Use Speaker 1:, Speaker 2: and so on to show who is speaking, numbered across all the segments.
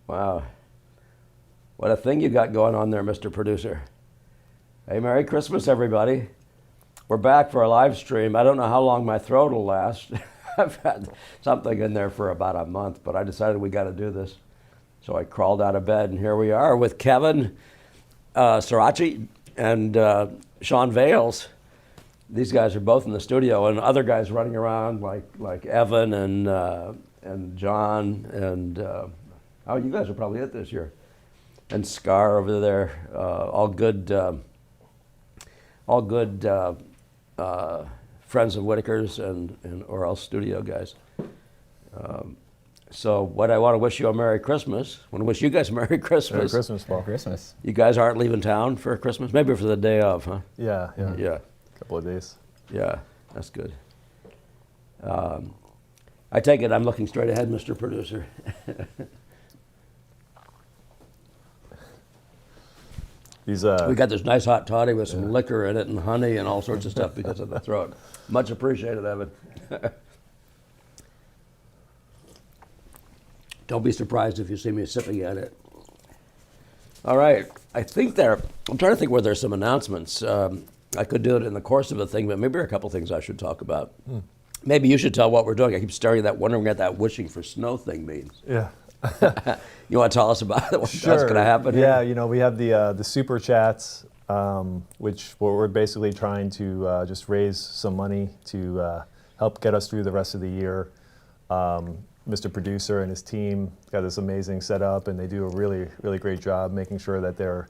Speaker 1: Wow. What a thing you got going on there, Mr. Producer. Hey, Merry Christmas, everybody. We're back for a live stream. I don't know how long my throat will last. I've had something in there for about a month, but I decided we got to do this. So I crawled out of bed, and here we are with Kevin Sirachi and Shawn Vales. These guys are both in the studio, and other guys running around like Evan and John and oh, you guys are probably it this year. And Scar over there, all good friends of Whitaker's and or else studio guys. So what I want to wish you a Merry Christmas. I want to wish you guys a Merry Christmas.
Speaker 2: Merry Christmas, Paul.
Speaker 3: Merry Christmas.
Speaker 1: You guys aren't leaving town for Christmas? Maybe for the day of, huh?
Speaker 2: Yeah.
Speaker 1: Yeah.
Speaker 2: A couple of days.
Speaker 1: Yeah, that's good. I take it I'm looking straight ahead, Mr. Producer. We got this nice hot toddy with some liquor in it and honey and all sorts of stuff because of the throat. Much appreciated, Evan. Don't be surprised if you see me sipping at it. All right, I'm trying to think where there's some announcements. I could do it in the course of a thing, but maybe there are a couple things I should talk about. Maybe you should tell what we're doing. I keep staring at that, wondering what that wishing for snow thing means.
Speaker 2: Yeah.
Speaker 1: You want to tell us about it? What's going to happen here?
Speaker 2: Yeah, you know, we have the super chats, which we're basically trying to just raise some money to help get us through the rest of the year. Mr. Producer and his team got this amazing setup, and they do a really, really great job making sure that they're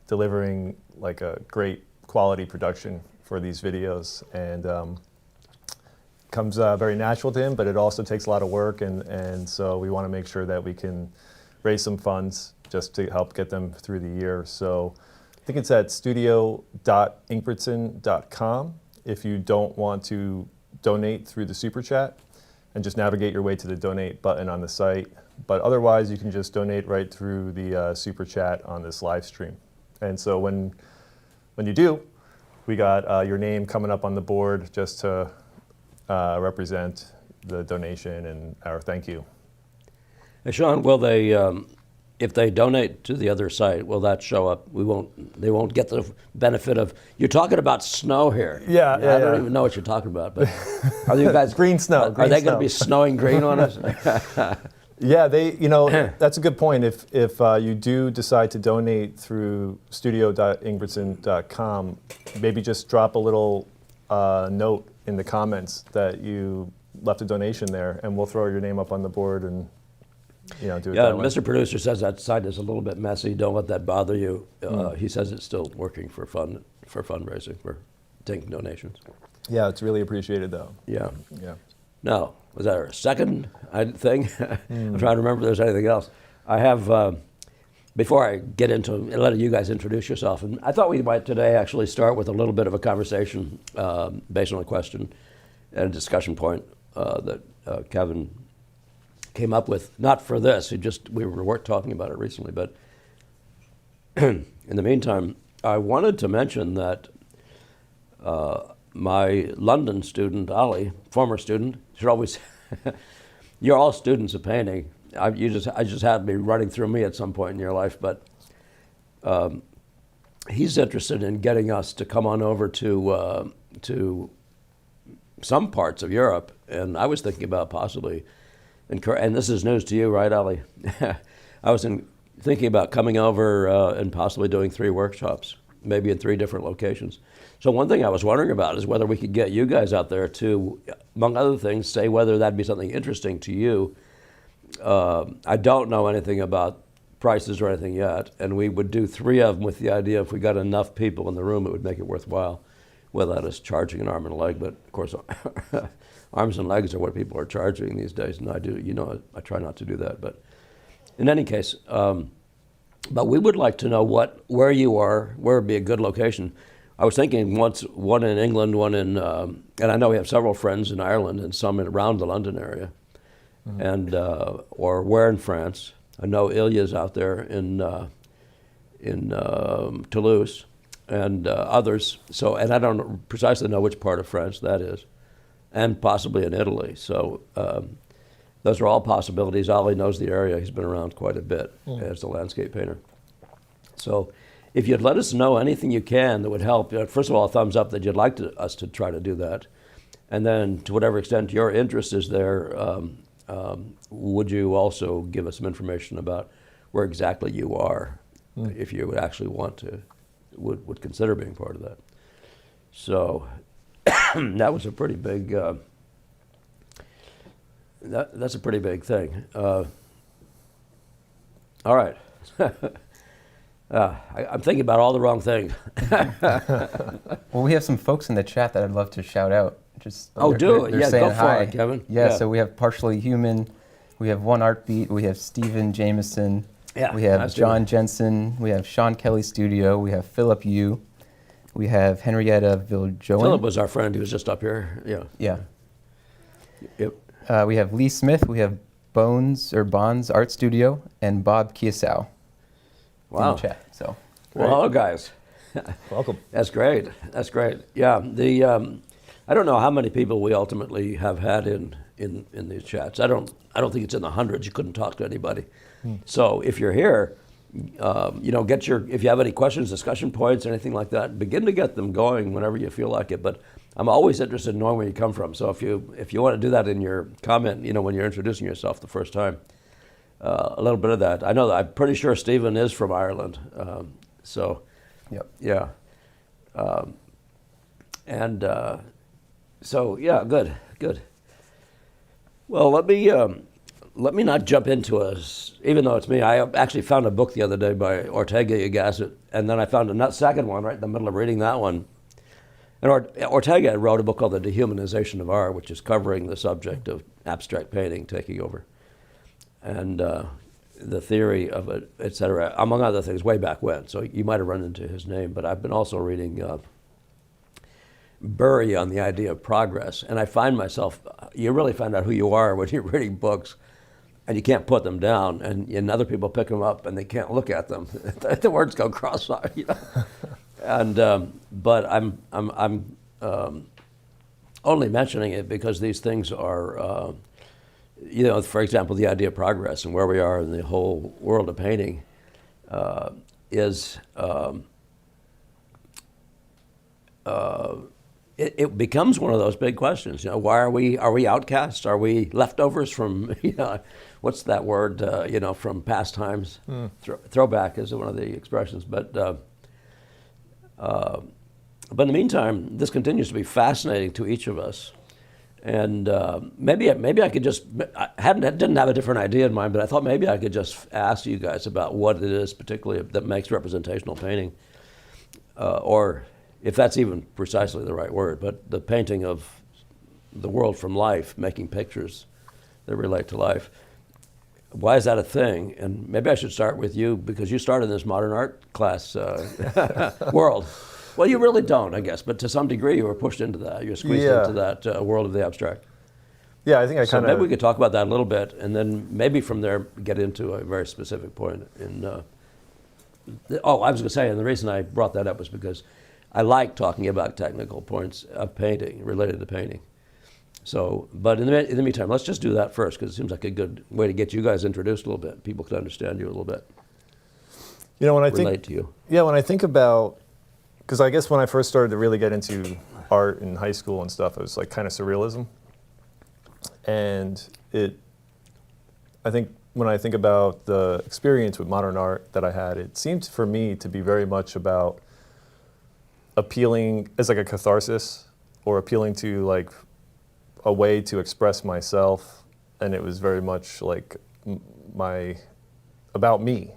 Speaker 2: delivering like a great quality production for these videos. And comes very natural to him, but it also takes a lot of work, and so we want to make sure that we can raise some funds just to help get them through the year. So I think it's at studio.ingbretson.com if you don't want to donate through the super chat, and just navigate your way to the donate button on the site. But otherwise, you can just donate right through the super chat on this live stream. And so when you do, we got your name coming up on the board just to represent the donation and our thank you.
Speaker 1: Hey, Shawn, will they, if they donate to the other site, will that show up? They won't get the benefit of, you're talking about snow here.
Speaker 2: Yeah.
Speaker 1: I don't even know what you're talking about, but are you guys
Speaker 2: green snow?
Speaker 1: Are they going to be snowing green on us?
Speaker 2: Yeah, that's a good point. If you do decide to donate through studio.ingbretson.com, maybe just drop a little note in the comments that you left a donation there, and we'll throw your name up on the board and do it that way.
Speaker 1: Mr. Producer says that site is a little bit messy. Don't let that bother you. He says it's still working for fundraising, for taking donations.
Speaker 2: Yeah, it's really appreciated though.
Speaker 1: Yeah.
Speaker 2: No.
Speaker 1: Was that our second thing? I'm trying to remember if there's anything else. I have, before I get into letting you guys introduce yourself, and I thought we might today actually start with a little bit of a conversation based on a question and a discussion point that Kevin came up with. Not for this, we were talking about it recently, but in the meantime, I wanted to mention that my London student, Ali, former student, should always, you're all students of painting. I just had to be running through me at some point in your life, but he's interested in getting us to come on over to some parts of Europe, and I was thinking about possibly, and this is news to you, right, Ali? I was thinking about coming over and possibly doing 3 workshops, maybe in 3 different locations. So one thing I was wondering about is whether we could get you guys out there to, among other things, say whether that'd be something interesting to you. I don't know anything about prices or anything yet, and we would do 3 of them with the idea if we got enough people in the room, it would make it worthwhile without us charging an arm and a leg. But of course, arms and legs are what people are charging these days, and I try not to do that. But in any case, but we would like to know where you are, where would be a good location. I was thinking one in England, one in, and I know we have several friends in Ireland and some around the London area, and or where in France. I know Ilya's out there in Toulouse, and others. So, and I don't precisely know which part of France that is, and possibly in Italy. So those are all possibilities. Ollie knows the area. He's been around quite a bit as a landscape painter. So if you'd let us know anything you can that would help, first of all, a thumbs up that you'd like us to try to do that. And then to whatever extent your interest is there, would you also give us some information about where exactly you are, if you would actually want to, would consider being part of that. So that was a pretty big, that's a pretty big thing. All right. I'm thinking about all the wrong things.
Speaker 3: Well, we have some folks in the chat that I'd love to shout out. Just
Speaker 1: Oh, do it.
Speaker 3: they're
Speaker 1: Yeah,
Speaker 3: saying
Speaker 1: go for
Speaker 3: hi.
Speaker 1: it, Kevin.
Speaker 3: Yeah,
Speaker 1: Yeah.
Speaker 3: so we have Partially Human, we have One Artbeat, we have Stephen Jameson,
Speaker 1: Yeah,
Speaker 3: we have
Speaker 1: nice to
Speaker 3: John
Speaker 1: meet
Speaker 3: Jensen, we have Sean Kelly Studio, we have Philip Yu, we have Henrietta Viljoen.
Speaker 1: Philip was our friend. He was just up here. Yeah.
Speaker 3: Yeah.
Speaker 1: Yep.
Speaker 3: We have Lee Smith, we have Bonds Art Studio, and Bob Kiesau in
Speaker 1: Wow.
Speaker 3: the chat. So
Speaker 1: Well, hello, guys.
Speaker 2: Welcome.
Speaker 1: That's great. That's great. Yeah. I don't know how many people we ultimately have had in these chats. I don't think it's in the hundreds. You couldn't talk to anybody. So if you're here, if you have any questions, discussion points, anything like that, begin to get them going whenever you feel like it. But I'm always interested in knowing where you come from. So if you want to do that in your comment, when you're introducing yourself the first time, a little bit of that. I know that I'm pretty sure Stephen is from Ireland. So,
Speaker 3: Yep.
Speaker 1: yeah. So yeah, good. Well, let me not jump into even though it's me. I actually found a book the other day by Ortega y Gasset, and then I found a second one right in the middle of reading that one. And Ortega wrote a book called The Dehumanization of Art, which is covering the subject of abstract painting taking over, and the theory of it, et cetera, among other things, way back when. So you might have run into his name, but I've been also reading Burry on the idea of progress, and I find myself, you really find out who you are when you're reading books, and you can't put them down, and other people pick them up and they can't look at them. The words go cross-eyed, And but I'm only mentioning it because these things are, for example, the idea of progress and where we are in the whole world of painting is. It becomes one of those big questions. Why are we outcasts? Are we leftovers from, what's that word, from past times? Throwback is one of the expressions. But in the meantime, this continues to be fascinating to each of us. And maybe I could just, didn't have a different idea in mind, but I thought maybe I could just ask you guys about what it is particularly that makes representational painting, or if that's even precisely the right word, but the painting of the world from life, making pictures that relate to life. Why is that a thing? And maybe I should start with you, because you started in this modern art class world. Well, you really don't, I guess, but to some degree you were pushed into that. You were squeezed into that world of the abstract.
Speaker 2: Yeah, I think I kind of...
Speaker 1: maybe we could talk about that a little bit, and then maybe from there get into a very specific point. I was going to say, and the reason I brought that up was because I like talking about technical points of painting, related to painting. So, but in the meantime, let's just do that first, because it seems like a good way to get you guys introduced a little bit. People could understand you a little bit.
Speaker 2: When I
Speaker 1: relate to you.
Speaker 2: Yeah, when I think about, because I guess when I first started to really get into art in high school and stuff, it was like kind of surrealism. And I think when I think about the experience with modern art that I had, it seemed for me to be very much about appealing as like a catharsis, or appealing to like a way to express myself, and it was very much like about me.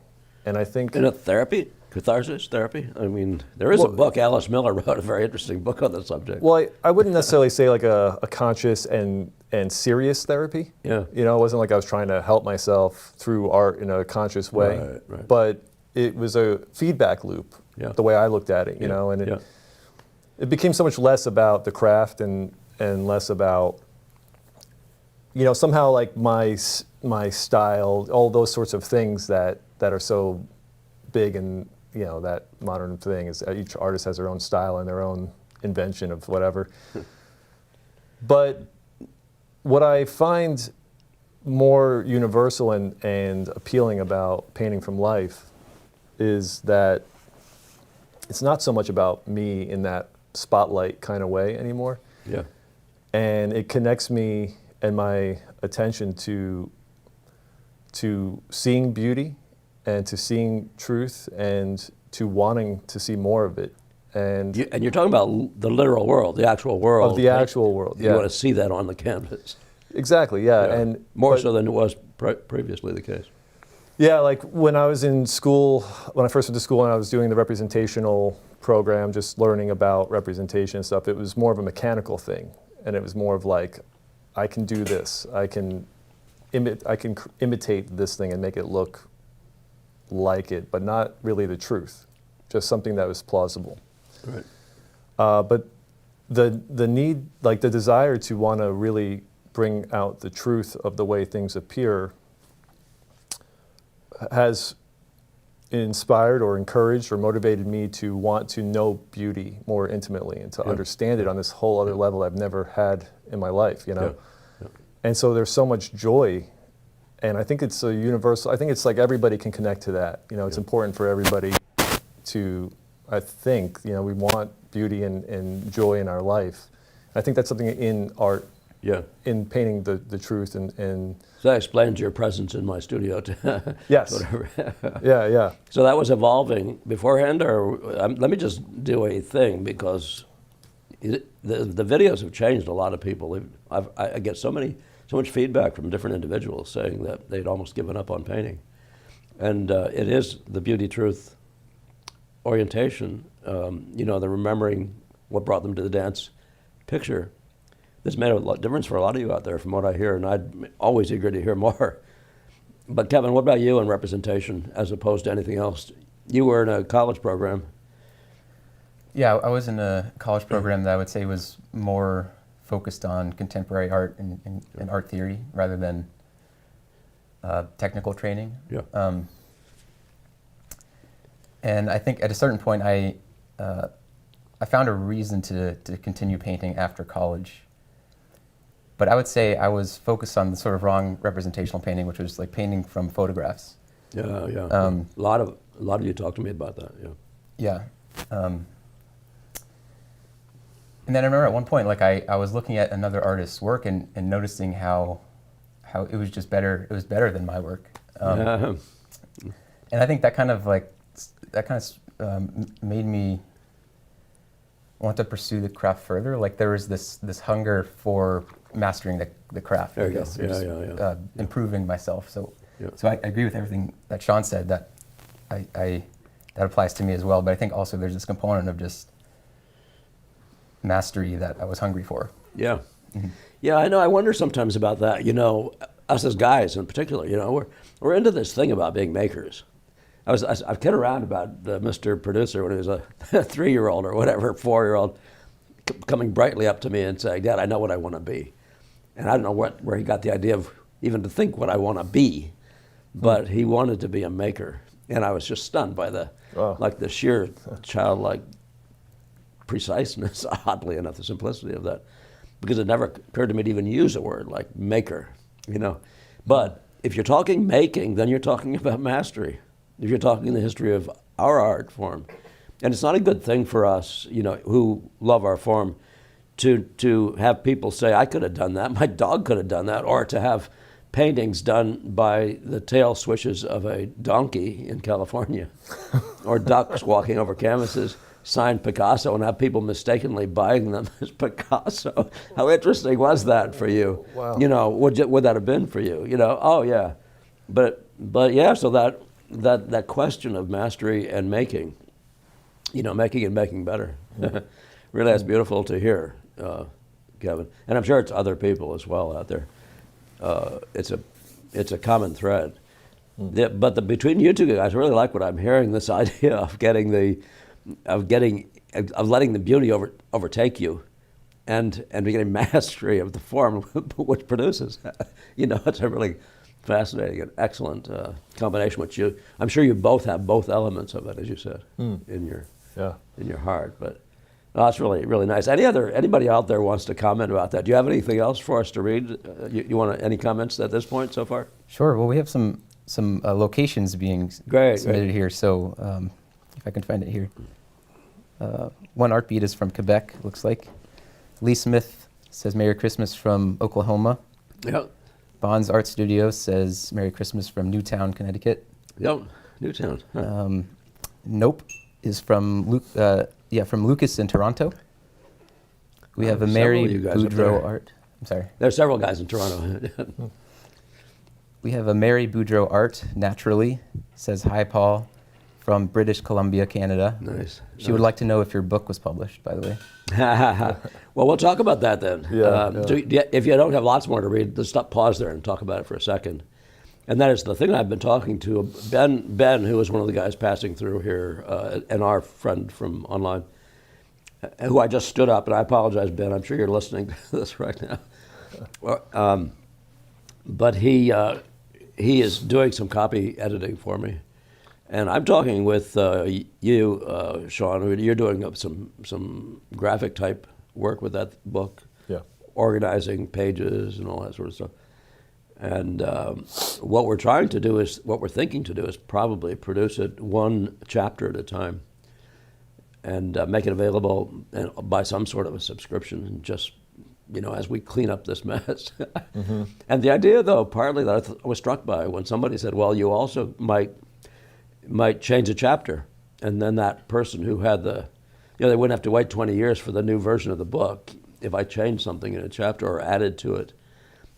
Speaker 2: And I think
Speaker 1: therapy, catharsis therapy. I mean, there is a book. Alice Miller wrote a very interesting book on the subject.
Speaker 2: Well, I wouldn't necessarily say like a conscious and serious therapy.
Speaker 1: Yeah.
Speaker 2: It wasn't like I was trying to help myself through art in a conscious way.
Speaker 1: Right.
Speaker 2: But it was a feedback loop.
Speaker 1: Yeah.
Speaker 2: The way I looked at it, and it became so much less about the craft and less about, somehow like my style, all those sorts of things that are so big, and that modern thing is each artist has their own style and their own invention of whatever. But what I find more universal and appealing about painting from life is that it's not so much about me in that spotlight kind of way anymore.
Speaker 1: Yeah.
Speaker 2: And it connects me and my attention to seeing beauty and to seeing truth and to wanting to see more of it. And
Speaker 1: You're talking about the literal world, the actual world.
Speaker 2: of the actual world.
Speaker 1: You
Speaker 2: Yeah.
Speaker 1: want to see that on the canvas.
Speaker 2: Exactly, yeah.
Speaker 1: Yeah.
Speaker 2: And
Speaker 1: More
Speaker 2: but-
Speaker 1: so than it was previously the case.
Speaker 2: Yeah, like when I was in school, when I first went to school and I was doing the representational program, just learning about representation and stuff, it was more of a mechanical thing. And it was more of like, I can do this. I can imitate this thing and make it look like it, but not really the truth. Just something that was plausible.
Speaker 1: Right.
Speaker 2: But the need, like the desire to want to really bring out the truth of the way things appear has inspired or encouraged or motivated me to want to know beauty more intimately and to
Speaker 1: Yeah.
Speaker 2: understand it on this whole other level I've never had in my life, you know?
Speaker 1: Yeah. Yeah.
Speaker 2: And so there's so much joy, and I think it's a universal, I think it's like everybody can connect to that. You know, it's important for everybody to, I think, you know, we want beauty and joy in our life. I think that's something in art,
Speaker 1: Yeah.
Speaker 2: in painting the truth and
Speaker 1: So that explains your presence in my studio.
Speaker 2: yes,
Speaker 1: Whatever.
Speaker 2: yeah.
Speaker 1: So that was evolving beforehand, or let me just do a thing because the videos have changed a lot of people. I get so much feedback from different individuals saying that they'd almost given up on painting, and it is the beauty truth orientation. You know, the remembering what brought them to the dance picture. This made a lot difference for a lot of you out there, from what I hear, and I'm always eager to hear more. But Kevin, what about you in representation as opposed to anything else? You were in a college program.
Speaker 3: Yeah, I was in a college program that I would say was more focused on contemporary art and art theory rather than technical training.
Speaker 1: Yeah.
Speaker 3: And I think at a certain point, I found a reason to continue painting after college. But I would say I was focused on the sort of wrong representational painting, which was like painting from photographs.
Speaker 1: Yeah. A lot of you talked to me about that. Yeah.
Speaker 3: Yeah. And then I remember at one point, like I was looking at another artist's work and noticing how it was just better. It was better than my work.
Speaker 1: Yeah.
Speaker 3: And I think that kind of made me want to pursue the craft further. Like there was this hunger for mastering the craft.
Speaker 1: There
Speaker 3: I
Speaker 1: you go.
Speaker 3: guess, or
Speaker 1: Yeah,
Speaker 3: just,
Speaker 1: yeah.
Speaker 3: improving myself. So
Speaker 1: Yeah.
Speaker 3: I agree with everything that Shawn said. That that applies to me as well. But I think also there's this component of just mastery that I was hungry for.
Speaker 1: Yeah. Yeah, I know. I wonder sometimes about that. You know, us as guys in particular, you know, we're into this thing about being makers. I've kid around about Mr. Producer when he was a 3-year-old or whatever, 4-year-old, coming brightly up to me and saying, "Dad, I know what I want to be." And I don't know where he got the idea of even to think what I want to be, but he wanted to be a maker. And I was just stunned by the sheer childlike preciseness, oddly enough, the simplicity of that, because it never occurred to me to even use a word like maker, you know. But if you're talking making, then you're talking about mastery. If you're talking the history of our art form, and it's not a good thing for us, you know, who love our form, to have people say, "I could have done that, my dog could have done that," or to have paintings done by the tail swishes of a donkey in California, or ducks walking over canvases, signed Picasso, and have people mistakenly buying them as Picasso. How interesting was that for you?
Speaker 2: Wow.
Speaker 1: You know, would that have been for you? You know, oh yeah, but yeah. So that question of mastery and making, you know, making and making better, really, that's beautiful to hear, Kevin, and I'm sure it's other people as well out there. It's a common thread. But between you two guys, I really like what I'm hearing. This idea of letting the beauty overtake you, and getting mastery of the form which produces. You know, it's a really fascinating and excellent combination. Which I'm sure you both have both elements of it, as you said, in your heart. But Oh, that's really, really nice. Anybody out there wants to comment about that? Do you have anything else for us to read? You want any comments at this point so far?
Speaker 3: Sure. Well, we have some locations being submitted here. So if I can find it here. One art beat is from Quebec, looks like. Lee Smith says Merry Christmas from Oklahoma.
Speaker 1: Yep.
Speaker 3: Bond's Art Studio says Merry Christmas from Newtown, Connecticut.
Speaker 1: Yep. Newtown. Huh.
Speaker 3: Nope is from from Lucas in Toronto. We have a Mary Boudreau Art. I'm sorry.
Speaker 1: There's several guys in Toronto.
Speaker 3: We have a Mary Boudreau Art, naturally, says hi, Paul, from British Columbia, Canada.
Speaker 1: Nice.
Speaker 3: She would like to know if your book was published, by the way.
Speaker 1: Well, we'll talk about that then.
Speaker 2: Yeah.
Speaker 1: So if you don't have lots more to read, let's pause there and talk about it for a second. And that is the thing I've been talking to Ben, who was one of the guys passing through here, and our friend from online, who I just stood up, and I apologize, Ben, I'm sure you're listening to this right now. But he is doing some copy editing for me. And I'm talking with you, Shawn. You're doing some graphic type work with that book, organizing pages and all that sort of stuff. And what we're thinking to do is probably produce it one chapter at a time, and make it available by some sort of a subscription, and just as we clean up this mess. Mm-hmm. And the idea, though, partly that I was struck by when somebody said, "Well, you also might change a chapter," and then that person who had they wouldn't have to wait 20 years for the new version of the book. If I changed something in a chapter or added to it,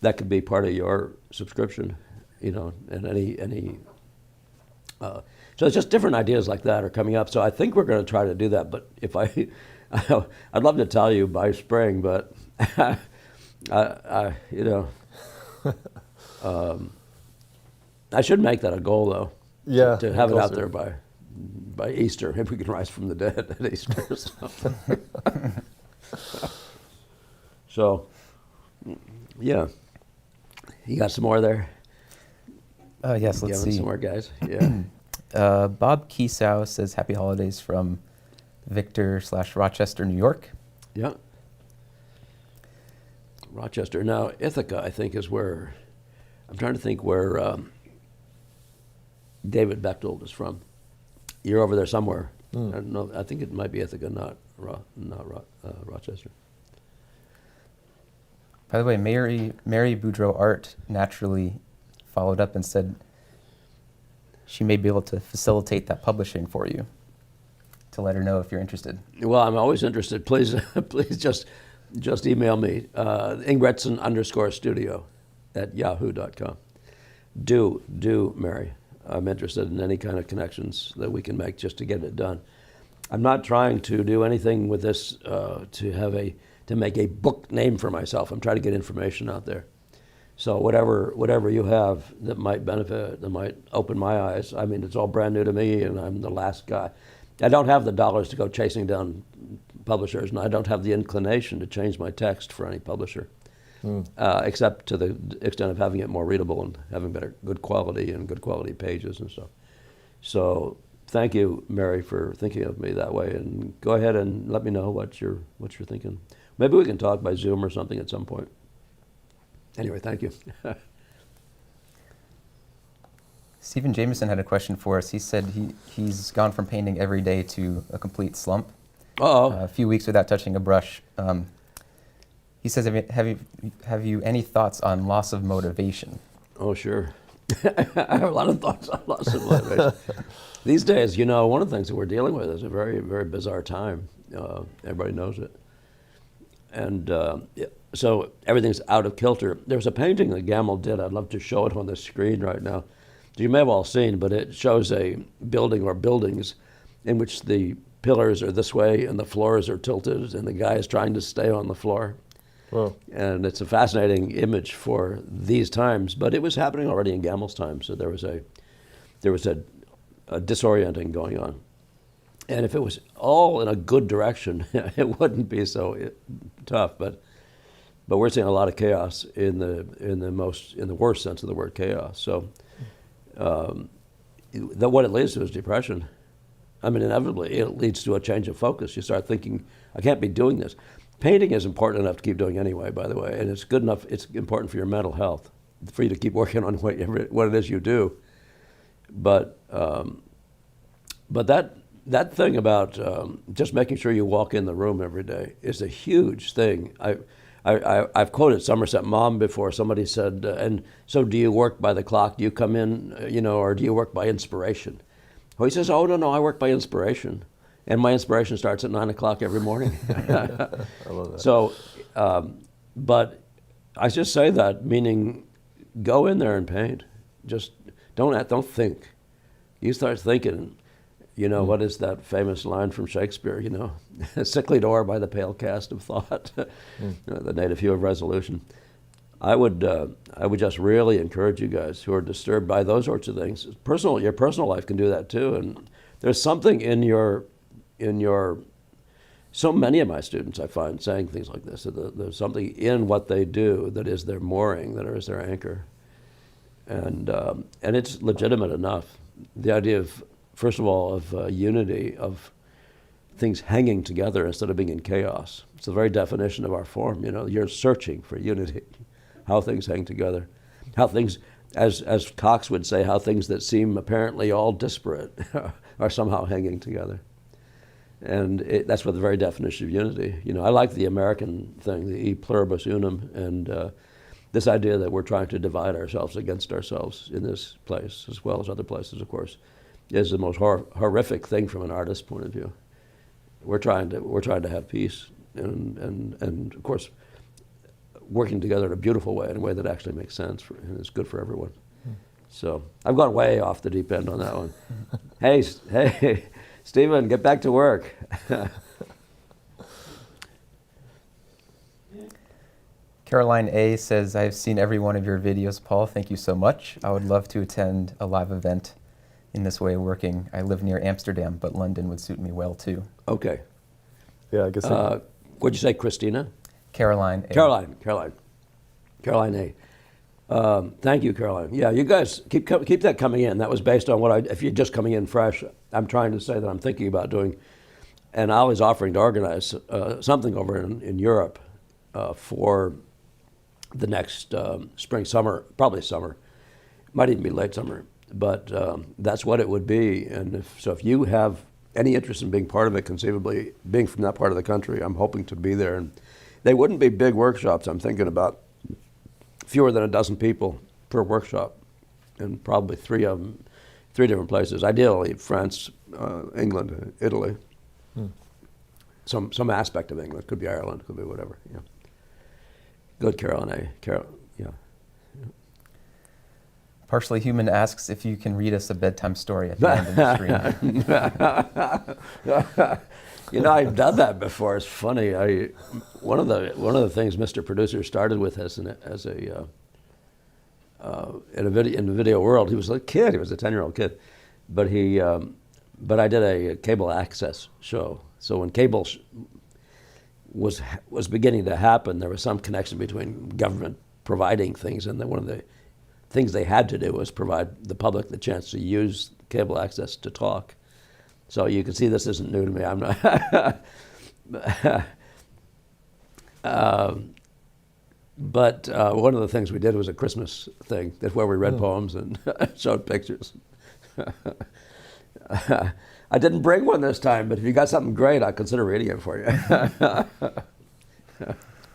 Speaker 1: that could be part of your subscription, and any. So it's just different ideas like that are coming up. So I think we're going to try to do that. But I'd love to tell you by spring, but I should make that a goal though.
Speaker 2: Yeah.
Speaker 1: To have it out there by Easter. Maybe we can rise from the dead at Easter or something. So, yeah. You got some more there?
Speaker 3: Yes, let's see.
Speaker 1: Some more guys. Yeah.
Speaker 3: Bob Kiesau says Happy Holidays from Victor/Rochester, New York.
Speaker 1: Yeah. Rochester. Now, Ithaca, I think, is where, I'm trying to think where David Bechtold is from. You're over there somewhere. I don't know. I think it might be Ithaca, not Rochester.
Speaker 3: By the way, Mary Boudreau Art naturally followed up and said she may be able to facilitate that publishing for you, to let her know if you're interested.
Speaker 1: Well, I'm always interested. Please just email me, Ingbretson_studio at yahoo.com. Do, Mary. I'm interested in any kind of connections that we can make just to get it done. I'm not trying to do anything with this to make a book name for myself. I'm trying to get information out there. So whatever you have that might benefit, that might open my eyes. I mean, it's all brand new to me, and I'm the last guy. I don't have the dollars to go chasing down publishers, and I don't have the inclination to change my text for any publisher, except to the extent of having it more readable and having good quality pages and stuff. So thank you, Mary, for thinking of me that way, and go ahead and let me know what you're thinking. Maybe we can talk by Zoom or something at some point. Anyway, thank you.
Speaker 3: Stephen Jameson had a question for us. He said he's gone from painting every day to a complete slump. A few weeks without touching a brush. He says, have you any thoughts on loss of motivation?
Speaker 1: Oh, sure. I have a lot of thoughts on loss of motivation. These days, one of the things that we're dealing with is a very, very bizarre time. Everybody knows it. And so everything's out of kilter. There's a painting that Gamble did. I'd love to show it on the screen right now. You may have all seen, but it shows a building or buildings in which the pillars are this way and the floors are tilted and the guy is trying to stay on the floor.
Speaker 2: Whoa.
Speaker 1: And it's a fascinating image for these times, but it was happening already in Gamble's time, so there was a disorienting going on. And if it was all in a good direction, it wouldn't be so tough. But we're seeing a lot of chaos in the worst sense of the word chaos. So what it leads to is depression. I mean, inevitably, it leads to a change of focus. You start thinking, I can't be doing this. Painting is important enough to keep doing anyway, by the way, and it's good enough, it's important for your mental health, for you to keep working on what it is you do. But that thing about just making sure you walk in the room every day is a huge thing. I've quoted Somerset Maugham before. Somebody said, and so do you work by the clock? Do you come in, or do you work by inspiration? Well, he says, oh, no, I work by inspiration. And my inspiration starts at 9 o'clock every morning.
Speaker 2: I love that.
Speaker 1: So, but I just say that, meaning go in there and paint. Just don't think. You start thinking, what is that famous line from Shakespeare, sickly door by the pale cast of thought, the native hue of resolution. I would just really encourage you guys who are disturbed by those sorts of things. Your personal life can do that too, and there's something in your so many of my students I find saying things like this. There's something in what they do that is their mooring, that is their anchor, and it's legitimate enough. The idea of, first of all, of unity, of things hanging together instead of being in chaos. It's the very definition of our form. You're searching for unity, how things hang together, how things, as Cox would say, how things that seem apparently all disparate are somehow hanging together. And that's what the very definition of unity. I like the American thing, the e pluribus unum, and this idea that we're trying to divide ourselves against ourselves in this place, as well as other places, of course, is the most horrific thing from an artist's point of view. We're trying to have peace, and of course, working together in a beautiful way, in a way that actually makes sense and is good for everyone. So I've gone way off the deep end on that one. Hey, Stephen, get back to work.
Speaker 3: Caroline A. says, I've seen every one of your videos, Paul. Thank you so much. I would love to attend a live event in this way of working. I live near Amsterdam, but London would suit me well too.
Speaker 1: Okay.
Speaker 2: Yeah, I guess.
Speaker 1: What'd you say, Christina?
Speaker 3: Caroline A.
Speaker 1: Caroline A. Thank you, Caroline. Yeah, you guys keep that coming in. That was based on if you're just coming in fresh, I'm trying to say that I'm thinking about doing, and I was offering to organize something over in Europe for the next spring, summer, probably summer. Might even be late summer, but that's what it would be. And if you have any interest in being part of it, conceivably being from that part of the country, I'm hoping to be there. And they wouldn't be big workshops. I'm thinking about fewer than a dozen people per workshop, and probably three different places. Ideally, France, England, Italy. Some aspect of England. Could be Ireland. Could be whatever. Yeah. Good, Caroline A. Yeah.
Speaker 3: Partially Human asks if you can read us a bedtime story at the end of the stream.
Speaker 1: I've done that before. It's funny. One of the things Mr. Producer started with in the video world. He was a kid. He was a 10-year-old kid, but I did a cable access show. So when cable was beginning to happen, there was some connection between government providing things, and then one of the things they had to do was provide the public the chance to use cable access to talk. So you can see this isn't new to me. I'm not. But one of the things we did was a Christmas thing. That's where we read poems and showed pictures. I didn't bring one this time, but if you got something great, I'll consider reading it for you.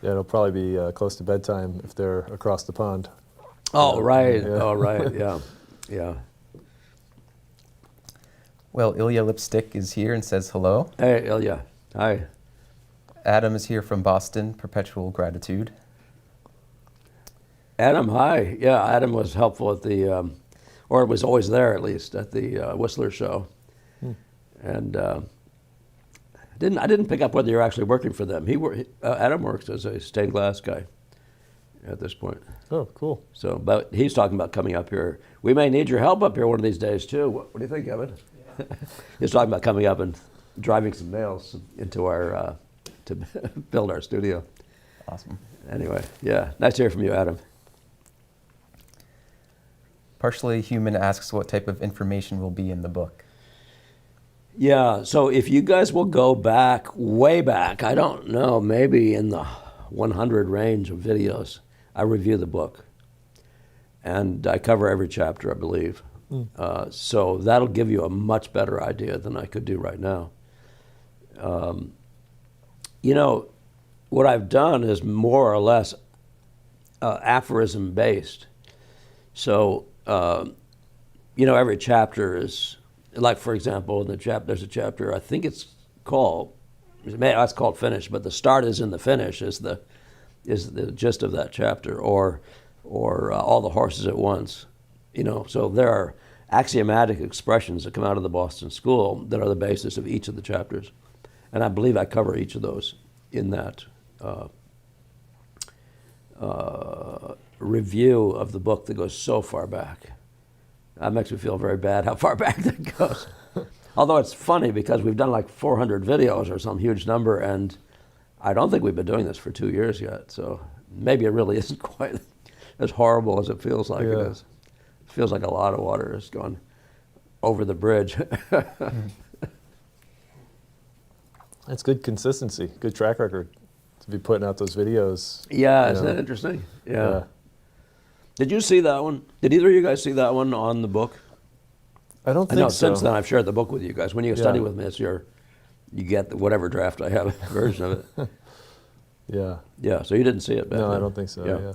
Speaker 2: Yeah, it'll probably be close to bedtime if they're across the pond.
Speaker 1: Oh, right.
Speaker 2: Yeah.
Speaker 1: Oh, right. Yeah.
Speaker 3: Well, Ilya Lipstick is here and says hello.
Speaker 1: Hey, Ilya. Hi.
Speaker 3: Adam is here from Boston. Perpetual gratitude.
Speaker 1: Adam, hi. Yeah, Adam was helpful at the, or was always there at least, at the Whistler show. And I didn't pick up whether you're actually working for them. Adam works as a stained glass guy at this point.
Speaker 2: Oh, cool.
Speaker 1: So, but he's talking about coming up here. We may need your help up here one of these days too. What do you think, Kevin? Yeah. He's talking about coming up and driving some nails into our, to build our studio.
Speaker 3: Awesome.
Speaker 1: Anyway, yeah, nice to hear from you, Adam.
Speaker 3: Partially Human asks what type of information will be in the book.
Speaker 1: Yeah, so if you guys will go back, way back, I don't know, maybe in the 100 range of videos, I review the book. And I cover every chapter, I believe. So that'll give you a much better idea than I could do right now. You know, what I've done is more or less aphorism based. So, you know, every chapter is, like, for example, in there's a chapter, I think it's called Finish, but the start is in the finish is the gist of that chapter, or All the Horses at Once. You know, so there are axiomatic expressions that come out of the Boston School that are the basis of each of the chapters. And I believe I cover each of those in that review of the book that goes so far back. That makes me feel very bad how far back that goes. Although it's funny because we've done like 400 videos or some huge number, and I don't think we've been doing this for 2 years yet. So maybe it really isn't quite as horrible as it feels like it is. It feels like a lot of water has gone over the bridge.
Speaker 2: That's good consistency, good track record to be putting out those videos.
Speaker 1: Yeah, isn't that interesting? Yeah. Did you see that one? Did either of you guys see that one on the book?
Speaker 2: I don't
Speaker 1: I
Speaker 2: think
Speaker 1: know
Speaker 2: so.
Speaker 1: since then I've shared the book with you guys. When you study with me, it's you get whatever draft I have version of it.
Speaker 2: Yeah.
Speaker 1: Yeah, so you didn't see it back
Speaker 2: No,
Speaker 1: then.
Speaker 2: I don't think so. Yeah.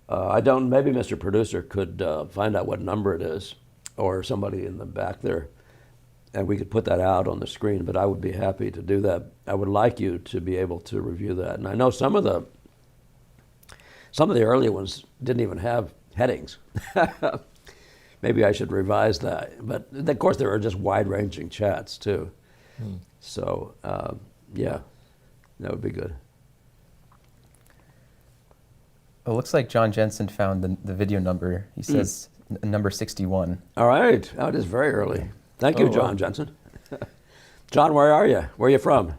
Speaker 1: I don't. Maybe Mr. Producer could find out what number it is, or somebody in the back there, and we could put that out on the screen. But I would be happy to do that. I would like you to be able to review that. And I know some of the earlier ones didn't even have headings. Maybe I should revise that. But of course, there are just wide-ranging chats too. So yeah, that would be good.
Speaker 3: It looks like John Jensen found the video number. He says number 61.
Speaker 1: All right. Oh, it is very early. Thank you,
Speaker 2: Oh,
Speaker 1: John
Speaker 2: wow.
Speaker 1: Jensen. John, where are you? Where are you from?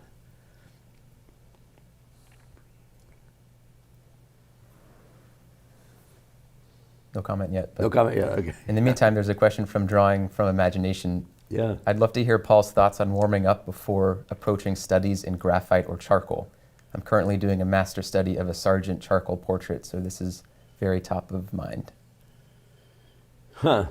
Speaker 3: No comment yet. But
Speaker 1: No comment yet. Okay.
Speaker 3: in the meantime, there's a question from Drawing from Imagination.
Speaker 1: Yeah.
Speaker 3: I'd love to hear Paul's thoughts on warming up before approaching studies in graphite or charcoal. I'm currently doing a master study of a Sargent charcoal portrait, so this is very top of mind.
Speaker 1: Huh.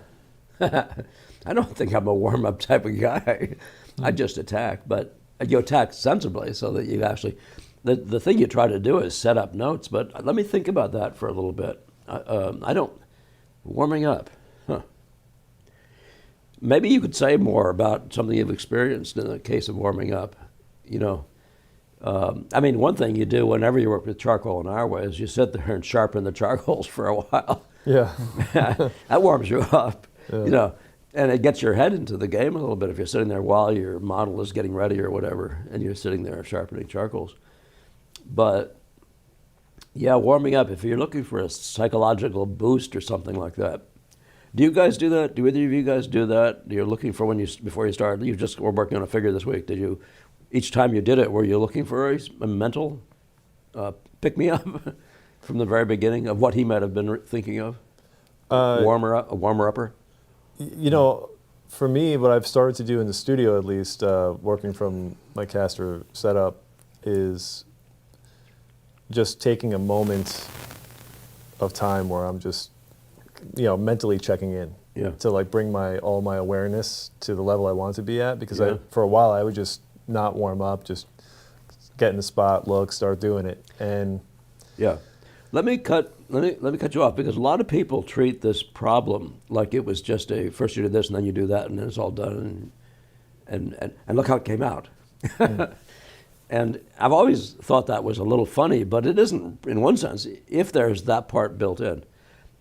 Speaker 1: I don't think I'm a warm-up type of guy. I just attack, but you attack sensibly so that you actually, the thing you try to do is set up notes, but let me think about that for a little bit. Warming up, huh. Maybe you could say more about something you've experienced in the case of warming up, you know. I mean, one thing you do whenever you work with charcoal in our way is you sit there and sharpen the charcoals for a while.
Speaker 2: Yeah.
Speaker 1: That warms you up,
Speaker 2: Yeah.
Speaker 1: you know, and it gets your head into the game a little bit if you're sitting there while your model is getting ready or whatever, and you're sitting there sharpening charcoals. But yeah, warming up, if you're looking for a psychological boost or something like that. Do you guys do that? Do either of you guys do that? You're looking for before you start, you just were working on a figure this week. Each time you did it, were you looking for a mental pick-me-up from the very beginning of what he might have been thinking of? A warmer-upper?
Speaker 2: You know, for me, what I've started to do in the studio, at least, working from my caster setup, is just taking a moment of time where I'm just, you know, mentally checking in.
Speaker 1: Yeah.
Speaker 2: To like bring all my awareness to the level I want it to be at. Because
Speaker 1: Yeah.
Speaker 2: for a while I would just not warm up, just get in the spot, look, start doing it. And
Speaker 1: Yeah. Let me cut you off, because a lot of people treat this problem like it was just first you do this and then you do that and then it's all done and look how it came out. And I've always thought that was a little funny, but it isn't in one sense if there's that part built in.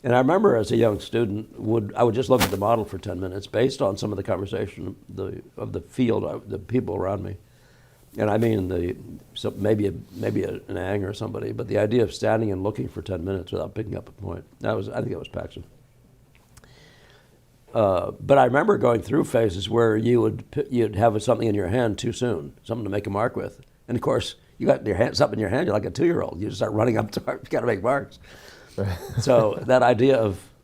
Speaker 1: And I remember as a young student, I would just look at the model for 10 minutes based on some of the conversation of the field, the people around me. And I mean, maybe an Ang or somebody, but the idea of standing and looking for 10 minutes without picking up a point, I think that was Paxson. But I remember going through phases where you'd have something in your hand too soon, something to make a mark with. And of course, you got something in your hand, you're like a 2-year-old. You just start running up to it, you got to make marks. So that idea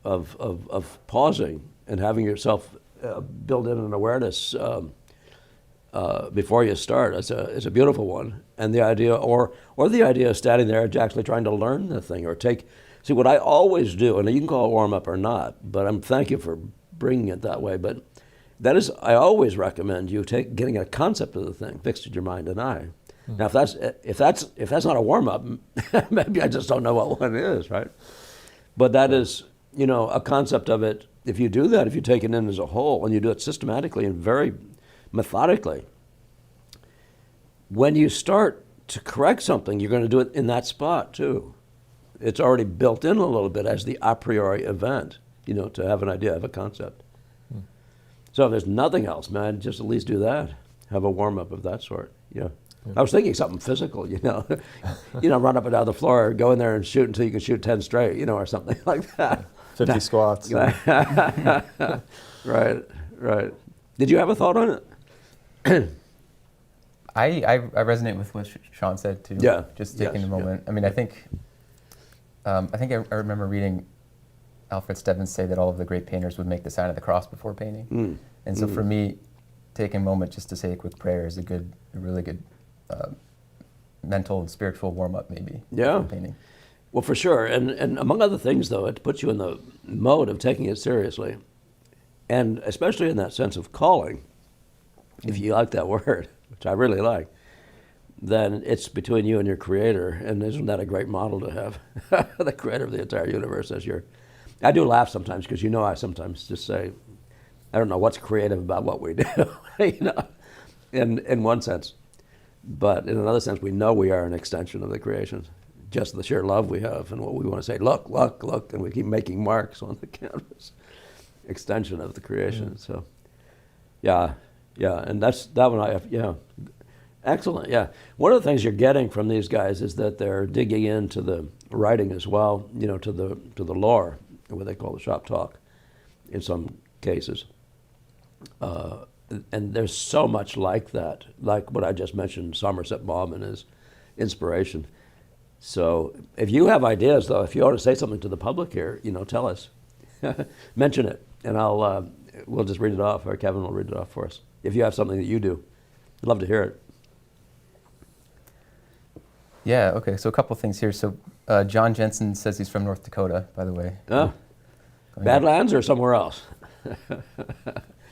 Speaker 1: of pausing and having yourself build in an awareness before you start is a beautiful one. And the idea, or the idea of standing there and actually trying to learn the thing, or see what I always do, and you can call it warm up or not, but thank you for bringing it that way. But that is, I always recommend you getting a concept of the thing fixed in your mind and eye. Now, if that's not a warm up, maybe I just don't know what one is, right? But that is, a concept of it. If you do that, if you take it in as a whole, and you do it systematically and very methodically, when you start to correct something, you're going to do it in that spot too. It's already built in a little bit as the a priori event, to have an idea, have a concept. So if there's nothing else, man, just at least do that. Have a warm up of that sort. Yeah. I was thinking something physical, run up and down the floor, go in there and shoot until you can shoot 10 straight, or something like that.
Speaker 2: 50 squats.
Speaker 1: Right. Did you have a thought on it?
Speaker 3: I resonate with what Shawn said too.
Speaker 1: Yeah.
Speaker 3: Just taking a moment. I mean, I think I remember reading Alfred Stebbins say that all of the great painters would make the sign of the cross before painting. And so for me, taking a moment just to say a quick prayer is a really good mental and spiritual warm-up maybe before painting.
Speaker 1: Well, for sure. And among other things, though, it puts you in the mode of taking it seriously. And especially in that sense of calling, if you like that word, which I really like, then it's between you and your creator. And isn't that a great model to have? The creator of the entire universe as your... I do laugh sometimes because I sometimes just say, I don't know what's creative about what we do, in one sense. But in another sense, we know we are an extension of the creation. Just the sheer love we have and what we want to say, look, and we keep making marks on the canvas. Extension of the creation. So, yeah, and that one excellent, yeah. One of the things you're getting from these guys is that they're digging into the writing as well, to the lore, what they call the shop talk, in some cases. And there's so much like that, like what I just mentioned, Somerset Maugham and his inspiration. So if you have ideas, though, if you want to say something to the public here, tell us. Mention it, and we'll just read it off, or Kevin will read it off for us. If you have something that you do, I'd love to hear it.
Speaker 3: Yeah, okay, so a couple things here. So John Jensen says he's from North Dakota, by the way.
Speaker 1: Badlands or somewhere else?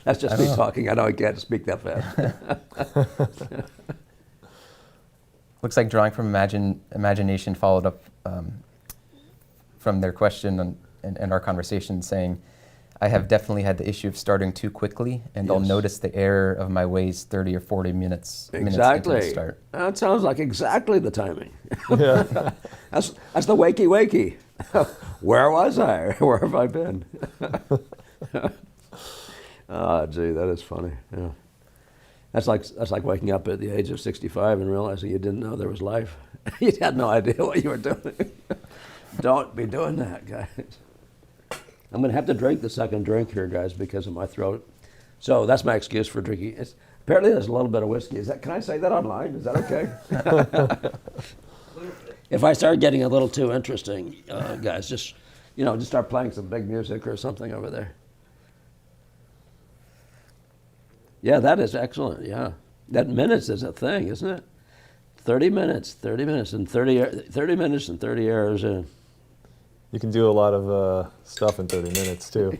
Speaker 1: That's just me talking. I know I can't speak that fast.
Speaker 3: Looks like drawing from imagination followed up from their question and our conversation, saying, I have definitely had the issue of starting too quickly, and I'll notice the error of my ways 30 or 40 minutes into the start.
Speaker 1: That sounds like exactly the timing. Yeah. That's the wakey. Where was I? Where have I been? Oh, gee, that is funny. Yeah. That's like waking up at the age of 65 and realizing you didn't know there was life. You had no idea what you were doing. Don't be doing that, guys. I'm going to have to drink the second drink here, guys, because of my throat. So that's my excuse for drinking. Apparently there's a little bit of whiskey. Can I say that online? Is that okay? If I start getting a little too interesting, guys, just start playing some big music or something over there. Yeah, that is excellent, yeah. That minutes is a thing, isn't it? 30 minutes, and 30 minutes and 30 hours in.
Speaker 2: You can do a lot of stuff in 30 minutes, too.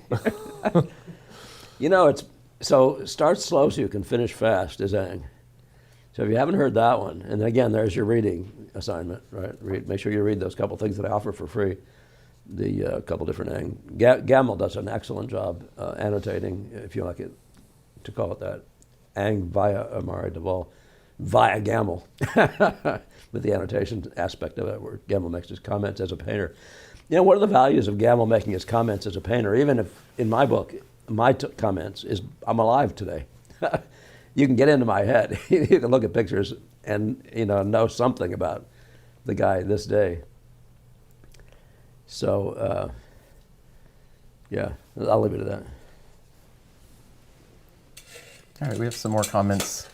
Speaker 1: So start slow so you can finish fast, is Ang. So if you haven't heard that one, and again, there's your reading assignment, right? Make sure you read those couple things that I offer for free. The couple different Ang. Gamel does an excellent job annotating, if you like it, to call it that. Ang via Amari Duvall, via Gamel, with the annotation aspect of it, where Gamel makes his comments as a painter. One of the values of Gamel making his comments as a painter, even if in my book, my comments is, I'm alive today. You can get into my head. You can look at pictures and know something about the guy this day. So, yeah, I'll leave it at that.
Speaker 3: All right, we have some more comments.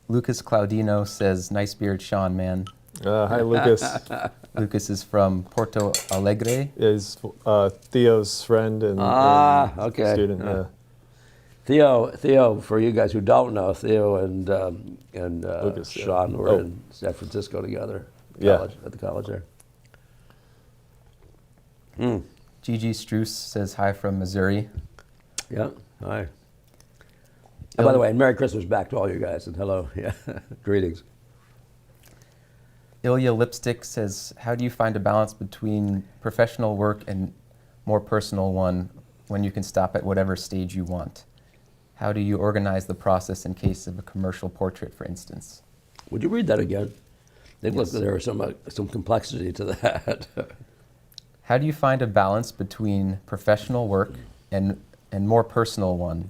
Speaker 3: Lucas Claudino says, nice beard, Shawn, man.
Speaker 2: Hi, Lucas.
Speaker 3: Lucas is from Porto Alegre.
Speaker 2: Is Theo's friend and
Speaker 1: okay.
Speaker 2: student.
Speaker 1: Theo, for you guys who don't know, Theo and
Speaker 2: Lucas, yeah.
Speaker 1: Shawn were
Speaker 2: Oh.
Speaker 1: in San Francisco together,
Speaker 2: Yeah.
Speaker 1: at the college there.
Speaker 3: Gigi Struess says hi from Missouri.
Speaker 1: Yeah, hi. And by the way, and Merry Christmas back to all you guys, and hello, yeah, greetings.
Speaker 3: Ilya Lipstick says, how do you find a balance between professional work and more personal one when you can stop at whatever stage you want? How do you organize the process in case of a commercial portrait, for instance?
Speaker 1: Would you read that again? I think
Speaker 3: Yes.
Speaker 1: there was some complexity to that.
Speaker 3: How do you find a balance between professional work and more personal one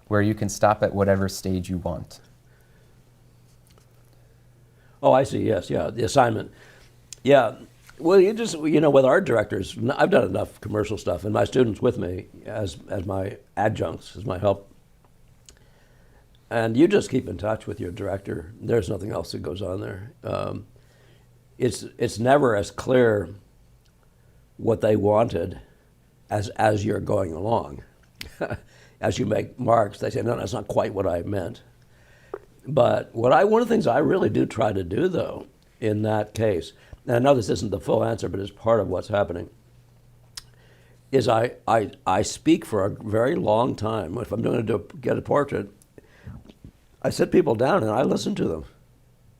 Speaker 3: where you can stop at whatever stage you want?
Speaker 1: Oh, I see. Yes, yeah, the assignment. Yeah, well, with art directors, I've done enough commercial stuff, and my students with me as my adjuncts, as my help. And you just keep in touch with your director. There's nothing else that goes on there. It's never as clear what they wanted as you're going along. As you make marks, they say, no, that's not quite what I meant. But one of the things I really do try to do, though, in that case, and I know this isn't the full answer, but it's part of what's happening, is I speak for a very long time. If I'm going to get a portrait, I sit people down and I listen to them.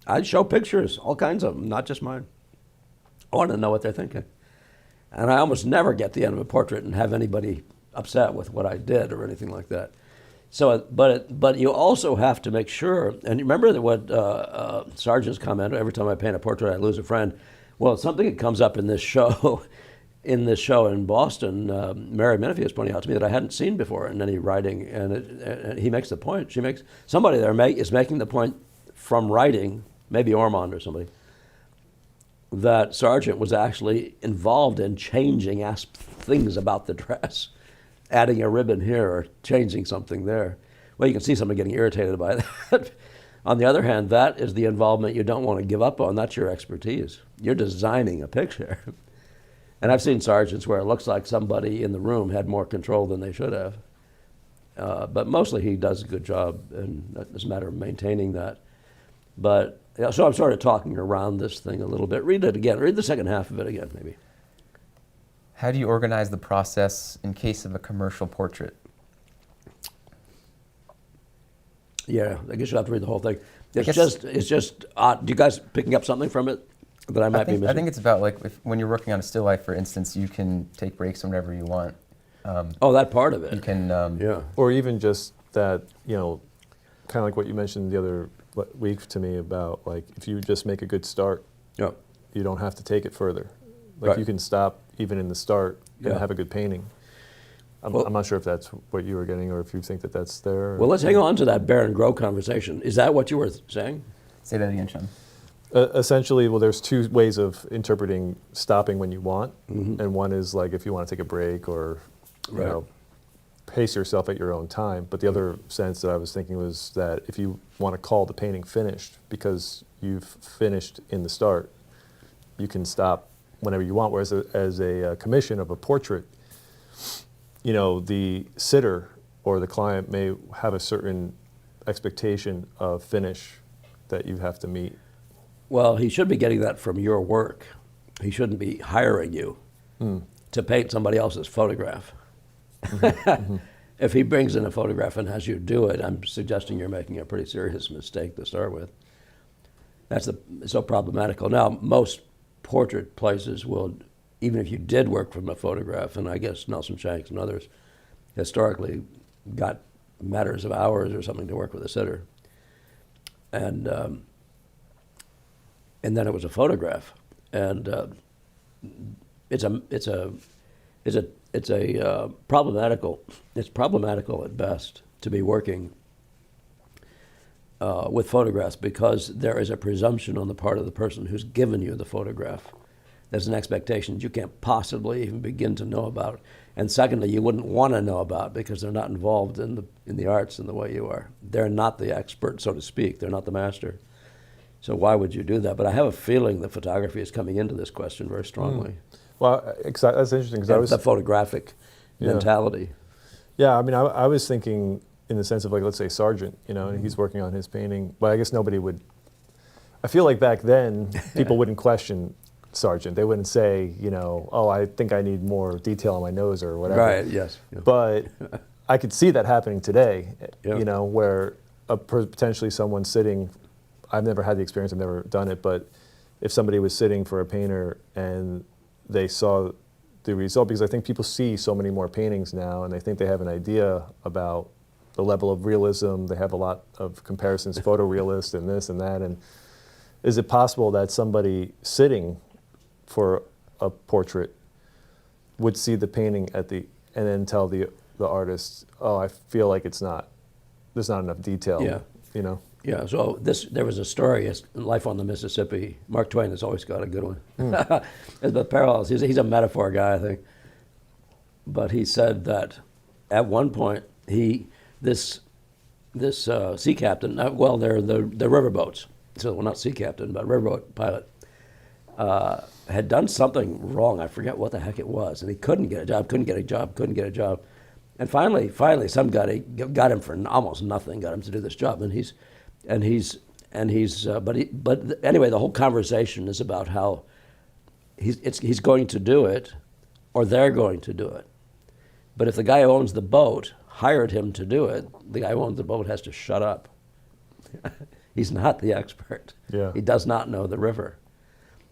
Speaker 1: I show pictures, all kinds of them, not just mine. I want to know what they're thinking. And I almost never get to the end of a portrait and have anybody upset with what I did or anything like that. So, but you also have to make sure, and remember that what Sargent's comment, every time I paint a portrait, I lose a friend. Well, something that comes up in this show, in Boston, Mary Menifee is pointing out to me that I hadn't seen before in any writing, and he makes the point. Somebody there is making the point from writing, maybe Ormond or somebody, that Sargent was actually involved in changing things about the dress, adding a ribbon here or changing something there. Well, you can see somebody getting irritated by that. On the other hand, that is the involvement you don't want to give up on. That's your expertise. You're designing a picture. And I've seen Sargents where it looks like somebody in the room had more control than they should have. But mostly he does a good job, and it's a matter of maintaining that. But yeah, so I'm sort of talking around this thing a little bit. Read it again. Read the second half of it again, maybe.
Speaker 3: How do you organize the process in case of a commercial portrait?
Speaker 1: Yeah, I guess you'll have to read the whole thing.
Speaker 3: guess-
Speaker 1: It's just odd. Do you guys picking up something from it that I might be missing?
Speaker 3: I think it's about like when you're working on a still life, for instance, you can take breaks whenever you want.
Speaker 1: Oh, that part of it.
Speaker 3: You can,
Speaker 1: Yeah.
Speaker 2: Or even just that, kind of like what you mentioned the other week to me about, like, if you just make a good start,
Speaker 1: Yeah.
Speaker 2: you don't have to take it further. Like,
Speaker 1: Right.
Speaker 2: you can stop even in the start and
Speaker 1: Yeah.
Speaker 2: have a good painting. I'm not sure if that's what you were getting or if you think that that's there.
Speaker 1: Well, let's hang on to that Baron Grow conversation. Is that what you were saying?
Speaker 3: say that again, Shawn.
Speaker 2: Essentially, well, there's two ways of interpreting stopping when you want.
Speaker 1: Mm-hmm.
Speaker 2: And one is like if you want to take a break or,
Speaker 1: Right.
Speaker 2: pace yourself at your own time. But the other sense that I was thinking was that if you want to call the painting finished because you've finished in the start, you can stop whenever you want. Whereas as a commission of a portrait, the sitter or the client may have a certain expectation of finish that you have to meet.
Speaker 1: Well, he should be getting that from your work. He shouldn't be hiring you to paint somebody else's photograph. If he brings in a photograph and has you do it, I'm suggesting you're making a pretty serious mistake to start with. That's so problematical. Now, most portrait places will, even if you did work from a photograph, and I guess Nelson Shanks and others historically got matters of hours or something to work with a sitter. And then it was a photograph, and it's problematical. It's problematical at best to be working with photographs because there is a presumption on the part of the person who's given you the photograph. There's an expectation you can't possibly even begin to know about, and secondly, you wouldn't want to know about because they're not involved in the arts in the way you are. They're not the expert, so to speak. They're not the master. So why would you do that? But I have a feeling that photography is coming into this question very strongly.
Speaker 2: Well, that's interesting because I was
Speaker 1: The photographic mentality.
Speaker 2: Yeah, I mean, I was thinking in the sense of like, let's say Sargent, you know, and he's working on his painting. But I guess nobody would. I feel like back then people wouldn't question Sargent. They wouldn't say, you know, oh, I think I need more detail on my nose or whatever.
Speaker 1: Right. Yes. Yeah.
Speaker 2: But I could see that happening today.
Speaker 1: Yeah.
Speaker 2: You know, where potentially someone sitting. I've never had the experience. I've never done it, but if somebody was sitting for a painter and they saw the result, because I think people see so many more paintings now and they think they have an idea about the level of realism. They have a lot of comparisons, photorealist and this and that. And is it possible that somebody sitting for a portrait would see the painting and then tell the artist, oh, I feel like there's not enough detail,
Speaker 1: Yeah.
Speaker 2: you know?
Speaker 1: Yeah, so there was a story, it's Life on the Mississippi. Mark Twain has always got a good one. It's the parallels. He's a metaphor guy, I think. But he said that at one point, this sea captain, well, they're the riverboats, so well, not sea captain, but riverboat pilot, had done something wrong. I forget what the heck it was, and he couldn't get a job. And finally, some guy got him for almost nothing, got him to do this job, but anyway, the whole conversation is about how he's going to do it, or they're going to do it. But if the guy who owns the boat hired him to do it, the guy who owns the boat has to shut up. He's not the expert.
Speaker 2: Yeah.
Speaker 1: He does not know the river.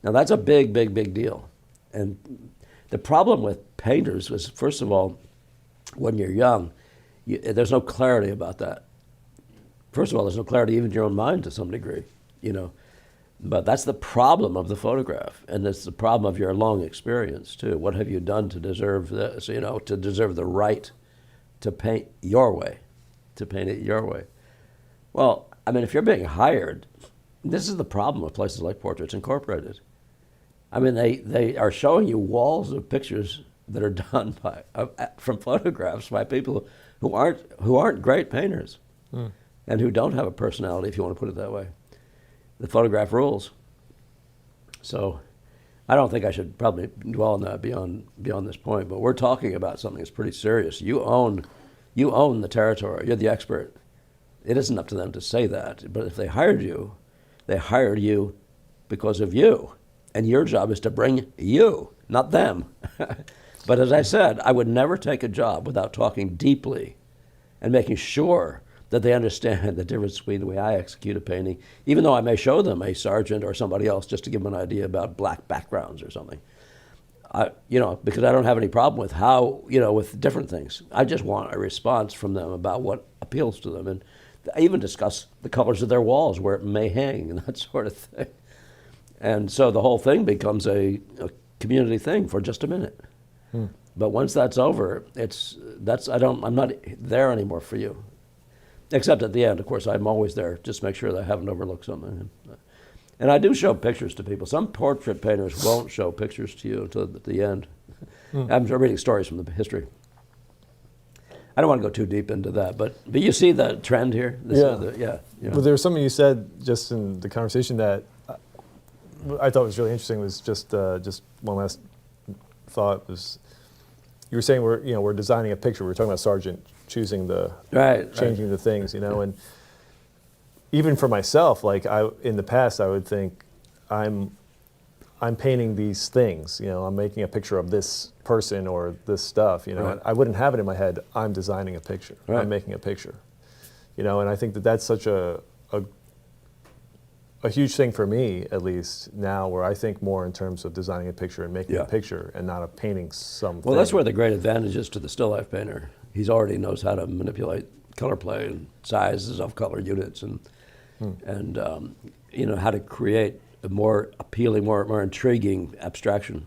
Speaker 1: Now that's a big, big, big deal. And the problem with painters was, first of all, when you're young, there's no clarity about that. First of all, there's no clarity even in your own mind to some degree, you know. But that's the problem of the photograph, and it's the problem of your long experience too. What have you done to deserve this? You know, to deserve the right to paint your way, to paint it your way. Well, I mean, if you're being hired, this is the problem with places like Portraits Incorporated. I mean, they are showing you walls of pictures that are done from photographs by people who aren't great painters. And who don't have a personality, if you want to put it that way. The photograph rules. So I don't think I should probably dwell on that beyond this point, but we're talking about something that's pretty serious. You own the territory. You're the expert. It isn't up to them to say that, but if they hired you because of you. And your job is to bring you, not them. But as I said, I would never take a job without talking deeply and making sure that they understand the difference between the way I execute a painting, even though I may show them a Sargent or somebody else just to give them an idea about black backgrounds or something. Because I don't have any problem with how, with different things. I just want a response from them about what appeals to them. And I even discuss the colors of their walls, where it may hang, and that sort of thing. And so the whole thing becomes a community thing for just a minute. But once that's over, I'm not there anymore for you. Except at the end, of course, I'm always there, just make sure that I haven't overlooked something. And I do show pictures to people. Some portrait painters won't show pictures to you until at the end. I'm reading stories from the history. I don't want to go too deep into that, but you see the trend here?
Speaker 2: Yeah. Well, there was something you said just in the conversation that I thought was really interesting. Was just one last thought was, you were saying we're designing a picture. We were talking about Sargent choosing changing the things, and even for myself, like in the past, I would think I'm painting these things, I'm making a picture of this person or this stuff,
Speaker 1: Right.
Speaker 2: I wouldn't have it in my head. I'm designing a picture.
Speaker 1: Right.
Speaker 2: I'm making a picture, and I think that's such a huge thing for me, at least now, where I think more in terms of designing a picture and making a picture and not of painting something.
Speaker 1: Well, that's where the great advantage is to the still life painter. He already knows how to manipulate color play and sizes of color units and how to create a more appealing, more intriguing abstraction.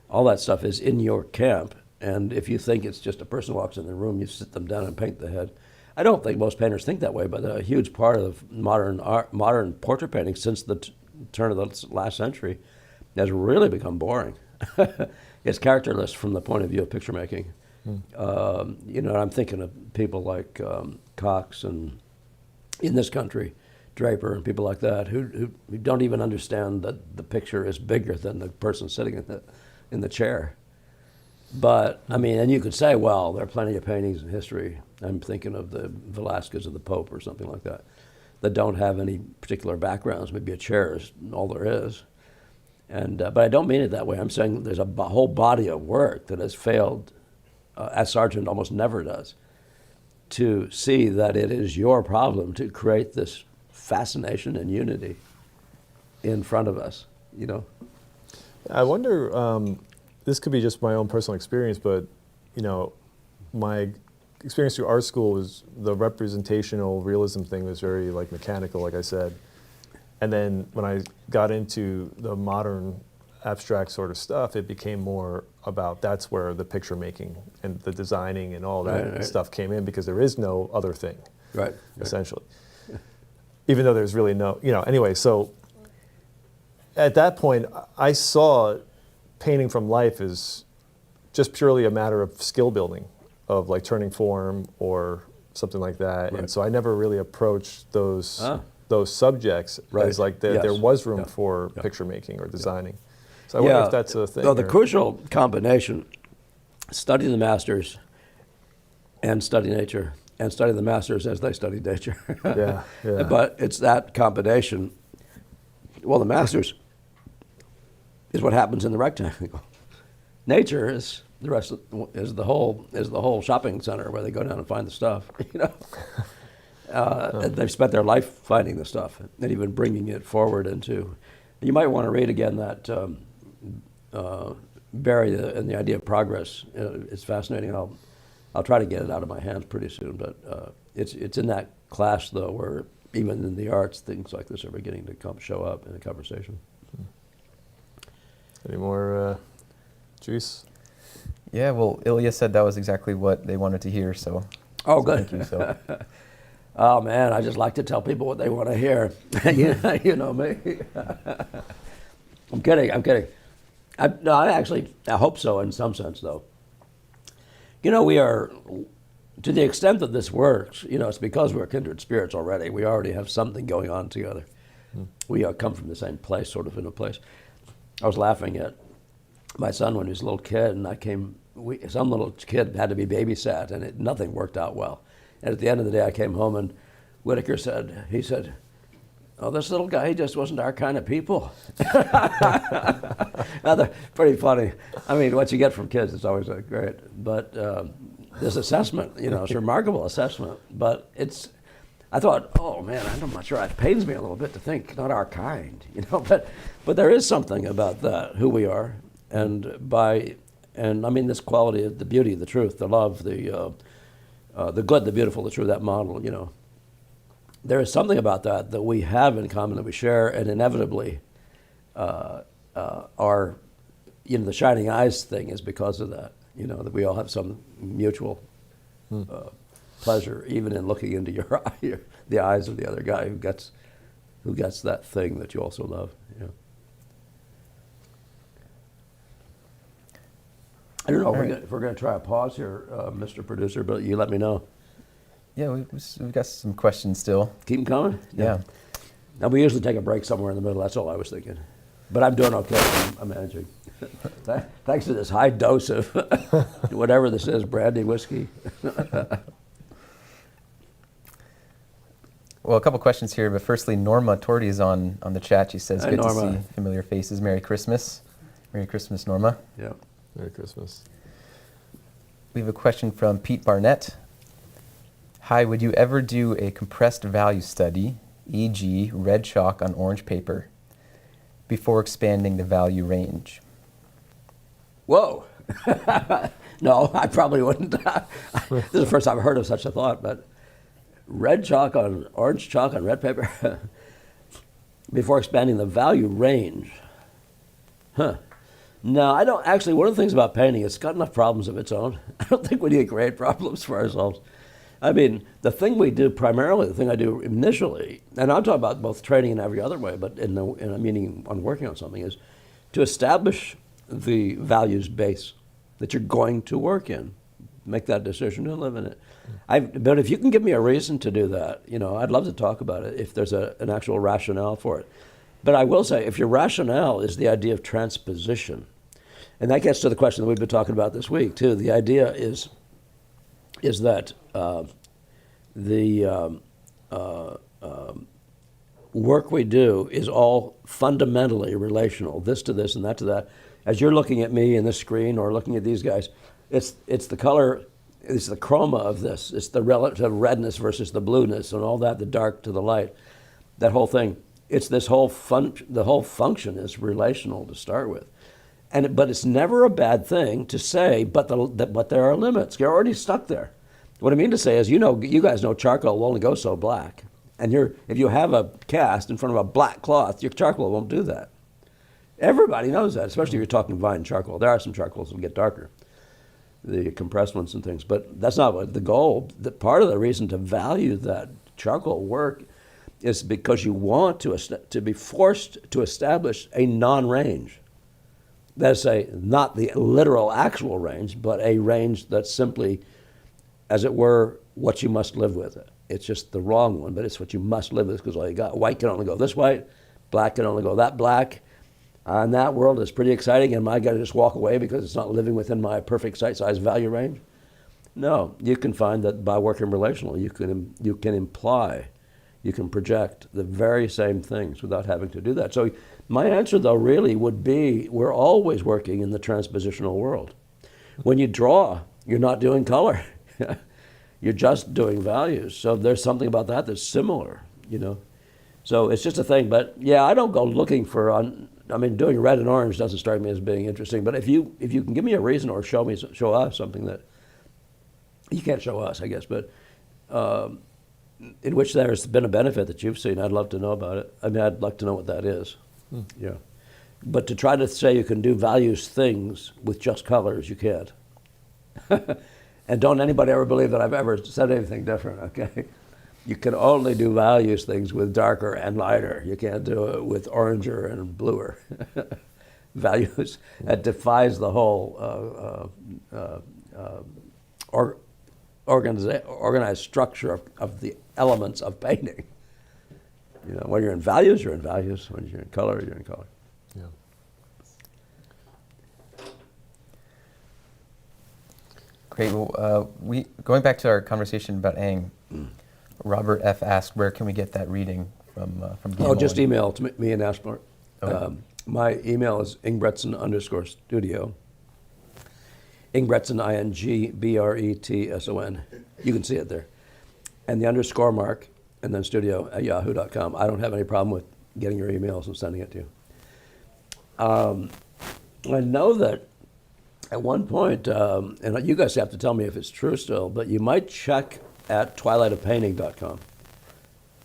Speaker 1: All that stuff is in your camp, and if you think it's just a person walks in the room, you sit them down and paint the head. I don't think most painters think that way, but a huge part of modern portrait painting since the turn of the last century has really become boring. It's characterless from the point of view of picture making. I'm thinking of people like Cox and in this country, Draper and people like that who don't even understand that the picture is bigger than the person sitting in the chair. But, I mean, and you could say, well, there are plenty of paintings in history. I'm thinking of the Velasquez of the Pope or something like that don't have any particular backgrounds. Maybe a chair is all there is. And, but I don't mean it that way. I'm saying there's a whole body of work that has failed, as Sargent almost never does, to see that it is your problem to create this fascination and unity in front of us, you know?
Speaker 2: I wonder, this could be just my own personal experience, but, you know, my experience through art school was the representational realism thing was very like mechanical, like I said. And then when I got into the modern abstract sort of stuff, it became more about that's where the picture making and the designing and all that stuff came in, because there is no other thing, essentially. Even though there's really no, you know, anyway, so at that point, I saw painting from life as just purely a matter of skill building, of like turning form or something like that. And so I never really approached those subjects as like there was room for picture making or designing. So I wonder if that's a thing.
Speaker 1: So the crucial combination, study the masters and study nature, and study the masters as they study nature. But it's that combination. Well, the masters is what happens in the rectangle. Nature is the rest of, is the whole shopping center where they go down and find the stuff. You know, they've spent their life finding the stuff and even bringing it forward into. You might want to read again that Barry and the idea of progress. It's fascinating. I'll try to get it out of my hands pretty soon. But it's in that class though where even in the arts things like this are beginning to show up in the conversation.
Speaker 2: Any more juice?
Speaker 3: Yeah, well, Ilya said that was exactly what they wanted to hear, so.
Speaker 1: Oh, good.
Speaker 3: Thank you. So.
Speaker 1: Oh man, I just like to tell people what they want to hear. You know me. I'm kidding. I hope so in some sense, though. You know, we are, to the extent that this works, you know, it's because we're kindred spirits already. We already have something going on together. We come from the same place, sort of in a place. I was laughing at my son when he was a little kid, and some little kid had to be babysat, and nothing worked out well. And at the end of the day, I came home, and Whitaker said, "Oh, this little guy, he just wasn't our kind of people." Now, they're pretty funny. I mean, what you get from kids is always great. But this assessment, you know, it's a remarkable assessment. But I thought, oh man, I'm not sure. It pains me a little bit to think not our kind, you know. But there is something about that, who we are, and I mean this quality of the beauty, the truth, the love, the good, the beautiful, the true, that model, you know. There is something about that we have in common, that we share, and inevitably our, you know, the shining eyes thing is because of that, you know, that we all have some mutual pleasure, even in looking into your eye, the eyes of the other guy who gets that thing that you also love, you know. I don't know if we're going to try a pause here, Mr. Producer, but you let me know.
Speaker 3: Yeah, we've got some questions still.
Speaker 1: Keep them coming?
Speaker 3: Yeah.
Speaker 1: Now, we usually take a break somewhere in the middle. That's all I was thinking. But I'm doing okay. I'm managing. Thanks to this high dose of whatever this is, brandy, whiskey.
Speaker 3: Well, a couple questions here, but firstly, Norma Torti is on the chat. She says, good
Speaker 1: Norma.
Speaker 3: to see familiar faces. Merry Christmas. Merry Christmas, Norma.
Speaker 1: Yeah.
Speaker 2: Merry Christmas.
Speaker 3: We have a question from Pete Barnett. Hi, would you ever do a compressed value study, e.g. red chalk on orange paper, before expanding the value range?
Speaker 1: Whoa. No, I probably wouldn't. This is the first I've heard of such a thought, but orange chalk on red paper before expanding the value range. Huh. No, I don't. Actually, one of the things about painting, it's got enough problems of its own. I don't think we need to create problems for ourselves. I mean, the thing we do primarily, the thing I do initially, and I'm talking about both training in every other way, but in a meaning on working on something, is to establish the values base that you're going to work in. Make that decision and live in it. But if you can give me a reason to do that, you know, I'd love to talk about it if there's an actual rationale for it. But I will say, if your rationale is the idea of transposition, And that gets to the question that we've been talking about this week too. The idea is that the work we do is all fundamentally relational, this to this and that to that. As you're looking at me in this screen or looking at these guys, it's the color, it's the chroma of this. It's the relative redness versus the blueness and all that, the dark to the light, that whole thing. It's this whole the whole function is relational to start with. But it's never a bad thing to say, but there are limits. You're already stuck there. What I mean to say is, you guys know charcoal will only go so black. And if you have a cast in front of a black cloth, your charcoal won't do that. Everybody knows that, especially if you're talking vine charcoal. There are some charcoals that get darker, the compressed ones and things, but that's not what the goal. Part of the reason to value that charcoal work is because you want to be forced to establish a non-range. That is, not the literal actual range, but a range that's simply, as it were, what you must live with. It's just the wrong one, but it's what you must live with because all you got. White can only go this white, black can only go that black. And that world is pretty exciting, and I got to just walk away because it's not living within my perfect size value range. No, you can find that by working relational, you can imply, you can project the very same things without having to do that. So my answer, though, really would be we're always working in the transpositional world. When you draw, you're not doing color. You're just doing values. So there's something about that that's similar, So it's just a thing. But yeah, I don't go looking for, doing red and orange doesn't strike me as being interesting. But if you can give me a reason or show us something that, you can't show us, I guess, but in which there's been a benefit that you've seen, I'd love to know about it. I'd like to know what that is. Yeah. But to try to say you can do values things with just colors, you can't. And don't anybody ever believe that I've ever said anything different, okay? You can only do values things with darker and lighter. You can't do it with oranger and bluer. Values, that defies the whole organized structure of the elements of painting. When you're in values, you're in values. When you're in color, you're in color.
Speaker 2: Yeah.
Speaker 3: Great. Well, going back to our conversation about Aang, Robert F. asked, where can we get that reading from?
Speaker 1: Just email to me and Ashmore.
Speaker 3: Okay.
Speaker 1: My email is Ingbretson_studio. Ingbretson, Ingbretson. You can see it there. And the underscore mark, and then studio@yahoo.com. I don't have any problem with getting your emails and sending it to you. I know that at one point, and you guys have to tell me if it's true still, but you might check at twilightofpainting.com.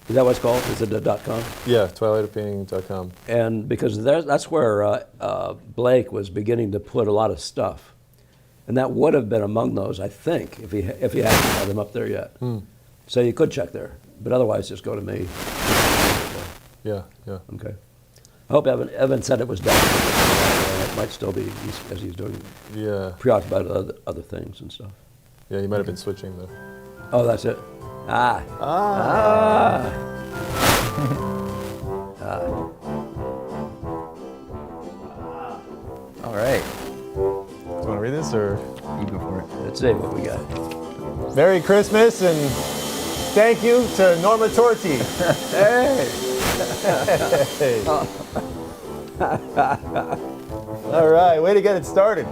Speaker 1: Is that what it's called? Is it a .com?
Speaker 2: Yeah, twilightofpainting.com.
Speaker 1: And because that's where Blake was beginning to put a lot of stuff. And that would have been among those, I think, if he hadn't had them up there yet. So you could check there, but otherwise just go to me.
Speaker 2: Yeah.
Speaker 1: Okay. I hope Evan said it was done. It might still be, as he's doing, preoccupied with other things and stuff.
Speaker 2: Yeah, you might have been switching the...
Speaker 1: Oh, that's it. Ah.
Speaker 3: All right.
Speaker 2: Do you want to read this, or...?
Speaker 3: You go for it.
Speaker 1: Let's see what we got.
Speaker 2: Merry Christmas, and thank you to Norma Torti.
Speaker 1: Hey!
Speaker 2: Hey. All right, way to get it started.
Speaker 1: I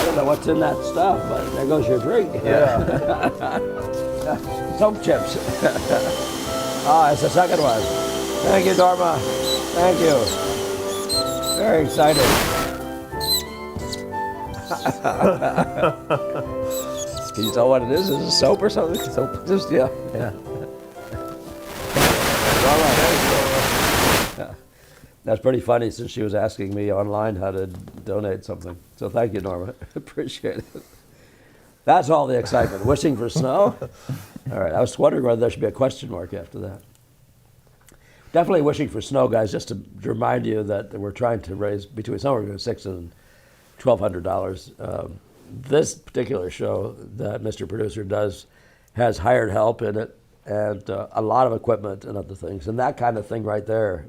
Speaker 1: don't know what's in that stuff, but there goes your drink.
Speaker 2: Yeah.
Speaker 1: Soap chips. It's the second one. Thank you, Norma. Thank you. Very excited. Can you tell what it is? Is it soap or something? Soap. Just, yeah. That's pretty funny since she was asking me online how to donate something. So thank you, Norma. Appreciate it. That's all the excitement. Wishing for snow? All right. I was wondering whether there should be a question mark after that. Definitely wishing for snow, guys, just to remind you that we're trying to raise between somewhere between $600 and $1,200. This particular show that Mr. Producer does has hired help in it and a lot of equipment and other things. And that kind of thing right there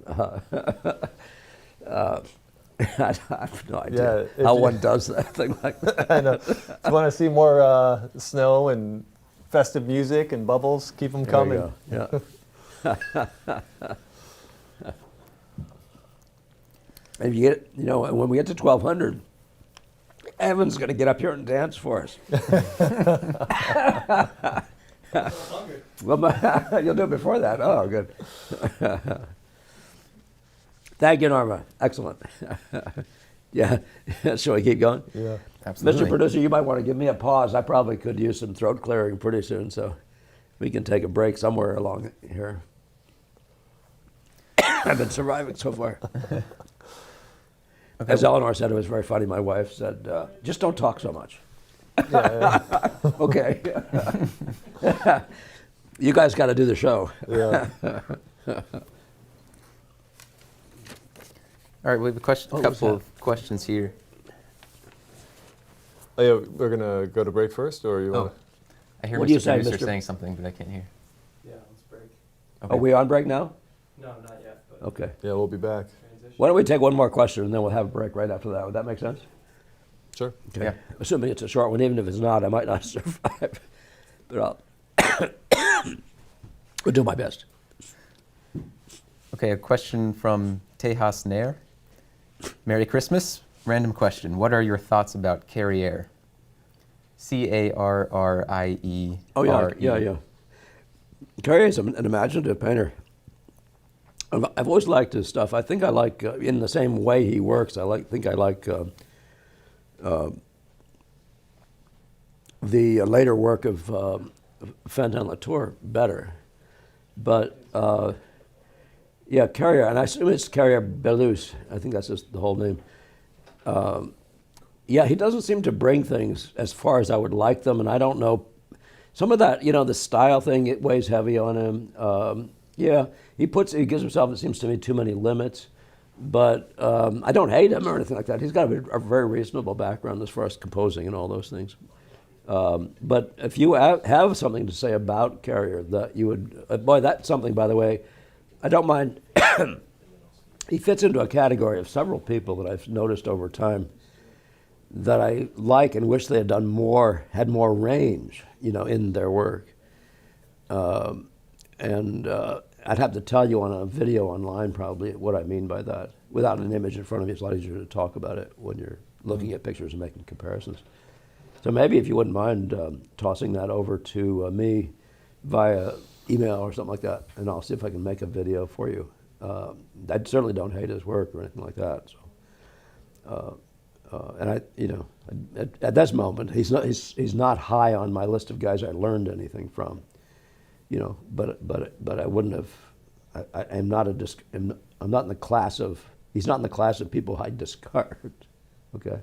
Speaker 1: I have no idea
Speaker 2: Yeah,
Speaker 1: how one does that thing like that.
Speaker 2: I know. If you want to see more snow and festive music and bubbles, keep them
Speaker 1: There
Speaker 2: coming.
Speaker 1: you go. Yeah. And you get, when we get to 1200, Evan's going to get up here and dance for us. Well, you'll do it before that. Oh, good. Thank you, Norma. Excellent. Yeah. Shall we keep going?
Speaker 2: Yeah.
Speaker 3: Absolutely.
Speaker 1: Mr. Producer, you might want to give me a pause. I probably could use some throat clearing pretty soon, so we can take a break somewhere along here. I've been surviving so far.
Speaker 3: Okay.
Speaker 1: As Eleanor said, it was very funny. My wife said, just don't talk so much.
Speaker 2: Yeah.
Speaker 1: Okay. You guys got to do the show.
Speaker 2: Yeah.
Speaker 3: All right, we have a couple of questions here.
Speaker 2: Oh, yeah, we're gonna go to break first, or you want?
Speaker 3: I hear
Speaker 1: What do you
Speaker 3: Mr.
Speaker 1: say,
Speaker 3: Producer
Speaker 1: Mr.
Speaker 3: saying something, but I can't hear.
Speaker 4: Yeah, let's break.
Speaker 3: Okay.
Speaker 1: Are we on break now?
Speaker 4: No, not yet, but
Speaker 1: Okay.
Speaker 2: Yeah, we'll be back.
Speaker 4: transition.
Speaker 1: Why don't we take one more question and then we'll have a break right after that? Would that make sense?
Speaker 2: Sure.
Speaker 1: Okay.
Speaker 3: Yeah.
Speaker 1: Assuming it's a short one, even if it's not, I might not survive. But I'll do my best.
Speaker 3: Okay, a question from Tejas Nair. Merry Christmas. Random question. What are your thoughts about Carriere? Carriere.
Speaker 1: Oh, yeah. Carrier is an imaginative painter. I've always liked his stuff. I think I like, in the same way he works, I like the later work of Fantin Latour better. But, yeah, Carrier, and I assume it's Carrier Belus. I think that's just the whole name. Yeah, he doesn't seem to bring things as far as I would like them, and I don't know. Some of that, the style thing, it weighs heavy on him. Yeah, he gives himself, it seems to me, too many limits. But I don't hate him or anything like that. He's got a very reasonable background as far as composing and all those things. But if you have something to say about Carrier that you would, boy, that's something, by the way, I don't mind. He fits into a category of several people that I've noticed over time that I like and wish they had done more, had more range, in their work. I'd have to tell you on a video online probably what I mean by that. Without an image in front of you, it's a lot easier to talk about it when you're looking at pictures and making comparisons. So maybe if you wouldn't mind tossing that over to me via email or something like that, and I'll see if I can make a video for you. I certainly don't hate his work or anything like that. So, at this moment, he's not high on my list of guys I learned anything from. But I wouldn't have. I'm not I'm not in the class of. He's not in the class of people I discard. Okay,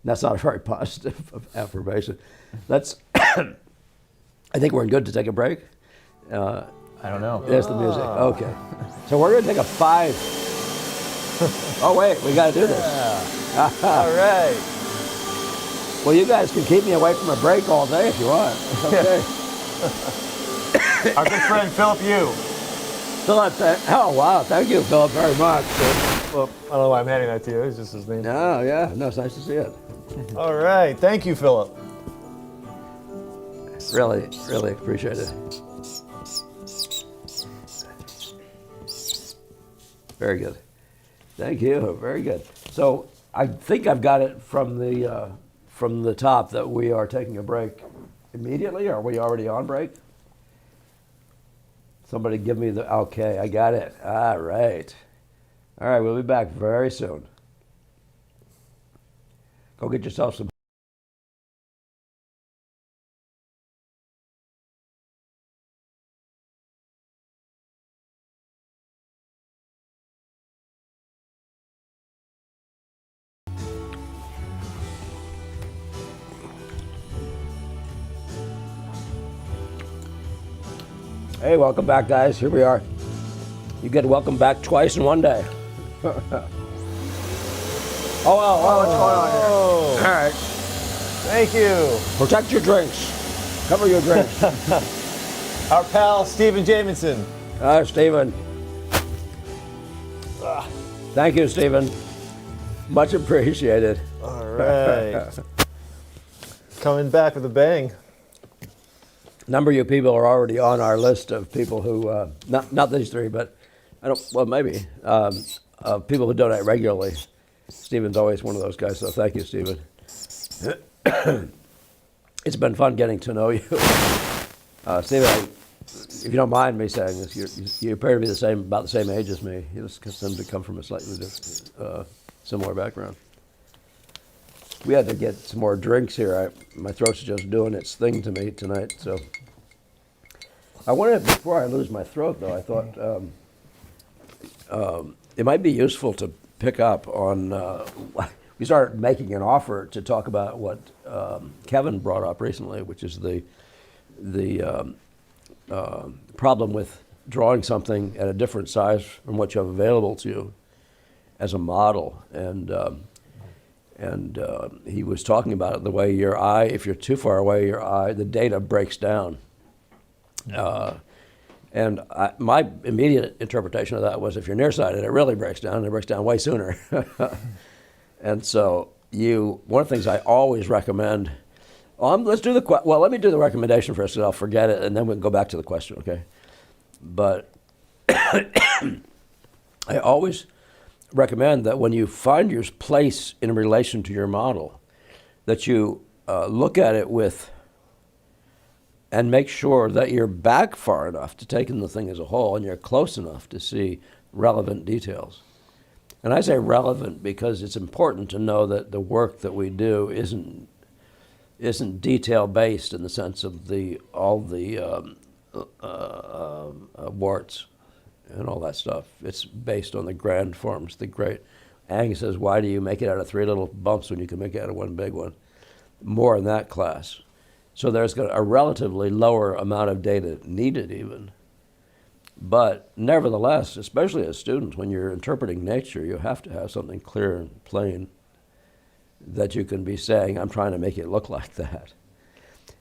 Speaker 1: that's not a very positive affirmation. Let's. I think we're good to take a break.
Speaker 3: I don't know.
Speaker 1: There's the music. Okay, so we're going to take a 5. Oh wait, we got to do this.
Speaker 2: All right.
Speaker 1: Well, you guys can keep me away from a break all day if you want. It's okay.
Speaker 2: Our good friend Philip Yu.
Speaker 1: Philip, oh wow, thank you, Philip, very much.
Speaker 2: Well, I don't know why I'm handing that to you. It's just his name.
Speaker 1: Oh yeah, no, it's nice to see it.
Speaker 2: All right. Thank you, Philip.
Speaker 1: Really, really appreciate it. Very good. Thank you. Very good. So I think I've got it from the top that we are taking a break immediately. Are we already on break? Somebody give me the okay. I got it. All right. All right. We'll be back very soon. Go get yourself some. Hey, welcome back, guys. Here we are. You get welcome back twice in one day. What's going on here?
Speaker 2: Oh,
Speaker 1: All right.
Speaker 2: thank you.
Speaker 1: Protect your drinks. Cover your drinks.
Speaker 2: Our pal Stephen Jamison.
Speaker 1: Stephen. Thank you, Stephen. Much appreciated.
Speaker 2: All right. Coming back with a bang.
Speaker 1: A number of you people are already on our list of people who, not these three, but maybe, people who donate regularly. Stephen's always one of those guys, so thank you, Stephen. It's been fun getting to know you. Stephen, if you don't mind me saying this, you appear to be about the same age as me. You just seem to come from a slightly different, similar background. We had to get some more drinks here. My throat's just doing its thing to me tonight. So I wanted, before I lose my throat, though, I thought it might be useful to pick up on. We started making an offer to talk about what Kevin brought up recently, which is the problem with drawing something at a different size from what you have available to you as a model. And he was talking about it the way your eye, if you're too far away, the data breaks down. And my immediate interpretation of that was if you're nearsighted, it really breaks down, and it breaks down way sooner. And so one of the things I always recommend, let me do the recommendation first, because I'll forget it, and then we can go back to the question, okay? But I always recommend that when you find your place in relation to your model, that you look at it and make sure that you're back far enough to take in the thing as a whole, and you're close enough to see relevant details. And I say relevant because it's important to know that the work that we do isn't detail-based in the sense of all the warts and all that stuff. It's based on the grand forms, the great. Angus says, why do you make it out of 3 little bumps when you can make it out of 1 big one? More in that class. So there's a relatively lower amount of data needed even. But nevertheless, especially as students, when you're interpreting nature, you have to have something clear and plain that you can be saying, I'm trying to make it look like that.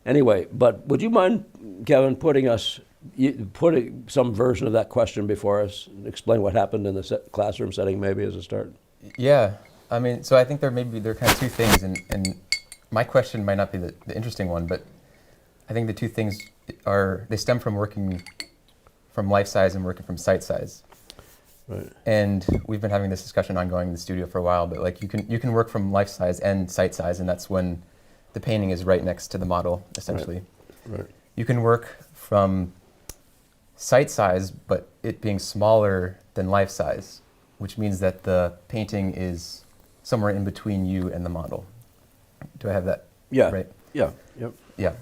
Speaker 1: Anyway, but would you mind, Kevin, putting some version of that question before us and explain what happened in the classroom setting maybe as a start?
Speaker 3: Yeah, I mean, so I think there are kind of two things, and my question might not be the interesting one, but I think the two things they stem from working from life size and working from site size.
Speaker 1: Right.
Speaker 3: And we've been having this discussion ongoing in the studio for a while, but like you can work from life size and site size, and that's when the painting is right next to the model, essentially.
Speaker 1: Right.
Speaker 3: You can work from site size, but it being smaller than life size, which means that the painting is somewhere in between you and the model. Do I have that right?
Speaker 1: Yeah. Yep.
Speaker 3: Yeah.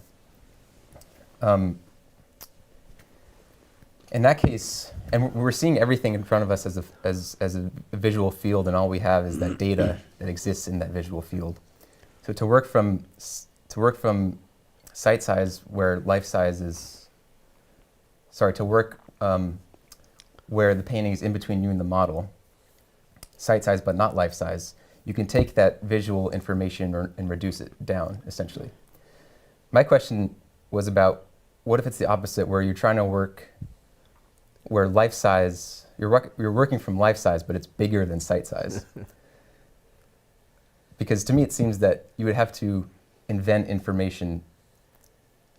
Speaker 3: In that case, and we're seeing everything in front of us as a visual field, and all we have is that data that exists in that visual field. So to work from site size where life size is, to work where the painting is in between you and the model, site size but not life size, you can take that visual information and reduce it down, essentially. My question was about, what if it's the opposite, where you're trying to work where life size, you're working from life size, but it's bigger than site size? Because to me it seems that you would have to invent information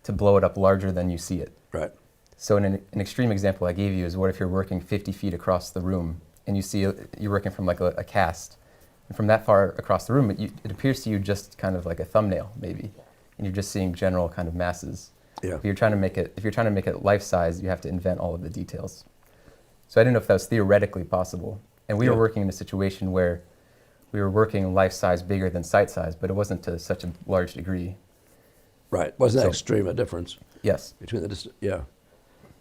Speaker 3: to blow it up larger than you see it.
Speaker 1: Right.
Speaker 3: So an extreme example I gave you is, what if you're working 50 feet across the room, and you're working from like a cast, and from that far across the room, it appears to you just kind of like a thumbnail, maybe, and you're just seeing general kind of masses.
Speaker 1: Yeah.
Speaker 3: If you're trying to make it life size, you have to invent all of the details. So I didn't know if that was theoretically possible. And we were working in a situation where we were working life size bigger than site size, but it wasn't to such a large degree.
Speaker 1: Right. Wasn't that extreme a difference?
Speaker 3: Yes.
Speaker 1: Between yeah.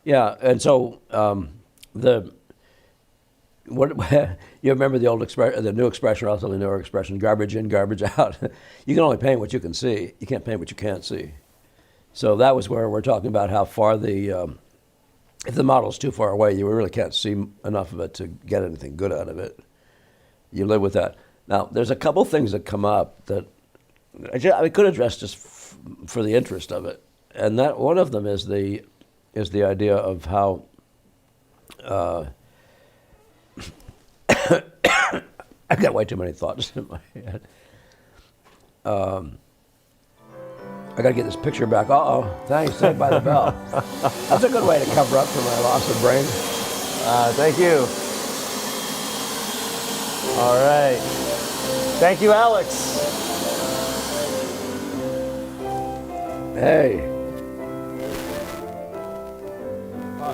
Speaker 1: Yeah, and so you remember the old expression, the new expression, relatively newer expression, garbage in, garbage out. You can only paint what you can see. You can't paint what you can't see. So that was where we're talking about how far if the model's too far away, you really can't see enough of it to get anything good out of it. You live with that. Now, there's a couple things that come up that I could address just for the interest of it, and that one of them is the idea of how I've got way too many thoughts in my head. I got to get this picture back. Uh-oh, thanks, Saved by the Bell. That's a good way to cover up for my loss of brain.
Speaker 2: Thank you. All right. Thank you, Alex.
Speaker 1: Hey.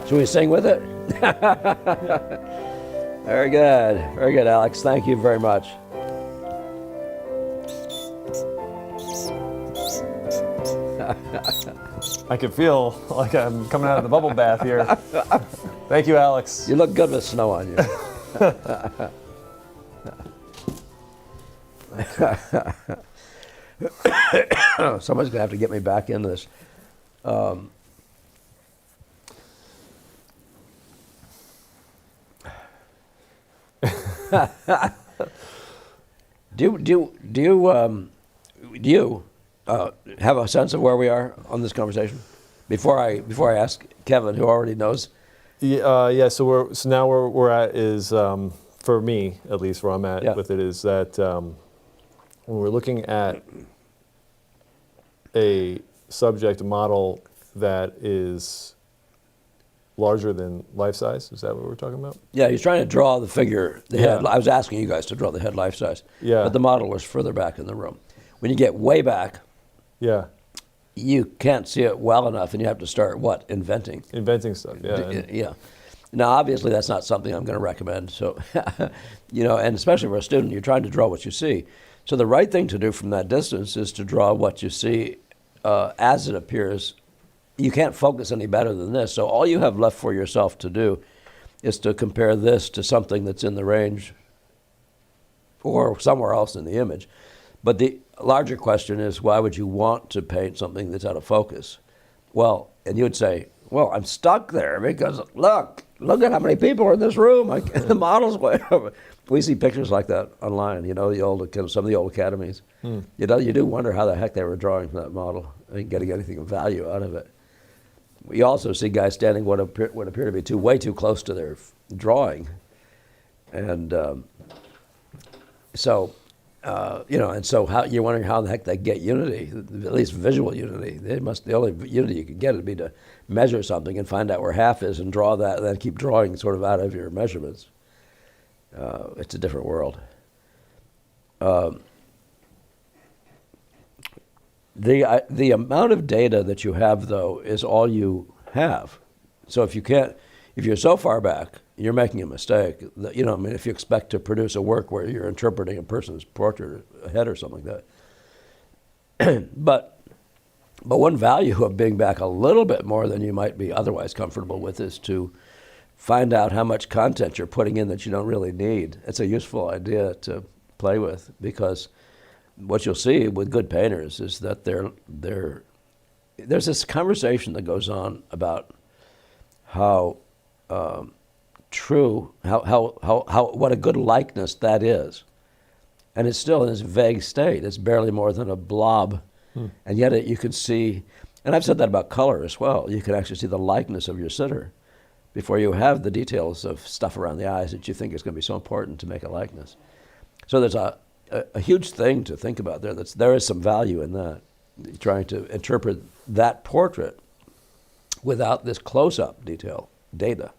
Speaker 1: Should we sing with it? Very good. Very good, Alex. Thank you very much.
Speaker 2: I can feel like I'm coming out of the bubble bath here. Thank you, Alex.
Speaker 1: You look good with snow on you. Someone's going to have to get me back into this. Do you have a sense of where we are on this conversation? Before I ask Kevin, who already knows.
Speaker 2: Yeah. So now where we're at is, for me at least, where I'm at with it is that when we're looking at a subject model that is larger than life size, is that what we're talking about?
Speaker 1: Yeah, he's trying to draw the figure, the head. I was asking you guys to draw the head life size.
Speaker 2: Yeah.
Speaker 1: But the model was further back in the room. When you get way back,
Speaker 2: Yeah.
Speaker 1: you can't see it well enough, and you have to start
Speaker 2: Inventing stuff. Yeah.
Speaker 1: Yeah. Now, obviously, that's not something I'm going to recommend. So, and especially for a student, you're trying to draw what you see. So the right thing to do from that distance is to draw what you see as it appears. You can't focus any better than this. So all you have left for yourself to do is to compare this to something that's in the range or somewhere else in the image. But the larger question is, why would you want to paint something that's out of focus? Well, and you would say, well, I'm stuck there because look at how many people are in this room. The model's way over. We see pictures like that online, some of the old academies. You do wonder how the heck they were drawing from that model and getting anything of value out of it. We also see guys standing what appear to be way too close to their drawing. And so how you're wondering how the heck they get unity, at least visual unity. The only unity you can get would be to measure something and find out where half is and draw that, and then keep drawing sort of out of your measurements. It's a different world. The amount of data that you have, though, is all you have. So if you're so far back, you're making a mistake. If you expect to produce a work where you're interpreting a person's portrait, a head or something like that. But one value of being back a little bit more than you might be otherwise comfortable with is to find out how much content you're putting in that you don't really need. It's a useful idea to play with, because what you'll see with good painters is that there's this conversation that goes on about how true, what a good likeness that is. And it's still in this vague state. It's barely more than a blob. And yet you can see, and I've said that about color as well, you can actually see the likeness of your sitter before you have the details of stuff around the eyes that you think is going to be so important to make a likeness. So there's a huge thing to think about there. There is some value in that, trying to interpret that portrait without this close-up data.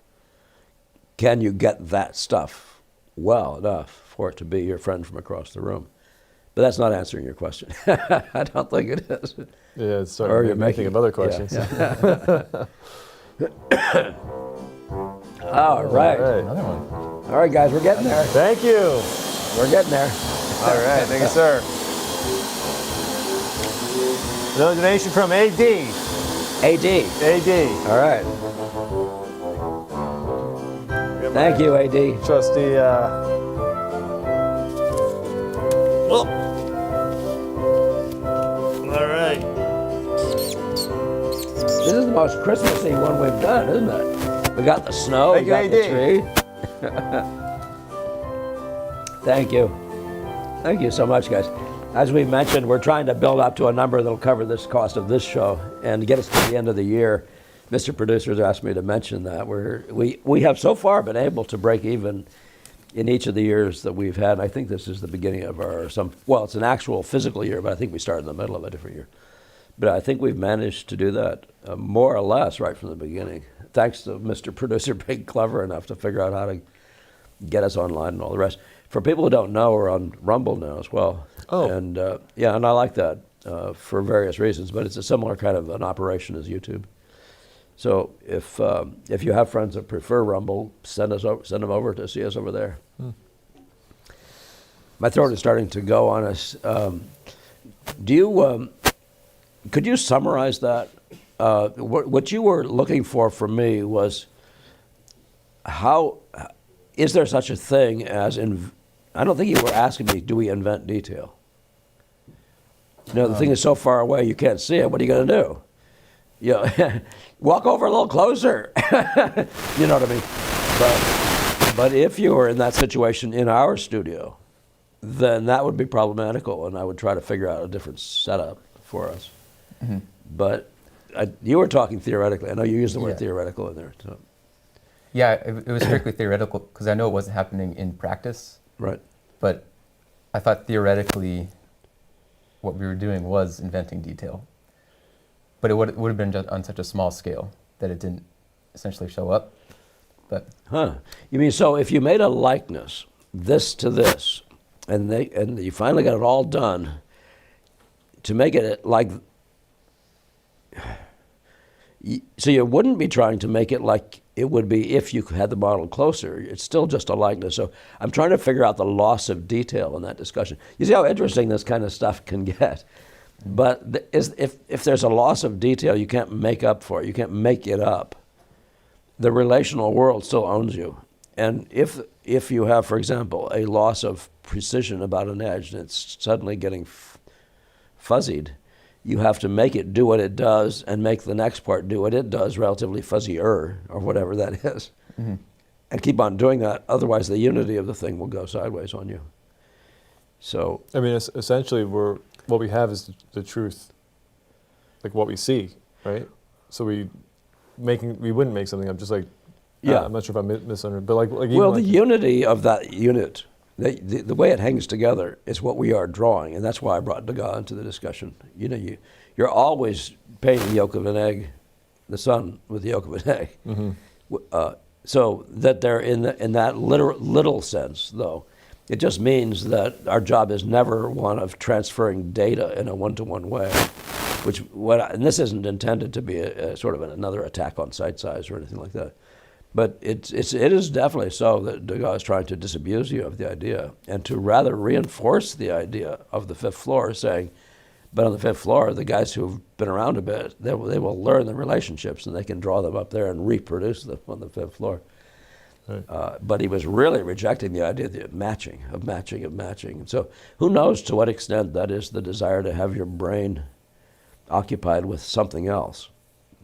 Speaker 1: Can you get that stuff well enough for it to be your friend from across the room? But that's not answering your question. I don't think it is.
Speaker 2: Yeah, it's starting to make me think of other questions.
Speaker 1: All right.
Speaker 3: Another one.
Speaker 1: All right, guys, we're getting there.
Speaker 2: Thank you.
Speaker 1: We're getting there.
Speaker 2: All right, thank you, sir. Another donation from AD.
Speaker 1: AD. All right. Thank you, AD.
Speaker 2: Trustee. All right.
Speaker 1: This is the most Christmassy one we've done, isn't it? We got the snow, we got the tree. Thank you. Thank you so much, guys. As we mentioned, we're trying to build up to a number that'll cover this cost of this show and get us to the end of the year. Mr. Producer's asked me to mention that. We have so far been able to break even in each of the years that we've had, I think this is the beginning of it's an actual physical year, but I think we start in the middle of a different year. But I think we've managed to do that more or less right from the beginning, thanks to Mr. Producer being clever enough to figure out how to get us online and all the rest. For people who don't know, we're on Rumble now as well.
Speaker 2: Oh.
Speaker 1: And and I like that for various reasons, but it's a similar kind of an operation as YouTube. So if you have friends that prefer Rumble, send them over to see us over there. My throat is starting to go on us. Could you summarize that? What you were looking for me was how is there such a thing as I don't think you were asking me, do we invent detail? The thing is so far away you can't see it. What are you going to do? Walk over a little closer. You know what I mean? But if you were in that situation in our studio, then that would be problematical, and I would try to figure out a different setup for us. Mm-hmm. But you were talking theoretically. I know you used the word theoretical in there. So.
Speaker 3: Yeah, it was strictly theoretical because I know it wasn't happening in practice.
Speaker 1: Right.
Speaker 3: But I thought theoretically what we were doing was inventing detail. But it would have been just on such a small scale that it didn't essentially show up. But
Speaker 1: you mean so if you made a likeness, this to this, and you finally got it all done, to make it like, so you wouldn't be trying to make it like it would be if you had the model closer. It's still just a likeness. So I'm trying to figure out the loss of detail in that discussion. You see how interesting this kind of stuff can get. But if there's a loss of detail, you can't make up for it. You can't make it up. The relational world still owns you. And if you have, for example, a loss of precision about an edge and it's suddenly getting fuzzied, you have to make it do what it does and make the next part do what it does, relatively fuzzier, or whatever that is. Mm-hmm. And keep on doing that. Otherwise, the unity of the thing will go sideways on you. So,
Speaker 2: I mean, essentially, what we have is the truth, like what we see, right? So we wouldn't make something up, just like, I'm not sure if I misunderstood, but like
Speaker 1: well, the unity of that unit, the way it hangs together is what we are drawing, and that's why I brought Degas into the discussion. You're always painting the yolk of an egg, the sun with the yolk of an egg. Mm-hmm. So that they're in that little sense, though. It just means that our job is never one of transferring data in a one-to-one way, and this isn't intended to be a sort of another attack on site size or anything like that. But it is definitely so that Degas is trying to disabuse you of the idea and to rather reinforce the idea of the fifth floor, saying, but on the fifth floor, the guys who've been around a bit, they will learn the relationships and they can draw them up there and reproduce them on the fifth floor. Right. But he was really rejecting the idea of matching. So who knows to what extent that is the desire to have your brain occupied with something else,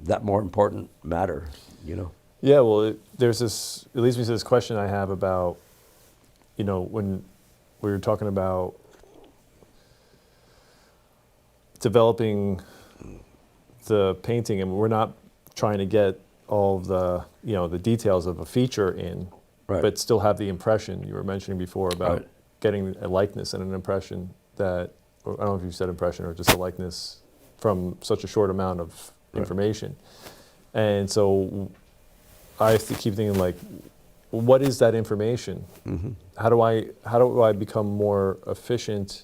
Speaker 1: that more important matter,
Speaker 2: Yeah, well, there's this, it leads me to this question I have about, when we were talking about developing the painting, and we're not trying to get all of the, the details of a feature in,
Speaker 1: right,
Speaker 2: but still have the impression you were mentioning before about getting a likeness and an impression that, or I don't know if you said impression or just a likeness from such a short amount of information. And so I keep thinking, like, what is that information? Mm-hmm. How do I become more efficient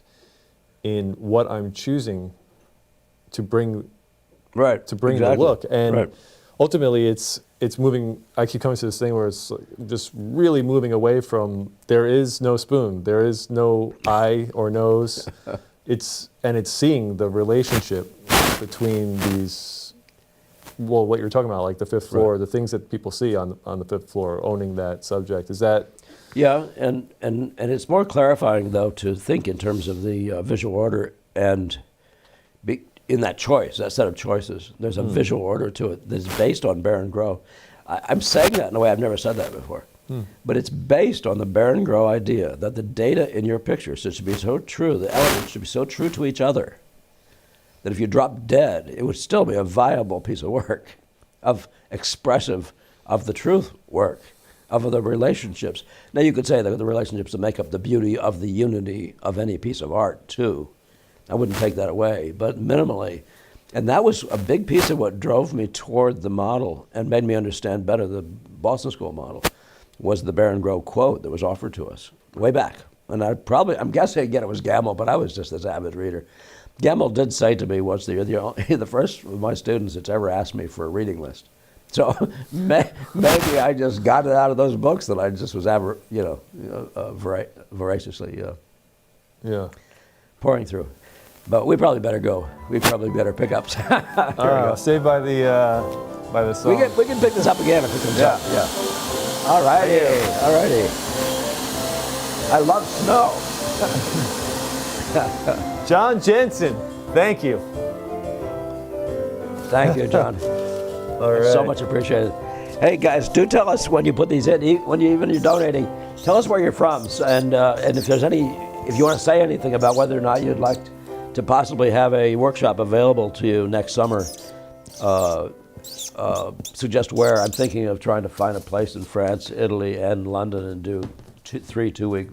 Speaker 2: in what I'm choosing to bring the look? And ultimately, it's moving. I keep coming to this thing where it's just really moving away from there is no spoon, there is no eye or nose. It's seeing the relationship between these. Well, what you're talking about, like the fifth floor, the things that people see on the fifth floor, owning that subject, is that?
Speaker 1: Yeah, and it's more clarifying, though, to think in terms of the visual order and in that choice, that set of choices. There's a visual order to it that's based on Baron Grow. I'm saying that in a way I've never said that before. But it's based on the Baron Grow idea that the data in your picture should be so true, the elements should be so true to each other, that if you drop dead, it would still be a viable piece of work, of expressive, of the truth work. of the relationships. Now you could say that the relationships that make up the beauty of the unity of any piece of art too. I wouldn't take that away, but minimally. And that was a big piece of what drove me toward the model and made me understand better the Boston School model, was the Baron Grove quote that was offered to us way back. And I'm guessing again it was Gamble, but I was just this avid reader. Gamble did say to me once, you're the first of my students that's ever asked me for a reading list. So maybe I just got it out of those books that I just was voraciously pouring through. But we probably better go. We probably better pick up.
Speaker 2: Saved by the song.
Speaker 1: We can pick this up again if it comes up. Yeah. All righty. I love snow.
Speaker 2: John Jensen, thank you.
Speaker 1: Thank you, John.
Speaker 2: All right.
Speaker 1: So much appreciated. Hey guys, do tell us when you put these in, when you're donating. Tell us where you're from, and if you want to say anything about whether or not you'd like to possibly have a workshop available to you next summer. Suggest where. I'm thinking of trying to find a place in France, Italy, and London, and do 3 2-week.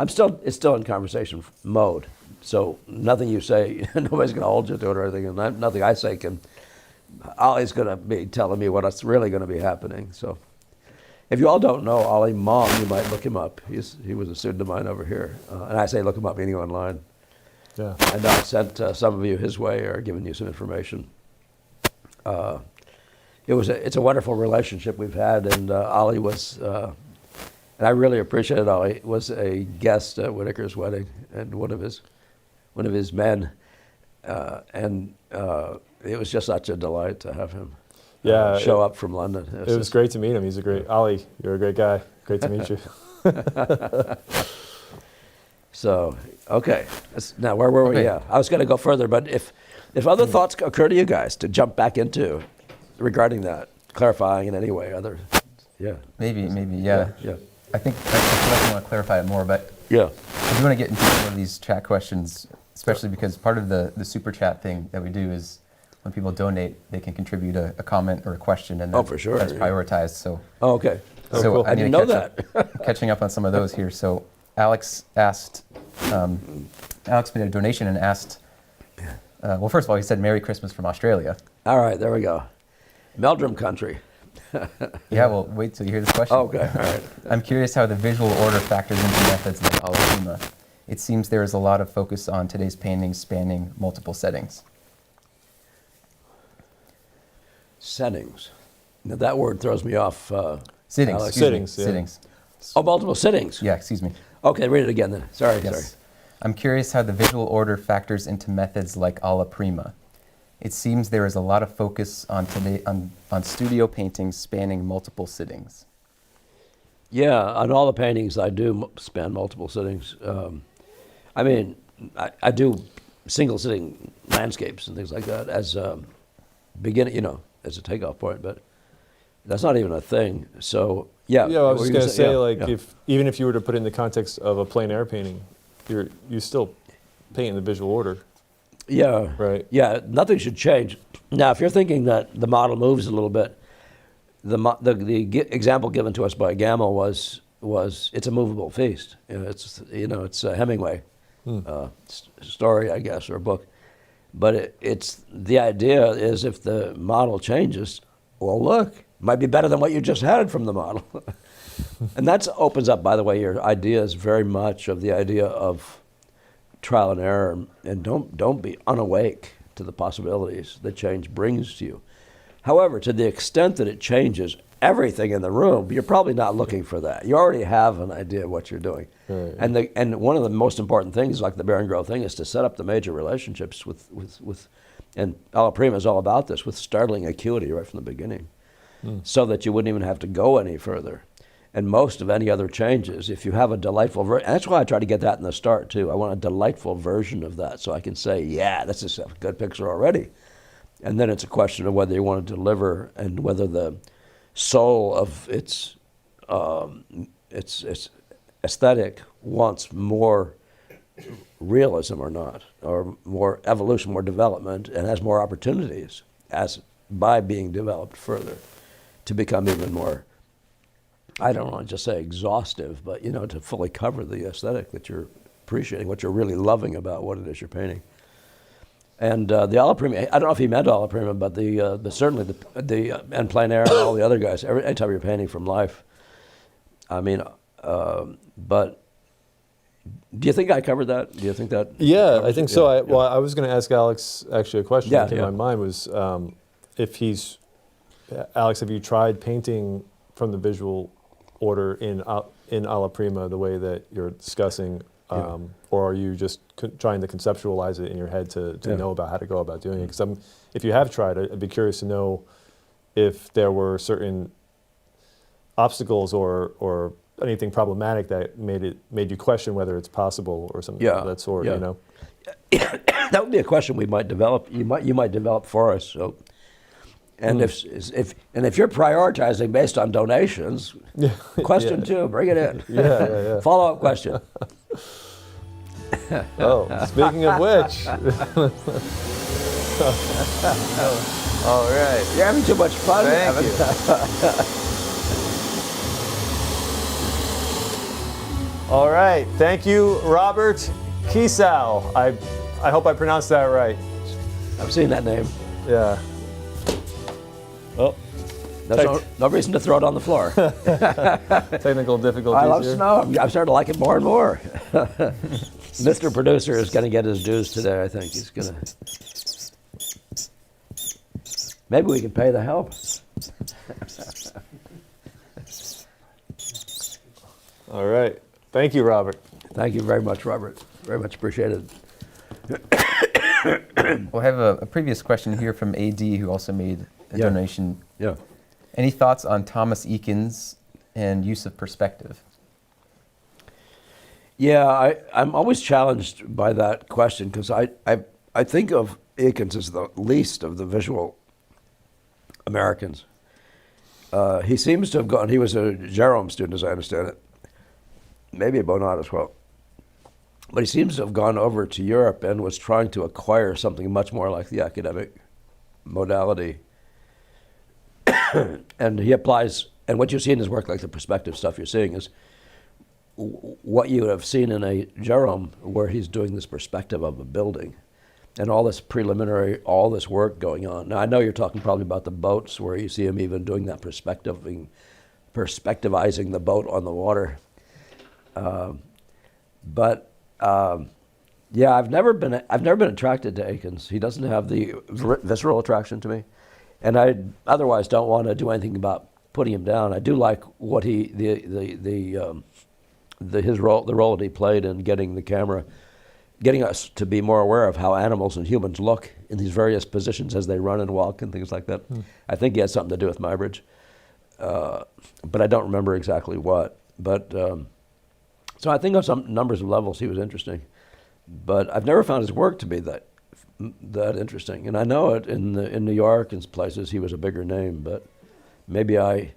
Speaker 1: It's still in conversation mode. So nothing you say, nobody's going to hold you to it or anything, and nothing I say can. Ollie's going to be telling me what's really going to be happening. So, if you all don't know Ollie Mom, you might look him up. He was a student of mine over here, and I say look him up meaning online.
Speaker 2: Yeah.
Speaker 1: And I sent some of you his way or given you some information. It's a wonderful relationship we've had, and Ollie was, and I really appreciated Ollie, was a guest at Whitaker's wedding, and one of his men, and it was just such a delight to have him show up from London.
Speaker 2: It was great to meet him. He's a great, Ollie, you're a great guy. Great to meet you.
Speaker 1: So, okay. Now, where were we? Yeah, I was going to go further, but if other thoughts occur to you guys to jump back into regarding that, clarifying in any way,
Speaker 3: Maybe, yeah. I think I feel like I want to clarify it more, but I do want to get into some of these chat questions, especially because part of the super chat thing that we do is when people donate, they can contribute a comment or a question, and
Speaker 1: for sure,
Speaker 3: that's prioritized. So,
Speaker 1: okay.
Speaker 3: So
Speaker 2: cool.
Speaker 3: I
Speaker 1: didn't know that.
Speaker 3: Catching up on some of those here. So Alex asked, Alex made a donation and asked, well, first of all, he said Merry Christmas from Australia.
Speaker 1: All right, there we go. Meldrum country.
Speaker 3: Yeah, well, wait till you hear this question.
Speaker 1: Okay, all right.
Speaker 3: I'm curious how the visual order factors into methods like Alapima. It seems there is a lot of focus on today's paintings spanning multiple settings.
Speaker 1: Settings. Now that word throws me off.
Speaker 3: Sittings.
Speaker 1: Alex.
Speaker 2: Sittings, yeah.
Speaker 3: Sittings.
Speaker 1: Oh, multiple sittings.
Speaker 3: Yeah, excuse me.
Speaker 1: Okay, read it again then. Sorry.
Speaker 3: I'm curious how the visual order factors into methods like alla prima. It seems there is a lot of focus on studio paintings spanning multiple sittings.
Speaker 1: Yeah, on all the paintings I do span multiple sittings. I mean, I do single sitting landscapes and things like that as as a takeoff point, but that's not even a thing. So yeah.
Speaker 2: Yeah, I was just gonna say, even if you were to put it in the context of a plein air painting, you still paint in the visual order.
Speaker 1: Yeah.
Speaker 2: Right.
Speaker 1: Yeah, nothing should change. Now, if you're thinking that the model moves a little bit, the example given to us by Gamble was it's a movable feast. It's a Hemingway story, I guess, or a book. But it's the idea is if the model changes, well, look, it might be better than what you just had from the model. And that opens up, by the way, your ideas very much of the idea of trial and error, and don't be unawake to the possibilities that change brings to you. However, to the extent that it changes everything in the room, you're probably not looking for that. You already have an idea of what you're doing. Right. And one of the most important things, like the Baron Grove thing, is to set up the major relationships with and Alla Prima is all about this, with startling acuity right from the beginning, so that you wouldn't even have to go any further. And most of any other changes, if you have a delightful version, that's why I try to get that in the start too. I want a delightful version of that so I can say, yeah, this is a good picture already. And then it's a question of whether you want to deliver and whether the soul of its aesthetic wants more realism or not, or more evolution, more development, and has more opportunities by being developed further to become even more I don't want to just say exhaustive, but to fully cover the aesthetic that you're appreciating, what you're really loving about what it is you're painting. And the alla prima, I don't know if he meant alla prima, but certainly the and plein air and all the other guys. Every time you're painting from life, I mean, but do you think I covered that? Do you think that?
Speaker 2: Yeah, I think so.
Speaker 1: Yeah,
Speaker 2: Well, I was going to ask Alex actually a question that came to my mind was Alex, have you tried painting from the visual order in alla prima the way that you're discussing, or are you just trying to conceptualize it in your head to know about how to go about doing it? Because if you have tried, I'd be curious to know if there were certain obstacles or anything problematic that made you question whether it's possible or something of that sort.
Speaker 1: Yeah. That would be a question we might develop. You might develop for us. So, and if you're prioritizing based on donations, question 2, bring it in.
Speaker 2: Yeah.
Speaker 1: Follow-up question.
Speaker 2: Oh, speaking of which. All right.
Speaker 1: You're having too much fun.
Speaker 2: Thank you. All right. Thank you, Robert Kisau. I hope I pronounced that right.
Speaker 1: I've seen that name.
Speaker 2: Yeah. Oh,
Speaker 1: There's no reason to throw it on the floor.
Speaker 2: technical difficulties
Speaker 1: I love
Speaker 2: here.
Speaker 1: snow. I'm starting to like it more and more. Mr. Producer is going to get his dues today, I think. He's going to. Maybe we can pay the help.
Speaker 2: All right. Thank you, Robert.
Speaker 1: Thank you very much, Robert. Very much appreciated.
Speaker 3: We'll have a previous question here from AD, who also made a donation.
Speaker 1: Yeah.
Speaker 3: Any thoughts on Thomas Eakins and use of perspective?
Speaker 1: Yeah, I'm always challenged by that question because I think of Eakins as the least of the visual Americans. He seems to have gone, he was a Jerome student as I understand it, maybe a Bonnat as well. But he seems to have gone over to Europe and was trying to acquire something much more like the academic modality. And he applies, and what you see in his work, like the perspective stuff you're seeing, is what you have seen in a Jerome, where he's doing this perspective of a building and all this preliminary, all this work going on. Now, I know you're talking probably about the boats, where you see him even doing that perspectivizing the boat on the water. Yeah, I've never been attracted to Eakins. He doesn't have the visceral attraction to me, and I otherwise don't want to do anything about putting him down. I do like what the role that he played in getting the camera, getting us to be more aware of how animals and humans look in these various positions as they run and walk and things like that. I think he had something to do with Muybridge, but I don't remember exactly what. But so I think on some numbers of levels he was interesting, but I've never found his work to be that interesting. And I know it in New York and places he was a bigger name, but maybe I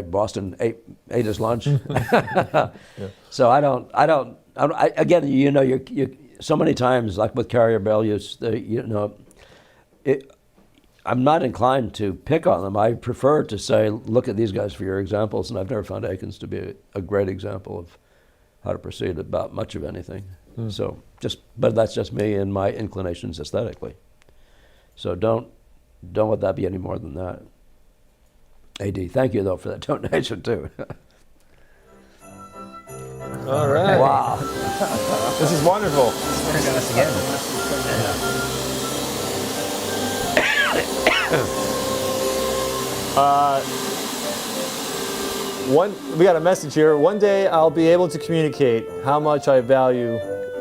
Speaker 1: Boston ate his lunch. So again, you so many times, like with Carrier Bellews, I'm not inclined to pick on them. I prefer to say, look at these guys for your examples, and I've never found Eakins to be a great example of how to proceed about much of anything. So but that's just me and my inclinations aesthetically. So don't let that be any more than that. AD, thank you though for that donation too.
Speaker 2: All right.
Speaker 1: Wow.
Speaker 2: This is wonderful.
Speaker 3: Turned on us again.
Speaker 2: We got a message here. One day I'll be able to communicate how much I value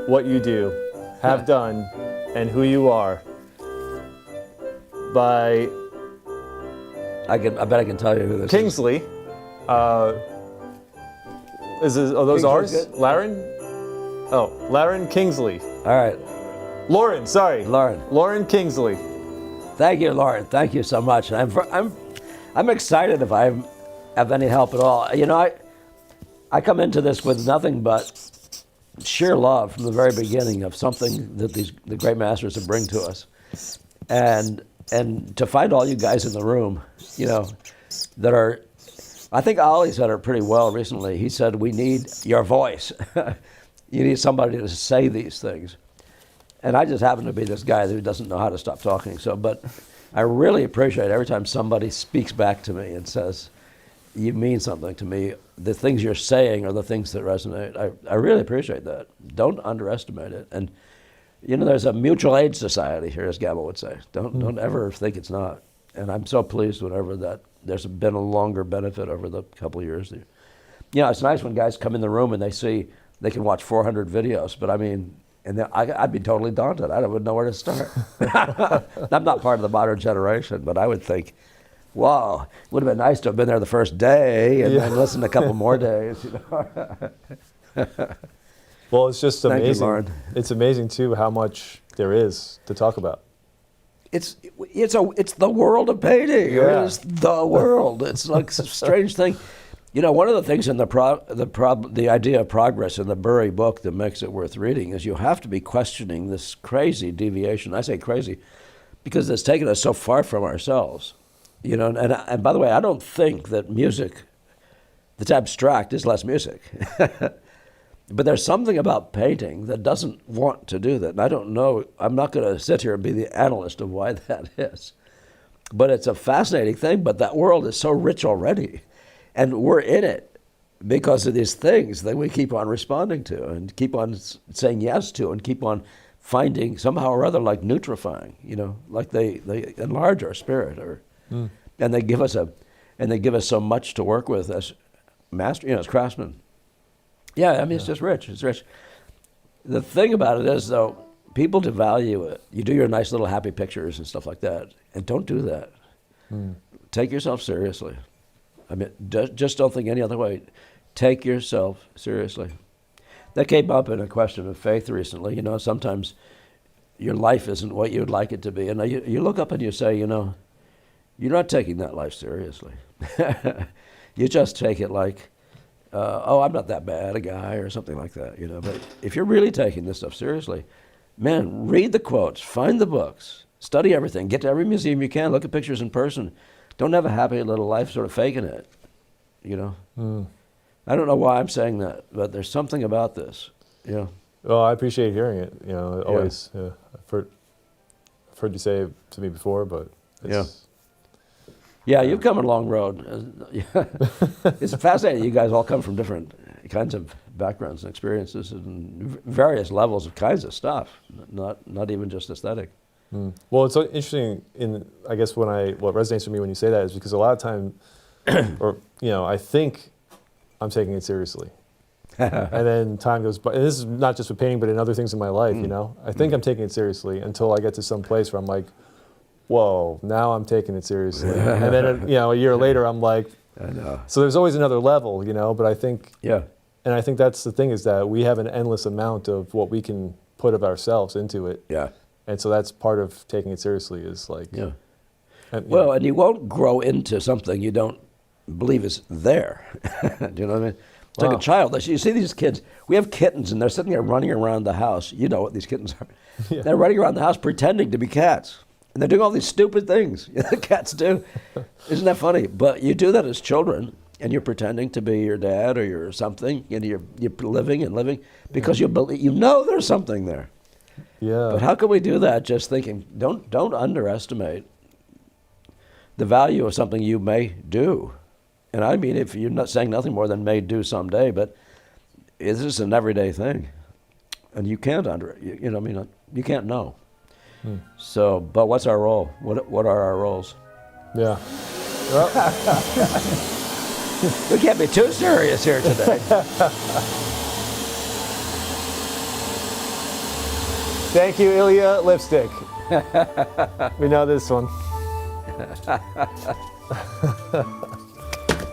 Speaker 2: what you do, have done, and who you are. By
Speaker 1: I bet I can tell you who this
Speaker 2: Kingsley. Are those
Speaker 1: Kingsley's
Speaker 2: ours?
Speaker 1: good?
Speaker 2: Laren? Oh, Laren Kingsley.
Speaker 1: is. All right,
Speaker 2: Lauren, sorry.
Speaker 1: Lauren.
Speaker 2: Lauren Kingsley.
Speaker 1: Thank you, Lauren. Thank you so much. I'm excited if I have any help at all. I come into this with nothing but sheer love from the very beginning of something that the great masters have bring to us, and to find all you guys in the room, that are I think Ollie said it pretty well recently. He said, we need your voice. You need somebody to say these things. And I just happen to be this guy who doesn't know how to stop talking. But I really appreciate every time somebody speaks back to me and says, you mean something to me. The things you're saying are the things that resonate. I really appreciate that. Don't underestimate it. And, there's a mutual aid society here, as Gabble would say. Don't ever think it's not. And I'm so pleased whenever that there's been a longer benefit over the couple of years. It's nice when guys come in the room and they see they can watch 400 videos, but I'd be totally daunted. I wouldn't know where to start. I'm not part of the modern generation, but I would think, wow, it would have been nice to have been there the first day and then listen a couple more days.
Speaker 2: Well, it's just
Speaker 1: Thank you,
Speaker 2: amazing.
Speaker 1: Lauren.
Speaker 2: It's amazing too how much there is to talk about.
Speaker 1: It's the world of painting.
Speaker 2: Yeah.
Speaker 1: It's the world. It's like a strange thing. One of the things in the idea of progress in the Burry book that makes it worth reading is you have to be questioning this crazy deviation. I say crazy because it's taken us so far from ourselves. And by the way, I don't think that music that's abstract is less music. But there's something about painting that doesn't want to do that. And I don't know, I'm not going to sit here and be the analyst of why that is. But it's a fascinating thing, but that world is so rich already. And we're in it because of these things that we keep on responding to and keep on saying yes to and keep on finding somehow or other like nutrifying, like they enlarge our spirit and they give us so much to work with as as craftsmen. Yeah, it's just rich. It's rich. The thing about it is, though, people devalue it. You do your nice little happy pictures and stuff like that, and don't do that. Take yourself seriously. Just don't think any other way. Take yourself seriously. That came up in a question of faith recently. Sometimes your life isn't what you'd like it to be. And you look up and you say, you're not taking that life seriously. You just take it like, I'm not that bad a guy or something like that, But if you're really taking this stuff seriously, man, read the quotes, find the books, study everything, get to every museum you can, look at pictures in person. Don't have a happy little life sort of faking it, I don't know why I'm saying that, but there's something about this,
Speaker 2: Well, I appreciate hearing it. Always. Yeah. I've heard you say it to me before, but it's...
Speaker 1: Yeah, you've come a long road. It's fascinating. You guys all come from different kinds of backgrounds and experiences and various levels of kinds of stuff, not even just aesthetic.
Speaker 2: Well, it's so interesting. I guess what resonates with me when you say that is because a lot of time, I think I'm taking it seriously, and then time goes by. And this is not just with painting, but in other things in my life. I think I'm taking it seriously until I get to some place where I'm like, whoa, now I'm taking it seriously. And then, a year later, I'm like,
Speaker 1: I know.
Speaker 2: So there's always another level, but I think,
Speaker 1: and
Speaker 2: I think that's the thing is that we have an endless amount of what we can put of ourselves into it.
Speaker 1: Yeah.
Speaker 2: And so that's part of taking it seriously is like.
Speaker 1: Yeah.
Speaker 2: And
Speaker 1: you won't grow into something you don't believe is there. Do you know what I mean? It's like a child. You see these kids, we have kittens and they're sitting there running around the house. You know what these kittens are.
Speaker 2: Yeah.
Speaker 1: They're running around the house pretending to be cats. And they're doing all these stupid things the cats do. Isn't that funny? But you do that as children, and you're pretending to be your dad or you're something, and you're living because you there's something there.
Speaker 2: Yeah.
Speaker 1: But how can we do that just thinking, don't underestimate the value of something you may do. And I mean, if you're not saying nothing more than may do someday, but this is an everyday thing. And you can't you can't know. So, but what's our role? What are our roles?
Speaker 2: Yeah. Well.
Speaker 1: We can't be too serious here today.
Speaker 2: Thank you, Ilya Lipstick. We know this one.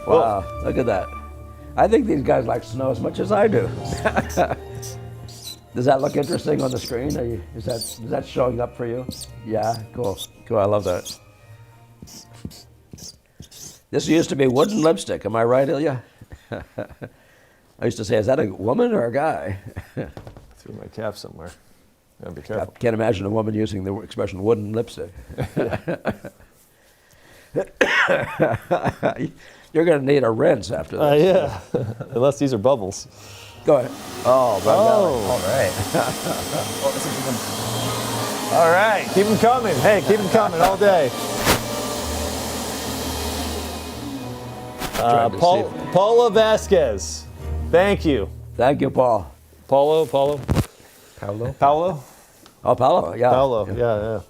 Speaker 1: Wow, look at that. I think these guys like snow as much as I do. Does that look interesting on the screen? Is that showing up for you? Yeah, cool. I love that. This used to be wooden lipstick. Am I right, Ilya? I used to say, is that a woman or a guy?
Speaker 2: Threw my cap somewhere. Gotta be careful.
Speaker 1: I can't imagine a woman using the expression wooden lipstick. You're going to need a rinse after this.
Speaker 2: Yeah, unless these are bubbles.
Speaker 1: Go ahead. Oh, my God.
Speaker 3: All right. Well, this is even-
Speaker 2: All right, keep them coming. Hey, keep them coming all day.
Speaker 1: Trying to see if-
Speaker 2: Paula Vasquez, thank you.
Speaker 1: Thank you, Paul.
Speaker 2: Paolo?
Speaker 3: Paolo?
Speaker 2: Paolo?
Speaker 1: Oh, Paolo, yeah.
Speaker 2: Paolo, yeah.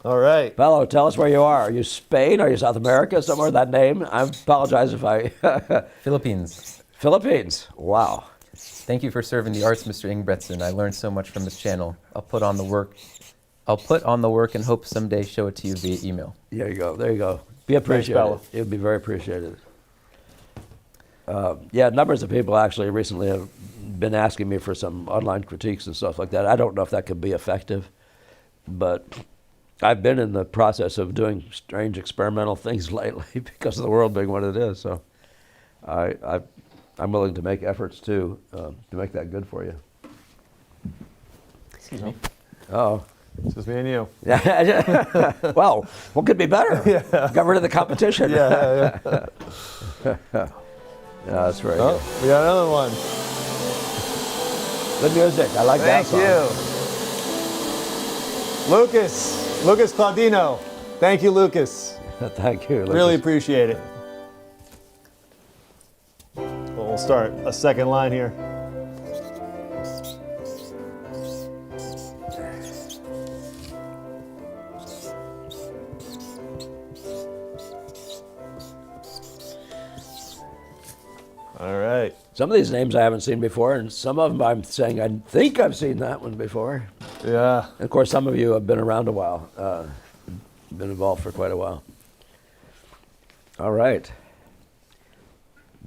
Speaker 2: All right.
Speaker 1: Paolo, tell us where you are. Are you Spain? Are you South America? Somewhere that name? I apologize if I...
Speaker 3: Philippines.
Speaker 1: Philippines. Wow.
Speaker 3: Thank you for serving the arts, Mr. Ingbretson. I learned so much from this channel. I'll put on the work and hope someday show it to you via email.
Speaker 1: There you go. There you go. Be appreciated.
Speaker 2: Paolo.
Speaker 1: It would be very appreciated. Yeah, numbers of people actually recently have been asking me for some online critiques and stuff like that. I don't know if that could be effective, but I've been in the process of doing strange experimental things lately because of the world being what it is. So I'm willing to make efforts to make that good for you.
Speaker 2: Excuse me.
Speaker 1: Oh.
Speaker 2: It's just me and you.
Speaker 1: Well, what could be better?
Speaker 2: Yeah.
Speaker 1: Got rid of the competition.
Speaker 2: Yeah.
Speaker 1: Yeah, that's very
Speaker 2: Oh,
Speaker 1: good.
Speaker 2: we got another one.
Speaker 1: Good music. I like that
Speaker 2: Thank
Speaker 1: song.
Speaker 2: you. Lucas Claudino. Thank you, Lucas.
Speaker 1: Thank you.
Speaker 2: Really
Speaker 1: Lucas.
Speaker 2: appreciate it. Well, we'll start a second line here. All right.
Speaker 1: Some of these names I haven't seen before, and some of them I'm saying I think I've seen that one before.
Speaker 2: Yeah.
Speaker 1: And of course, some of you have been around a while, been involved for quite a while. All right.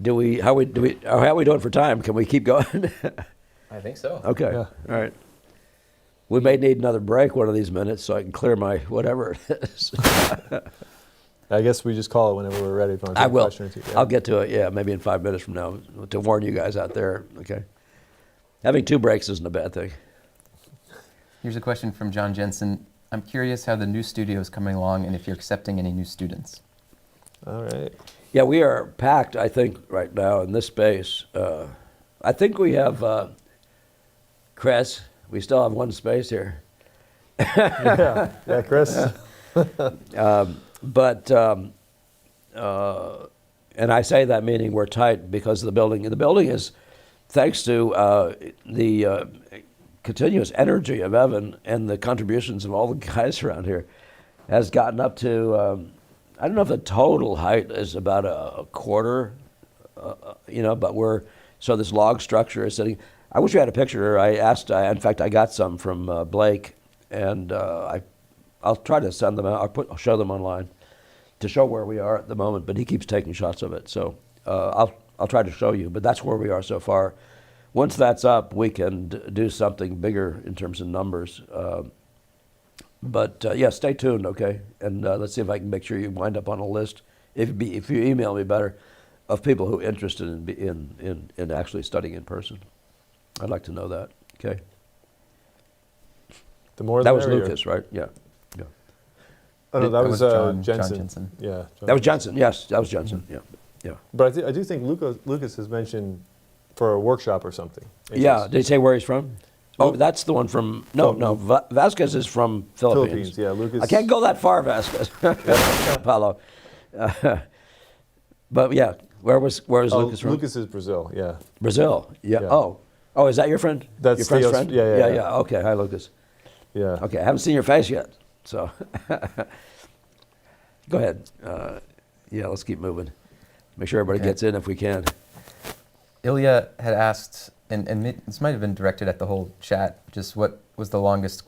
Speaker 1: How are we doing for time? Can we keep going?
Speaker 3: I think so.
Speaker 1: Okay.
Speaker 2: Yeah.
Speaker 1: All right. We may need another break one of these minutes so I can clear my whatever it is.
Speaker 2: I guess we just call it whenever we're ready. If you want to
Speaker 1: I
Speaker 2: take a
Speaker 1: will.
Speaker 2: question or two. Yeah.
Speaker 1: I'll get to it, yeah, maybe in 5 minutes from now to warn you guys out there, okay? Having 2 breaks isn't a bad thing.
Speaker 3: Here's a question from John Jensen. I'm curious how the new studio is coming along and if you're accepting any new students.
Speaker 2: All right.
Speaker 1: Yeah, we are packed, I think, right now in this space. I think we have, Chris, we still have 1 space here.
Speaker 2: Yeah, Chris.
Speaker 1: But, and I say that meaning we're tight because of the building. And the building is, thanks to the continuous energy of Evan and the contributions of all the guys around here, has gotten up to, I don't know if the total height is about a quarter, but so this log structure is sitting. I wish you had a picture. In fact, I got some from Blake, and I'll try to send them out. I'll show them online to show where we are at the moment. But he keeps taking shots of it, so I'll try to show you. But that's where we are so far. Once that's up, we can do something bigger in terms of numbers. But yeah, stay tuned, okay? And let's see if I can make sure you wind up on a list. If you email me better, of people who are interested in actually studying in person. I'd like to know that. Okay.
Speaker 2: The more
Speaker 1: That
Speaker 2: the
Speaker 1: was
Speaker 2: merrier.
Speaker 1: Lucas, right? Yeah. Yeah.
Speaker 2: Oh, no, that
Speaker 3: That
Speaker 2: was
Speaker 3: was John
Speaker 2: Jensen.
Speaker 3: Jensen.
Speaker 2: Yeah. John
Speaker 1: That was Jensen. Yes, that was Jensen. Yeah. Yeah.
Speaker 2: But I do think Lucas has mentioned for a workshop or something.
Speaker 1: Yeah. Did he say where he's from? Oh, that's the one from. No. Vasquez is from Philippines.
Speaker 2: Philippines. Yeah, Lucas.
Speaker 1: I can't go that far, Vasquez. Paulo. But yeah, where was Lucas from?
Speaker 2: Lucas is Brazil. Yeah.
Speaker 1: Brazil. Yeah.
Speaker 2: Yeah.
Speaker 1: Oh, is that your friend?
Speaker 2: That's
Speaker 1: your friend's
Speaker 2: Theo's-
Speaker 1: friend?
Speaker 2: yeah.
Speaker 1: Okay. Hi, Lucas.
Speaker 2: Yeah.
Speaker 1: Okay, I haven't seen your face yet, so go ahead. Yeah, let's keep moving. Make sure everybody
Speaker 3: Okay.
Speaker 1: gets in if we can.
Speaker 3: Ilya had asked, and this might have been directed at the whole chat, just what was the longest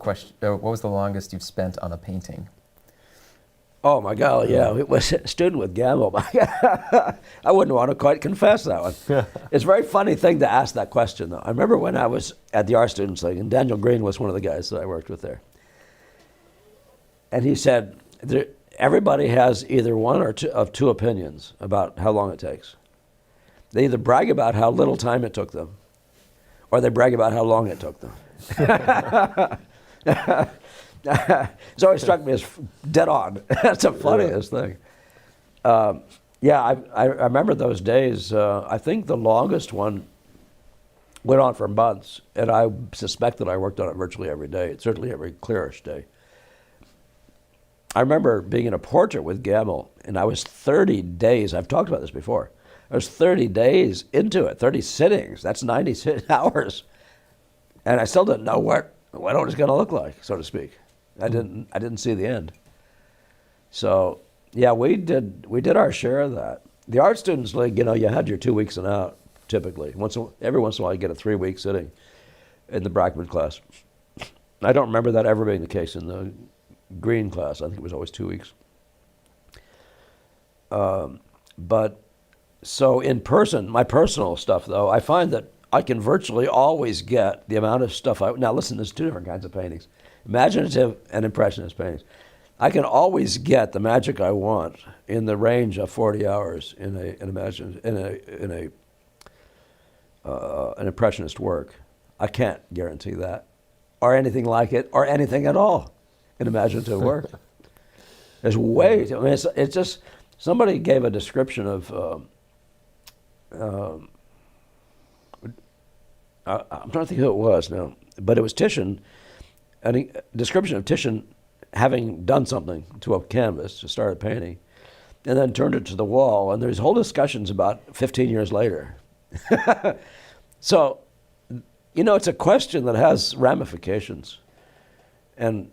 Speaker 3: you've spent on a painting?
Speaker 1: Oh my God, yeah, it was a student with Gamble. I wouldn't want to quite confess that one. It's a very funny thing to ask that question, though. I remember when I was at the Art Students League, and Daniel Green was one of the guys that I worked with there. And he said, everybody has either one or two opinions about how long it takes. They either brag about how little time it took them, or they brag about how long it took them. It's always struck me as dead on. That's the funniest thing. Yeah, I remember those days. I think the longest one went on for months, and I suspect that I worked on it virtually every day, certainly every clearish day. I remember being in a portrait with Gamble, and I was 30 days, I've talked about this before, I was 30 days into it, 30 sittings, that's 90 hours. And I still didn't know what it was going to look like, so to speak. I didn't see the end. So, yeah, we did our share of that. The Art Students League, you had your 2 weeks and out, typically. Every once in a while you get a 3-week sitting in the Brackman class. I don't remember that ever being the case in the Green class. I think it was always 2 weeks. But so in person, my personal stuff though, I find that I can virtually always get the amount of stuff now listen, there's 2 different kinds of paintings, imaginative and impressionist paintings. I can always get the magic I want in the range of 40 hours in an impressionist work. I can't guarantee that, or anything like it, or anything at all in imaginative work. There's way too, it's just, somebody gave a description of, I'm trying to think who it was now, but it was Titian, a description of Titian having done something to a canvas to start a painting, and then turned it to the wall, and there's whole discussions about 15 years later. So, it's a question that has ramifications. And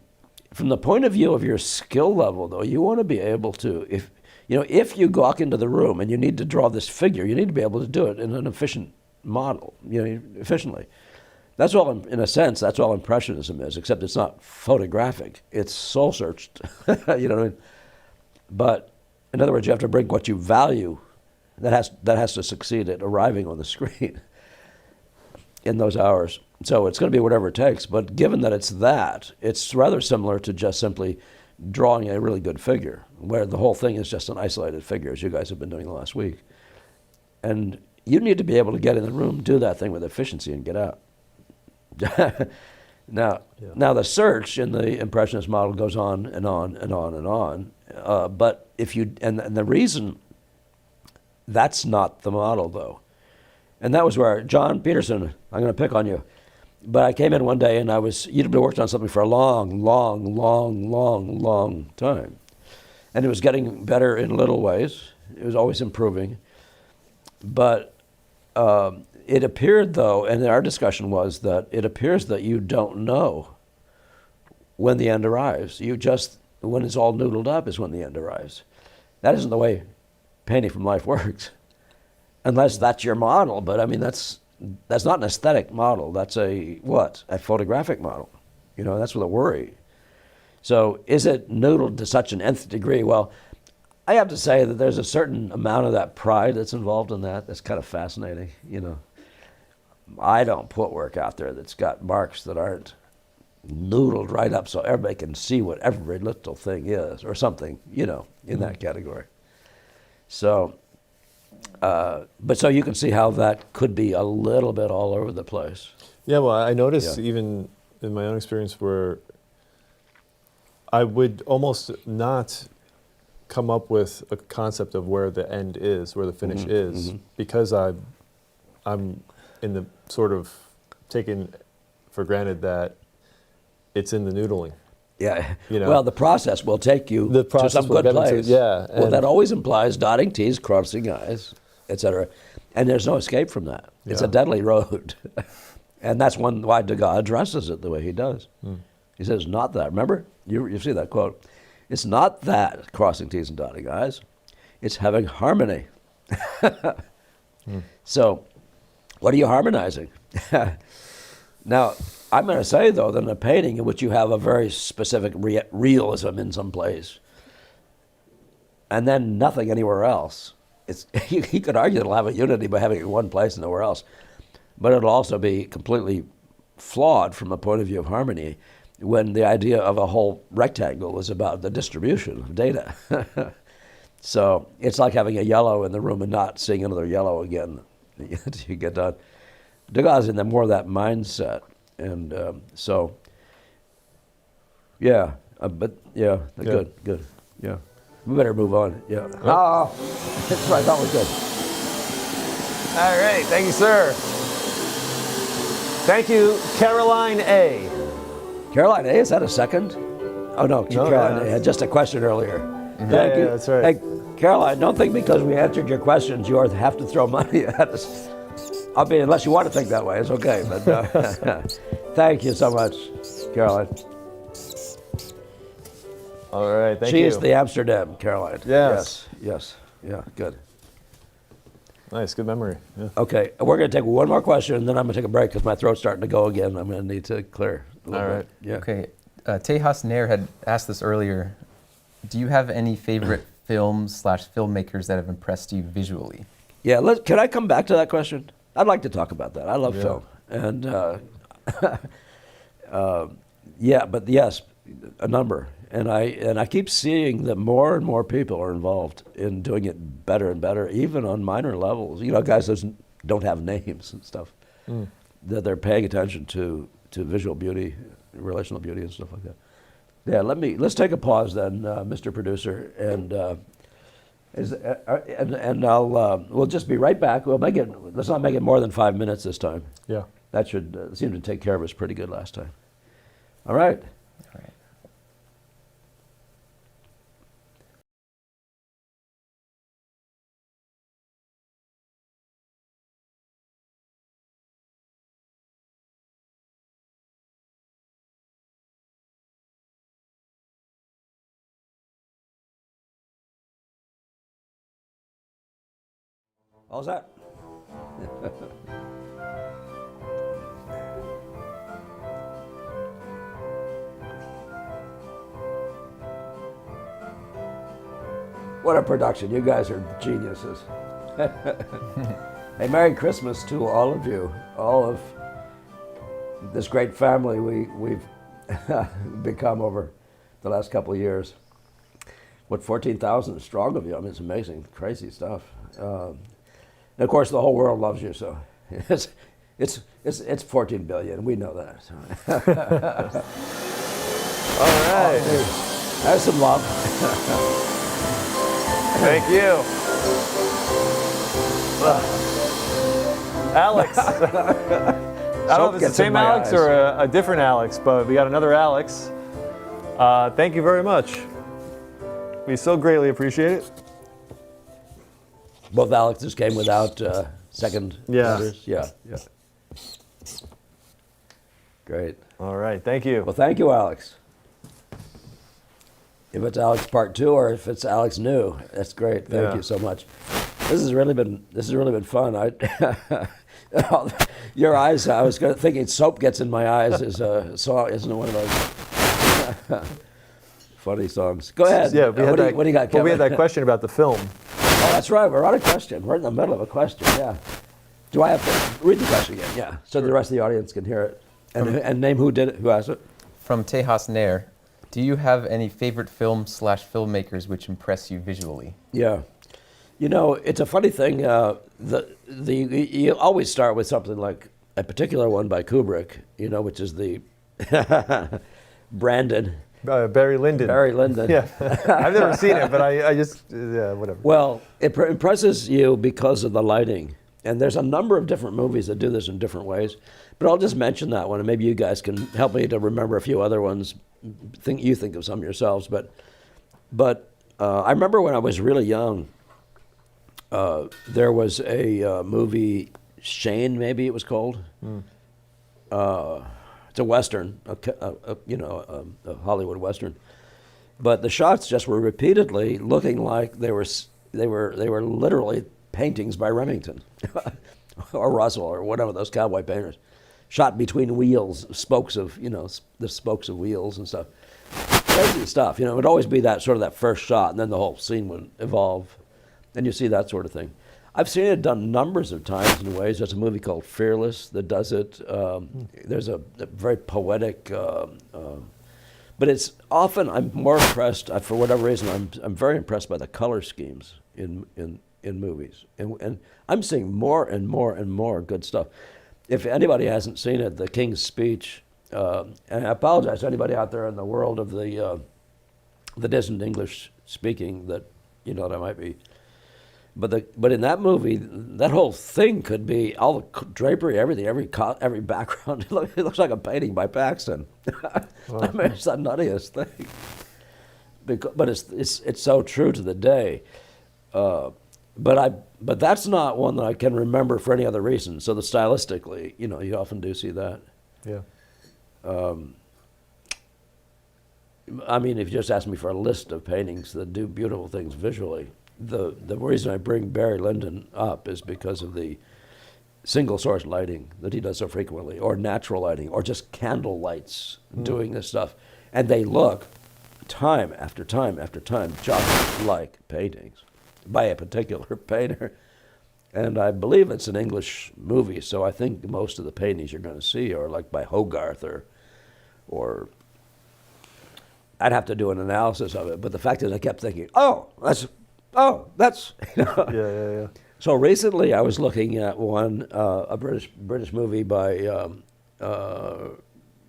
Speaker 1: from the point of view of your skill level, though, you want to be able to, if you walk into the room and you need to draw this figure, you need to be able to do it in an efficient model, efficiently. That's all, in a sense, that's all Impressionism is, except it's not photographic. It's soul-searched, you know what I mean? But, in other words, you have to bring what you value, that has to succeed at arriving on the screen in those hours. So it's going to be whatever it takes, but given that it's rather similar to just simply drawing a really good figure, where the whole thing is just an isolated figure, as you guys have been doing the last week. And you need to be able to get in the room, do that thing with efficiency, and get out. Now the search in the Impressionist model goes on and on and on and on. But if you, and the reason that's not the model, though, and that was where John Peterson, I'm going to pick on you, but I came in one day and you'd been working on something for a long, long, long, long, long time. And it was getting better in little ways. It was always improving. But it appeared, though, and our discussion was that it appears that you don't know when the end arrives. When it's all noodled up is when the end arrives. That isn't the way painting from life works. Unless that's your model, but I mean, that's not an aesthetic model. That's a photographic model. That's what I worry. So is it noodled to such an nth degree? Well, I have to say that there's a certain amount of that pride that's involved in that. That's kind of fascinating, I don't put work out there that's got marks that aren't noodled right up so everybody can see what every little thing is, or something, in that category. So, but so you can see how that could be a little bit all over the place.
Speaker 2: Yeah, well, I noticed even in my own experience where I would almost not come up with a concept of where the end is, where the finish is, because I'm in the sort of taken for granted that it's in the noodling.
Speaker 1: Yeah. Well, the process will take you to some good place. Well, that always implies dotting T's, crossing I's, etc. And there's no escape from that. It's a deadly road. And that's why Degas addresses it the way he does. He says, not that. Remember? You see that quote. It's not that, crossing T's and dotting I's. It's having harmony. So, what are you harmonizing? Now, I'm going to say, though, that in a painting in which you have a very specific realism in some place, and then nothing anywhere else, he could argue it'll have a unity by having it in one place and nowhere else, but it'll also be completely flawed from a point of view of harmony when the idea of a whole rectangle is about the distribution of data. So it's like having a yellow in the room and not seeing another yellow again until you get done. Degas is in more of that mindset. And so, Yeah, but yeah,
Speaker 2: Yeah.
Speaker 1: good. Yeah, we better move on. Yeah. Oh, that's what I thought was good.
Speaker 2: All right, thank you, sir. Thank you, Caroline A.
Speaker 1: Caroline A, is that a second? Oh no, Caroline
Speaker 2: yeah.
Speaker 1: A had just a question earlier. Thank
Speaker 2: Yeah,
Speaker 1: you.
Speaker 2: that's right.
Speaker 1: Hey, Caroline, don't think because we answered your questions you have to throw money at us. I mean, unless you want to think that way, it's okay. But thank you so much, Caroline.
Speaker 2: All right, thank you.
Speaker 1: She's the Amsterdam, Caroline.
Speaker 2: Yes.
Speaker 1: Yes. Yeah, good.
Speaker 2: Nice, good memory. Yeah.
Speaker 1: Okay, we're going to take one more question, and then I'm going to take a break because my throat's starting to go again. I'm going to need to clear a little
Speaker 2: All
Speaker 1: bit.
Speaker 2: right.
Speaker 1: Yeah.
Speaker 3: Okay, Tejas Nair had asked this earlier. Do you have any favorite films/filmmakers that have impressed you visually?
Speaker 1: Yeah, can I come back to that question? I'd like to talk about that. I love
Speaker 2: Yeah.
Speaker 1: film. And yeah, but yes, a number. And I keep seeing that more and more people are involved in doing it better and better, even on minor levels. You know, guys that don't have names and stuff. That they're paying attention to visual beauty, relational beauty, and stuff like that. Yeah, let's take a pause then, Mr. Producer, and we'll just be right back. Let's not make it more than 5 minutes this time.
Speaker 2: Yeah.
Speaker 1: That should seem to take care of us pretty good last time. All right.
Speaker 3: All right.
Speaker 1: How's that? What a production. You guys are geniuses. Hey, Merry Christmas to all of you, all of this great family we've become over the last couple of years. What, 14,000 strong of you? I mean, it's amazing, crazy stuff. And of course, the whole world loves you, so it's 14 billion. We know that.
Speaker 2: All right.
Speaker 1: There's some love.
Speaker 2: Thank you. Alex. I don't know if it's the
Speaker 1: gets in
Speaker 2: same
Speaker 1: my
Speaker 2: Alex
Speaker 1: eyes.
Speaker 2: or a different Alex, but we got another Alex. Thank you very much. We so greatly appreciate it.
Speaker 1: Both Alexes came without second
Speaker 2: Yeah.
Speaker 1: letters. Yeah. Great.
Speaker 2: All right, thank you.
Speaker 1: Well, thank you, Alex. If it's Alex Part 2 or if it's Alex New, that's great. Thank
Speaker 2: Yeah.
Speaker 1: you so much. This has really been fun. Your eyes. I was thinking soap gets in my eyes is a song, isn't it? One of those funny songs. Go ahead.
Speaker 2: Yeah,
Speaker 1: what do you got, Kevin?
Speaker 2: Well, we had that question about the film.
Speaker 1: Oh, that's right. We're on a question. We're in the middle of a question. Yeah. Do I have to read the question again? Yeah. So the rest of the audience can hear it and name who did it, who asked it.
Speaker 3: From Tejas Nair, do you have any favorite films/filmmakers which impress you visually?
Speaker 1: Yeah. You know, it's a funny thing. You always start with something like a particular one by Kubrick, you know, which is the Brandon.
Speaker 2: Barry Lyndon.
Speaker 1: Barry Lyndon.
Speaker 2: Yeah, I've never seen it, but I just, yeah, whatever.
Speaker 1: Well, it impresses you because of the lighting. And there's a number of different movies that do this in different ways. But I'll just mention that one, and maybe you guys can help me to remember a few other ones. You think of some yourselves. But I remember when I was really young, there was a movie, Shane, maybe it was called. It's a Western, a Hollywood Western. But the shots just were repeatedly looking like they were literally paintings by Remington or Russell or whatever, those cowboy painters. Shot between wheels, spokes of, the spokes of wheels and stuff. Crazy stuff, it would always be that sort of that first shot, and then the whole scene would evolve. And you see that sort of thing. I've seen it done numbers of times in ways. There's a movie called Fearless that does it. There's a very poetic, but it's often, I'm more impressed, for whatever reason, I'm very impressed by the color schemes in movies. And I'm seeing more and more and more good stuff. If anybody hasn't seen it, The King's Speech, and I apologize to anybody out there in the world of that isn't English speaking that that might be. But in that movie, that whole thing could be all the drapery, everything, every background. It looks like a painting by Paxton. I mean, it's the nuttiest thing. But it's so true to the day. But that's not one that I can remember for any other reason. So stylistically, you often do see that.
Speaker 2: Yeah.
Speaker 1: I mean, if you just ask me for a list of paintings that do beautiful things visually, the reason I bring Barry Lyndon up is because of the single source lighting that he does so frequently, or natural lighting, or just candle lights doing this stuff. And they look, time after time after time, just like paintings by a particular painter. And I believe it's an English movie, so I think most of the paintings you're going to see are like by Hogarth or I'd have to do an analysis of it. But the fact is I kept thinking, that's
Speaker 2: Yeah.
Speaker 1: So recently I was looking at one, a British movie by, I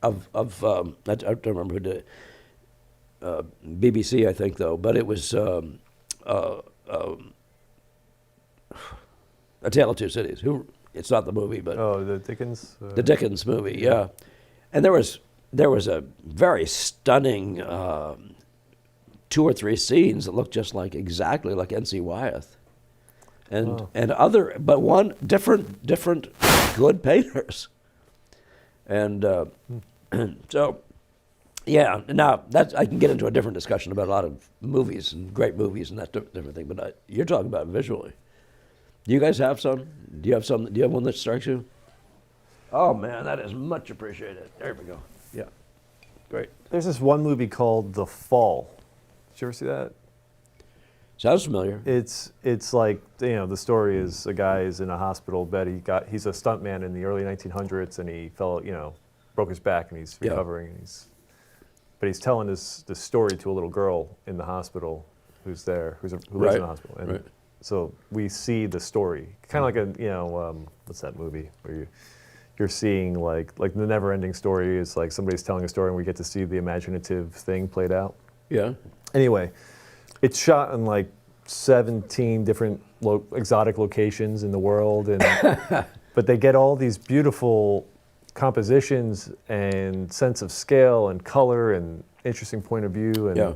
Speaker 1: don't remember who did it, BBC I think though, but it was A Tale of Two Cities. It's not the movie, but
Speaker 2: The Dickens.
Speaker 1: the Dickens movie, yeah. And there was a very stunning 2 or 3 scenes that looked just exactly like N.C. Wyeth, and other, but one different good painters, and so yeah. Now I can get into a different discussion about a lot of movies and great movies and that different thing. But you're talking about visually. Do you guys have some? Do you have one that strikes you? Oh man, that is much appreciated. There we go. Yeah, great.
Speaker 2: There's this one movie called The Fall. Did you ever see that?
Speaker 1: Sounds familiar.
Speaker 2: It's like, the story is a guy is in a hospital bed. He's a stuntman in the early 1900s, and he fell, broke his back, and he's recovering. And but he's telling this story to a little girl in the hospital who lives in the hospital. And so we see the story, kind of like what's that movie where you're seeing like the never-ending story is like somebody's telling a story, and we get to see the imaginative thing played out.
Speaker 1: Yeah.
Speaker 2: Anyway, it's shot in like 17 different exotic locations in the world, but they get all these beautiful compositions and sense of scale and color and interesting point of view, and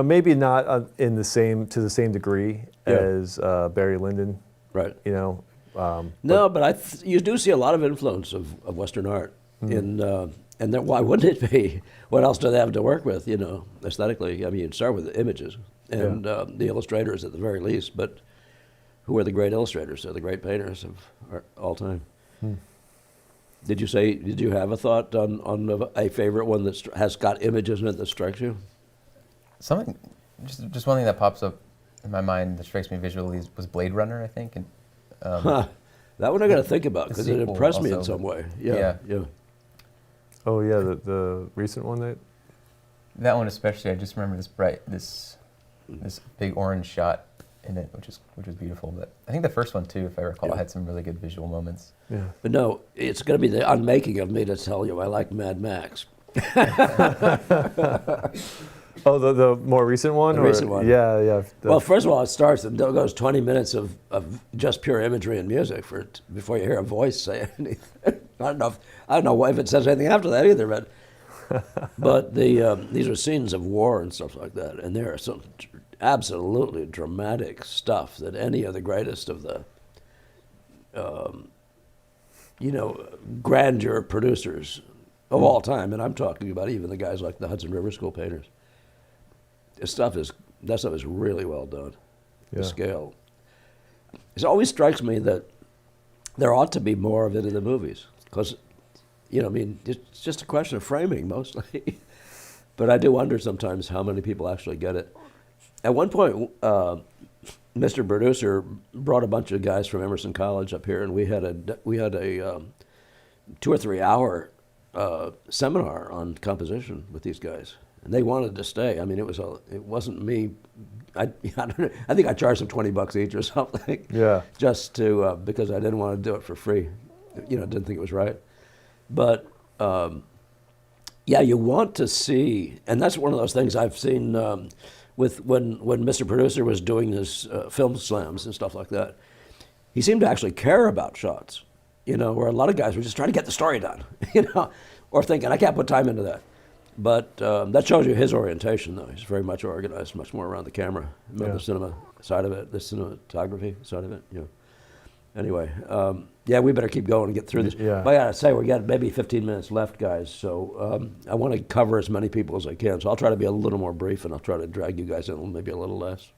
Speaker 2: maybe not to the same degree as Barry Lyndon,
Speaker 1: right?
Speaker 2: No,
Speaker 1: but you do see a lot of influence of Western art and then why wouldn't it be? What else do they have to work with, aesthetically? I mean, you'd start with the images and the illustrators at the very least, but who are the great illustrators? They're the great painters of all time. Did you have a thought on a favorite one that has got images in it that strikes you?
Speaker 3: Something, just one thing that pops up in my mind that strikes me visually was Blade Runner, I think. And,
Speaker 1: that one I got to think about because it impressed me in
Speaker 3: also,
Speaker 1: some way. Yeah.
Speaker 2: Oh yeah, the recent one
Speaker 3: that one especially. I just remember this big orange shot in it, which was beautiful. But I think the first one too, if I recall, had some really good visual moments.
Speaker 2: Yeah.
Speaker 1: But no, it's going to be the unmaking of me to tell you I like Mad Max.
Speaker 2: Oh, the more recent one?
Speaker 1: The recent one.
Speaker 2: Yeah.
Speaker 1: Well, first of all, it starts and goes 20 minutes of just pure imagery and music before you hear a voice say anything. I don't know if it says anything after that either, but these are scenes of war and stuff like that, and there are some absolutely dramatic stuff that any of the greatest of the grandeur producers of all time, and I'm talking about even the guys like the Hudson River School painters. That stuff is really well done.
Speaker 2: Yeah.
Speaker 1: The scale. It always strikes me that there ought to be more of it in the movies because, it's just a question of framing mostly. But I do wonder sometimes how many people actually get it. At one point, Mr. Producer brought a bunch of guys from Emerson College up here, and we had a 2 or 3 hour seminar on composition with these guys. And they wanted to stay. I mean, it wasn't me. I think I charged them $20 each or something.
Speaker 2: Yeah.
Speaker 1: Just to because I didn't want to do it for free. Didn't think it was right. But yeah, you want to see, and that's one of those things I've seen with when Mr. Producer was doing his film slams and stuff like that. He seemed to actually care about shots, you know, where a lot of guys were just trying to get the story done, you know, or thinking, I can't put time into that. But that shows you his orientation, though. He's very much organized, much more around the camera, not the cinema side of it, the cinematography side of it, you know. Anyway, yeah, we better keep going and get through this.
Speaker 2: Yeah.
Speaker 1: But I gotta say, we got maybe 15 minutes left, guys. So I want to cover as many people as I can. So I'll try to be a little more brief, and I'll try to drag you guys in maybe a little less.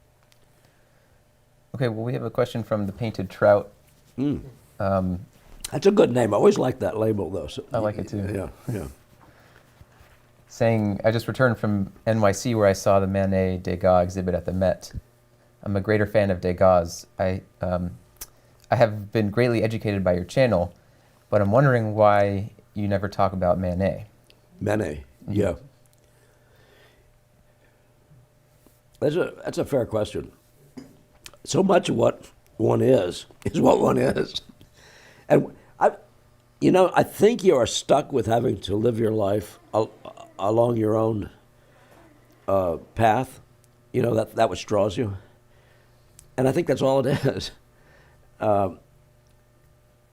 Speaker 3: Okay, well, we have a question from the Painted Trout.
Speaker 1: That's a good name. I always like that label, though. So,
Speaker 3: I like it too.
Speaker 1: Yeah, yeah.
Speaker 3: Saying, I just returned from NYC where I saw the Manet Degas exhibit at the Met. I'm a greater fan of Degas. I have been greatly educated by your channel, but I'm wondering why you never talk about Manet.
Speaker 1: Manet, yeah. That's a fair question. So much of what one is what one is. And I think you are stuck with having to live your life along your own path, you know, that which draws you. And I think that's all it is. And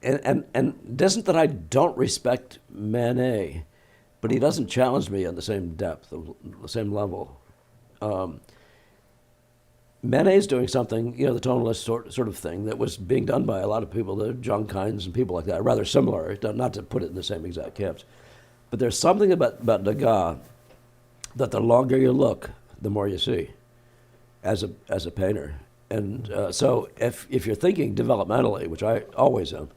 Speaker 1: it isn't that I don't respect Manet, but he doesn't challenge me on the same depth, the same level. Manet's doing something, you know, the tonalist sort of thing that was being done by a lot of people, the John Kynes and people like that, rather similar, not to put it in the same exact camps. But there's something about Degas that the longer you look, the more you see as a painter. And so if you're thinking developmentally, which I always am,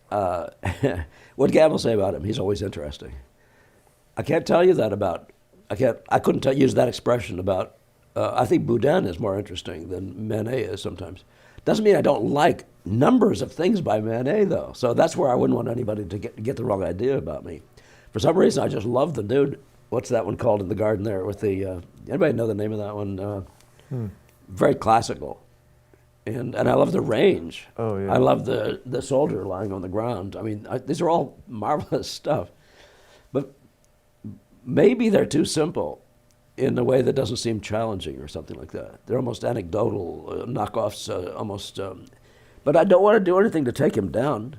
Speaker 1: what Gavin will say about him, he's always interesting. I can't tell you that about, I couldn't use that expression about, I think Boudin is more interesting than Manet is sometimes. Doesn't mean I don't like numbers of things by Manet, though. So that's where I wouldn't want anybody to get the wrong idea about me. For some reason, I just love the dude. What's that one called in the garden there with the, anybody know the name of that one? Very classical. And I love the range.
Speaker 2: Oh, yeah.
Speaker 1: I love the soldier lying on the ground. I mean, these are all marvelous stuff. But maybe they're too simple in a way that doesn't seem challenging or something like that. They're almost anecdotal knockoffs, almost. But I don't want to do anything to take him down.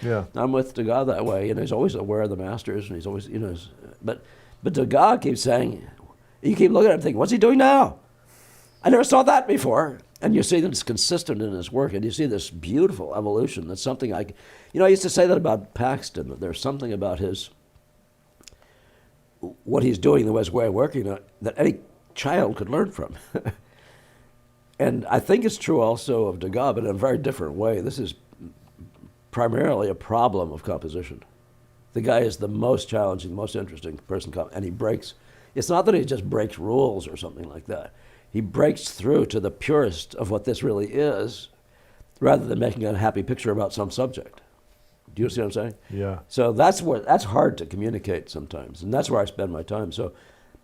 Speaker 2: Yeah.
Speaker 1: I'm with Degas that way, and he's always aware of the masters, and he's always, you know. But Degas keeps saying, you keep looking at him thinking, what's he doing now? I never saw that before. And you see that it's consistent in his work, and you see this beautiful evolution. That's something I used to say that about Paxton, that there's something about what he's doing, his way of working, that any child could learn from. And I think it's true also of Degas, but in a very different way. This is primarily a problem of composition. The guy is the most challenging, most interesting person, and he breaks. It's not that he just breaks rules or something like that. He breaks through to the purest of what this really is, rather than making a happy picture about some subject. Do you see what I'm saying?
Speaker 2: Yeah.
Speaker 1: So that's hard to communicate sometimes, and that's where I spend my time. So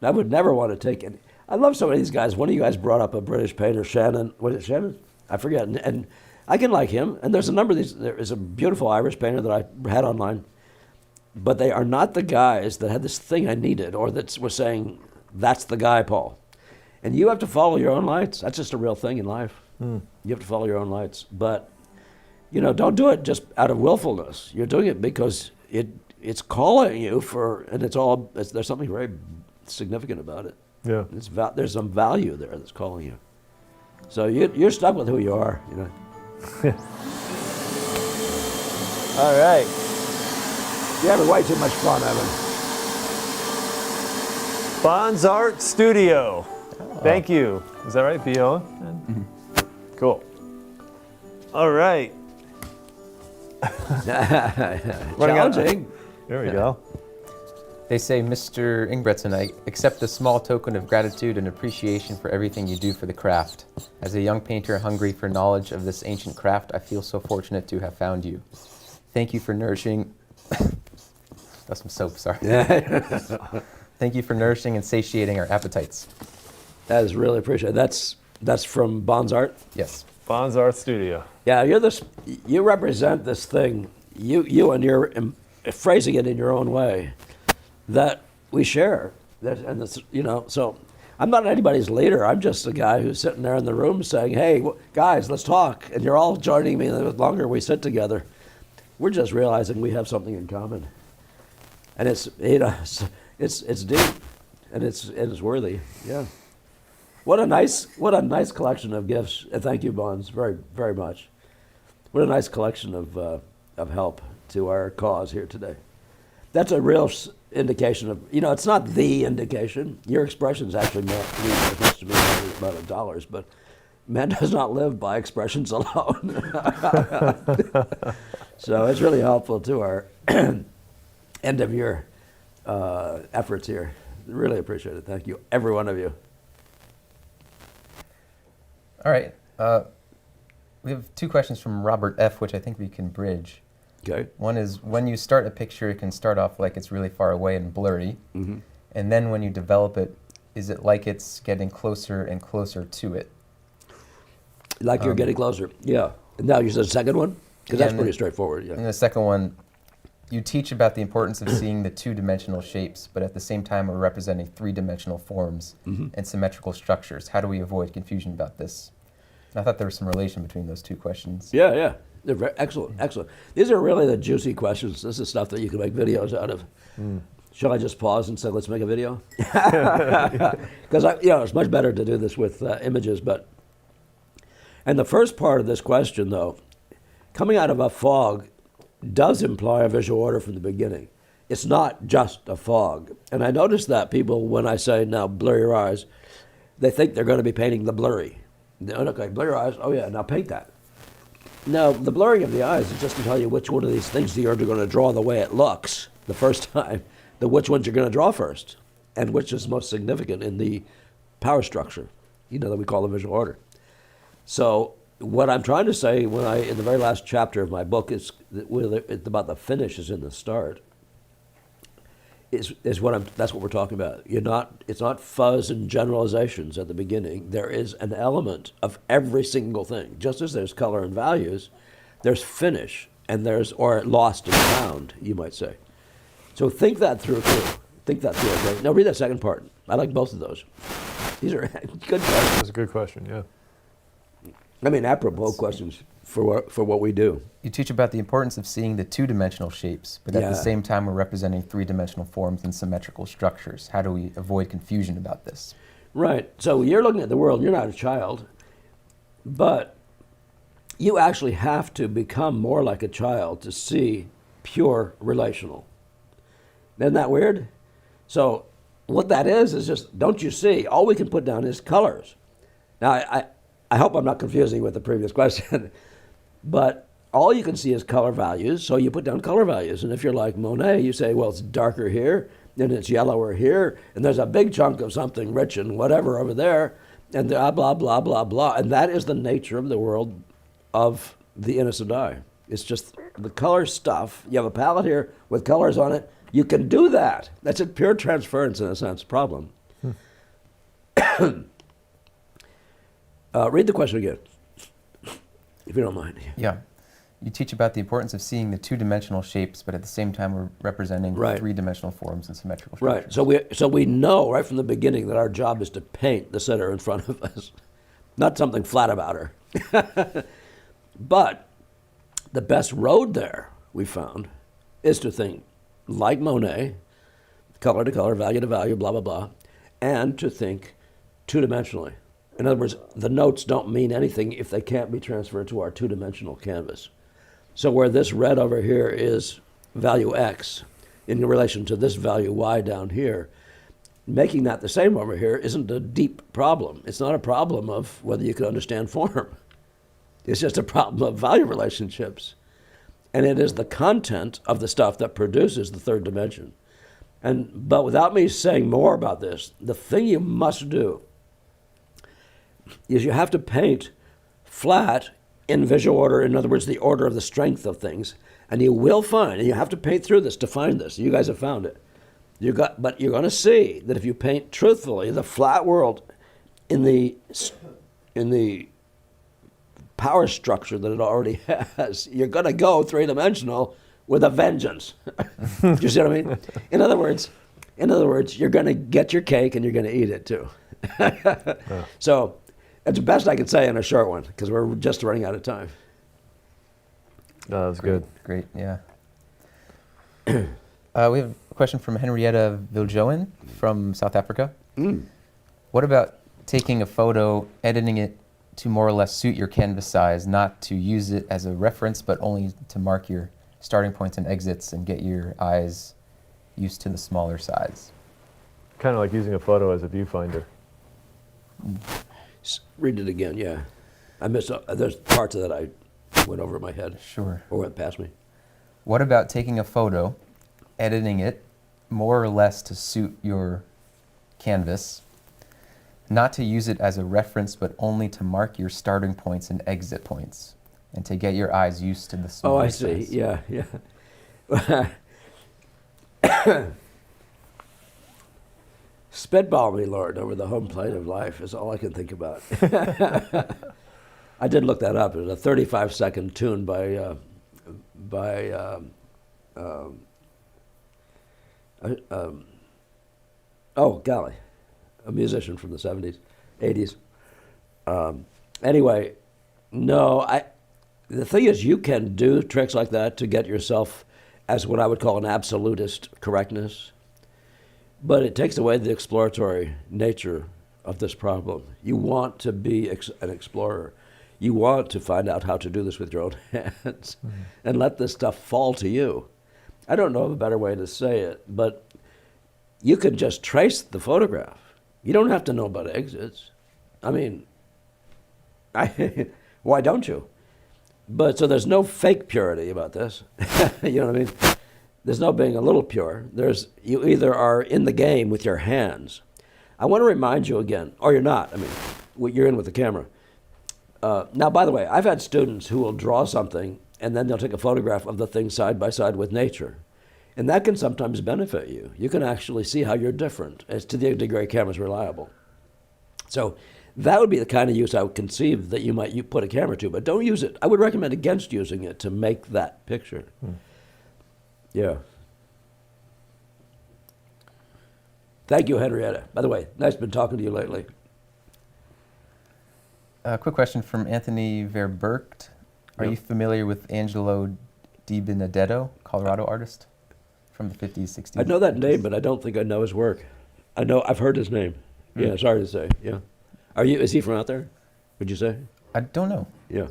Speaker 1: I would never want to take any. I love some of these guys. One of you guys brought up a British painter, Shannon. Was it Shannon? I forget. And I can like him. And there's a number of these. There is a beautiful Irish painter that I had online, but they are not the guys that had this thing I needed, or that were saying, "That's the guy, Paul." And you have to follow your own lights. That's just a real thing in life. You have to follow your own lights. But, don't do it just out of willfulness. You're doing it because it's calling you and there's something very significant about it.
Speaker 2: Yeah.
Speaker 1: There's some value there that's calling you. So you're stuck with who you are,
Speaker 2: All right.
Speaker 1: You're having way too much fun, Evan.
Speaker 2: Bonds Art Studio. Thank you. Is that right, B.O.? Mm-hmm. Cool. All right.
Speaker 1: Challenging.
Speaker 2: There we go.
Speaker 3: They say, Mr. Ingbretson, I accept a small token of gratitude and appreciation for everything you do for the craft. As a young painter hungry for knowledge of this ancient craft, I feel so fortunate to have found you. Thank you for nourishing... That's some soap, sorry. Thank you for nourishing and satiating our appetites.
Speaker 1: That is really appreciated. That's from Bonds Art?
Speaker 3: Yes.
Speaker 2: Bonds Art Studio.
Speaker 1: Yeah, you represent this thing you and your phrasing it in your own way that we share. And it's, so I'm not anybody's leader. I'm just a guy who's sitting there in the room saying, hey, guys, let's talk. And you're all joining me. The longer we sit together, we're just realizing we have something in common. And it's deep, and it's worthy. Yeah. What a nice collection of gifts. And thank you, Bonds, very, very much. What a nice collection of help to our cause here today. That's a real indication of, it's not the indication. Your expressions actually mean as much to me as the amount of dollars, but man does not live by expressions alone. So it's really helpful to our end of year efforts here. Really appreciate it. Thank you, every one of you.
Speaker 3: All right. We have 2 questions from Robert F., which I think we can bridge.
Speaker 1: Okay.
Speaker 3: One is, when you start a picture, it can start off like it's really far away and blurry.
Speaker 1: Mm-hmm.
Speaker 3: And then when you develop it, is it like it's getting closer and closer to it?
Speaker 1: Like you're getting closer. Yeah. And now you said the second one? Because
Speaker 3: Yeah,
Speaker 1: that's
Speaker 3: and
Speaker 1: pretty
Speaker 3: the-
Speaker 1: straightforward. Yeah.
Speaker 3: And the second one, you teach about the importance of seeing the 2-dimensional shapes, but at the same time are representing 3-dimensional forms and symmetrical structures. How do we avoid confusion about this? And I thought there was some relation between those 2 questions.
Speaker 1: Yeah, yeah. They're very excellent, excellent. These are really the juicy questions. This is stuff that you can make videos out of. Shall I just pause and say, let's make a video? Because it's much better to do this with images. And the first part of this question, though, coming out of a fog does imply a visual order from the beginning. It's not just a fog. And I notice that people, when I say, now blur your eyes, they think they're going to be painting the blurry. Okay, blur your eyes. Oh, yeah, now paint that. Now, the blurring of the eyes is just to tell you which one of these things you're going to draw the way it looks the first time, which ones you're going to draw first, and which is most significant in the power structure, that we call the visual order. So what I'm trying to say in the very last chapter of my book is it's about the finish is in the start. That's what we're talking about. It's not fuzz and generalizations at the beginning. There is an element of every single thing. Just as there's color and values, there's finish, and or lost and found, you might say. So think that through too. Think that through. Okay? Now read that second part. I like both of those. These are good questions.
Speaker 2: That's a good question, yeah.
Speaker 1: I mean, apropos questions for what we do.
Speaker 3: You teach about the importance of seeing the 2-dimensional shapes, but at
Speaker 1: Yeah.
Speaker 3: the same time we're representing 3-dimensional forms and symmetrical structures. How do we avoid confusion about this?
Speaker 1: Right. So you're looking at the world. You're not a child, but you actually have to become more like a child to see pure relational. Isn't that weird? So what that is just, don't you see? All we can put down is colors. Now, I hope I'm not confusing with the previous question, but all you can see is color values, so you put down color values. And if you're like Monet, you say, well, it's darker here, and it's yellower here, and there's a big chunk of something rich and whatever over there, and blah, blah, blah, blah, blah. And that is the nature of the world of the innocent eye. It's just the color stuff. You have a palette here with colors on it. You can do that. That's a pure transference, in a sense, problem. Read the question again, if you don't mind.
Speaker 3: Yeah. You teach about the importance of seeing the 2-dimensional shapes, but at the same time we're representing
Speaker 1: Right.
Speaker 3: 3-dimensional forms and symmetrical structures.
Speaker 1: Right. So we know right from the beginning that our job is to paint the sitter in front of us, not something flat about her. But the best road there, we found, is to think like Monet, color to color, value to value, blah, blah, blah, and to think 2-dimensionally. In other words, the notes don't mean anything if they can't be transferred to our 2-dimensional canvas. So where this red over here is value X in relation to this value Y down here, making that the same over here isn't a deep problem. It's not a problem of whether you can understand form. It's just a problem of value relationships. And it is the content of the stuff that produces the third dimension. But without me saying more about this, the thing you must do is you have to paint flat in visual order, in other words, the order of the strength of things. And you will find, and you have to paint through this to find this. You guys have found it. But you're going to see that if you paint truthfully, the flat world in the power structure that it already has. You're going to go three-dimensional with a vengeance. Do you see what I mean? In other words, you're going to get your cake and you're going to eat it too. So it's the best I can say in a short one because we're just running out of time.
Speaker 2: That was good.
Speaker 3: Great, yeah. We have a question from Henrietta Viljoen from South Africa. What about taking a photo, editing it to more or less suit your canvas size, not to use it as a reference, but only to mark your starting points and exits and get your eyes used to the smaller size?
Speaker 2: Kind of like using a photo as a viewfinder.
Speaker 1: Read it again, yeah. I missed, there's parts of that I went over my head.
Speaker 3: Sure.
Speaker 1: Or went past me.
Speaker 3: What about taking a photo, editing it more or less to suit your canvas, not to use it as a reference, but only to mark your starting points and exit points, and to get your eyes used to the smaller size?
Speaker 1: Oh, I see. Yeah, yeah. Spitball me, Lord, over the home plate of life is all I can think about. I did look that up. It was a 35-second tune by oh, golly, a musician from the 70s, 80s. Anyway, no, the thing is you can do tricks like that to get yourself as what I would call an absolutist correctness, but it takes away the exploratory nature of this problem. You want to be an explorer. You want to find out how to do this with your own hands and let this stuff fall to you. I don't know of a better way to say it, but you can just trace the photograph. You don't have to know about exits. I mean, why don't you? But so there's no fake purity about this. You know what I mean? There's no being a little pure. You either are in the game with your hands. I want to remind you again, or you're not. I mean, you're in with the camera. Now, by the way, I've had students who will draw something and then they'll take a photograph of the thing side by side with nature. And that can sometimes benefit you. You can actually see how you're different as to the degree a camera's reliable. So that would be the kind of use I would conceive that you put a camera to, but don't use it. I would recommend against using it to make that picture. Yeah. Thank you, Henrietta. By the way, nice been talking to you lately.
Speaker 3: A quick question from Anthony Verburgt. Are you familiar with Angelo Di Benedetto, Colorado artist from the 50s, 60s?
Speaker 1: I know that name, but I don't think I know his work. I've heard his name. Yeah, sorry to say. Yeah. Is he from out there? Would you say?
Speaker 3: I don't know.
Speaker 1: Yeah.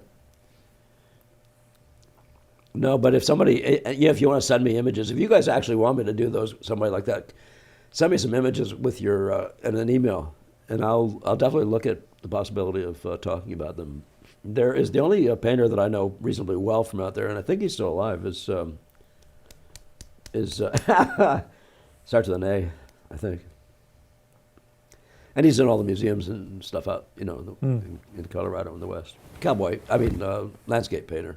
Speaker 1: No, but if you want to send me images, if you guys actually want me to do those, somebody like that, send me some images with your and an email, and I'll definitely look at the possibility of talking about them. There is the only painter that I know reasonably well from out there, and I think he's still alive. Is starts with an A, I think. And he's in all the museums and stuff out, in Colorado in the West. Landscape painter.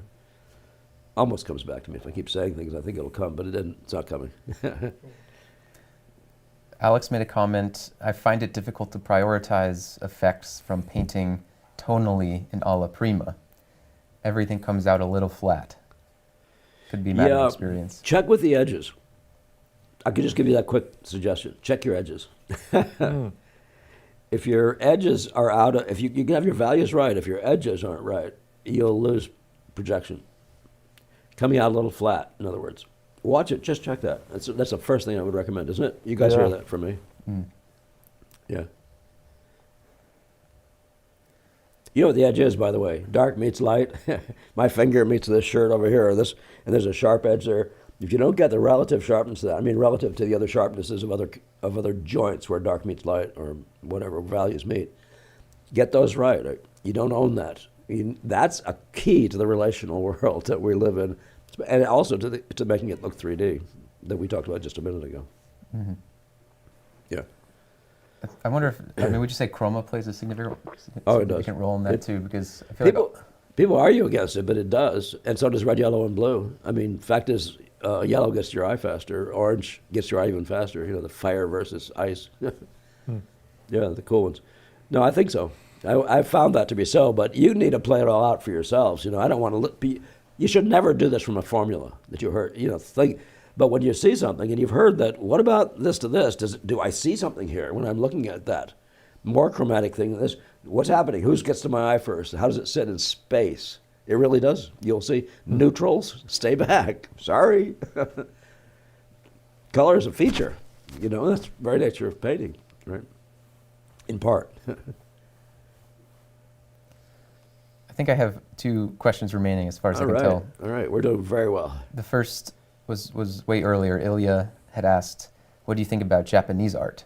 Speaker 1: Almost comes back to me if I keep saying things. I think it'll come, but it didn't. It's not coming.
Speaker 3: Alex made a comment, I find it difficult to prioritize effects from painting tonally in alla prima. Everything comes out a little flat. Could be a matter of experience.
Speaker 1: Check with the edges. I could just give you that quick suggestion. Check your edges. If your edges are if you can have your values right, if your edges aren't right, you'll lose projection. Coming out a little flat, in other words. Watch it, just check that. That's the first thing I would recommend, isn't it? You guys hear that from me? Yeah. You know what the edge is, by the way. Dark meets light. My finger meets this shirt over here, or this, and there's a sharp edge there. If you don't get the relative sharpness of that, relative to the other sharpnesses of other joints where dark meets light or whatever values meet, get those right. You don't own that. That's a key to the relational world that we live in, and also to making it look 3D that we talked about just a minute ago.
Speaker 3: Mm-hmm.
Speaker 1: Yeah.
Speaker 3: I wonder if, would you say chroma plays a significant role in that too? Because I feel
Speaker 1: people argue against it, but it does, and so does red, yellow, and blue. Fact is, yellow gets to your eye faster, orange gets to your eye even faster, the fire versus ice. Yeah, the cool ones. No, I think so. I found that to be so, but you need to play it all out for yourselves. I don't want to be. You should never do this from a formula that you heard. Think. But when you see something and you've heard that, what about this to this? Do I see something here when I'm looking at that more chromatic thing than this? What's happening? Who gets to my eye first? How does it sit in space? It really does. You'll see neutrals. Stay back. Sorry. Color is a feature. That's the very nature of painting, right? In part.
Speaker 3: I think I have 2 questions remaining as far as I can tell.
Speaker 1: All right, we're doing very well.
Speaker 3: The first was way earlier. Ilya had asked, what do you think about Japanese art?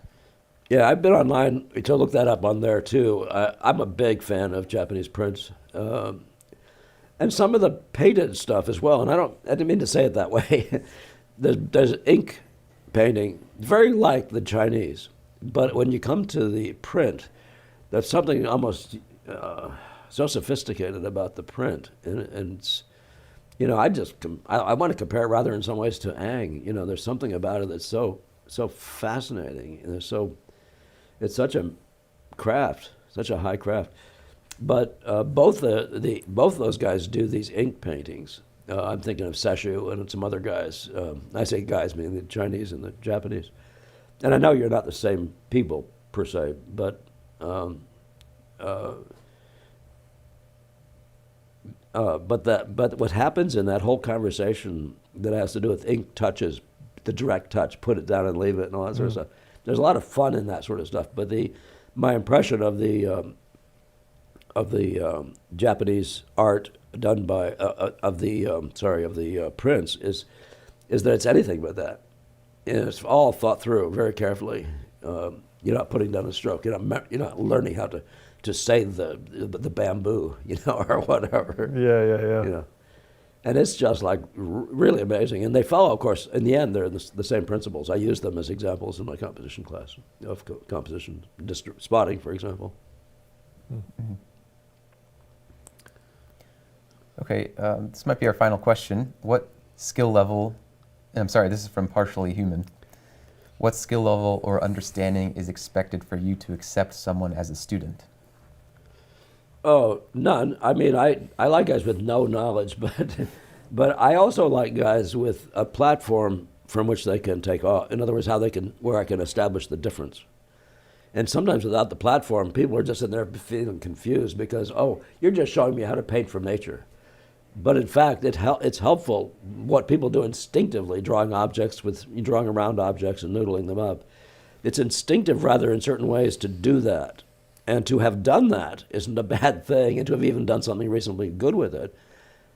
Speaker 1: Yeah, I've been online to look that up on there too. I'm a big fan of Japanese prints. And some of the painted stuff as well. And I didn't mean to say it that way. there's ink painting, very like the Chinese. But when you come to the print, there's something almost so sophisticated about the print. And it's, I want to compare it rather in some ways to Ang. There's something about it that's so fascinating. And it's such a craft, such a high craft. But both those guys do these ink paintings. I'm thinking of Seshu and some other guys. I say guys, meaning the Chinese and the Japanese. And I know you're not the same people per se, but what happens in that whole conversation that has to do with ink touches, the direct touch, put it down and leave it, and all that sort of stuff. There's a lot of fun in that sort of stuff. But my impression of the Japanese art done by of the prints is that it's anything but that. And it's all thought through very carefully. You're not putting down a stroke. You're not learning how to say the bamboo, or whatever.
Speaker 2: Yeah.
Speaker 1: And it's just like really amazing. And they follow, of course, in the end, they're the same principles. I use them as examples in my composition class of composition spotting, for example.
Speaker 3: Mm-hmm. Okay, this might be our final question. What skill level, and I'm sorry, this is from Partially Human. What skill level or understanding is expected for you to accept someone as a student?
Speaker 1: Oh, none. I mean, I like guys with no knowledge, but I also like guys with a platform from which they can take off. In other words, where I can establish the difference. And sometimes without the platform, people are just in there feeling confused because, you're just showing me how to paint from nature. But in fact, it's helpful what people do instinctively, drawing around objects and noodling them up. It's instinctive rather in certain ways to do that. And to have done that isn't a bad thing, and to have even done something reasonably good with it.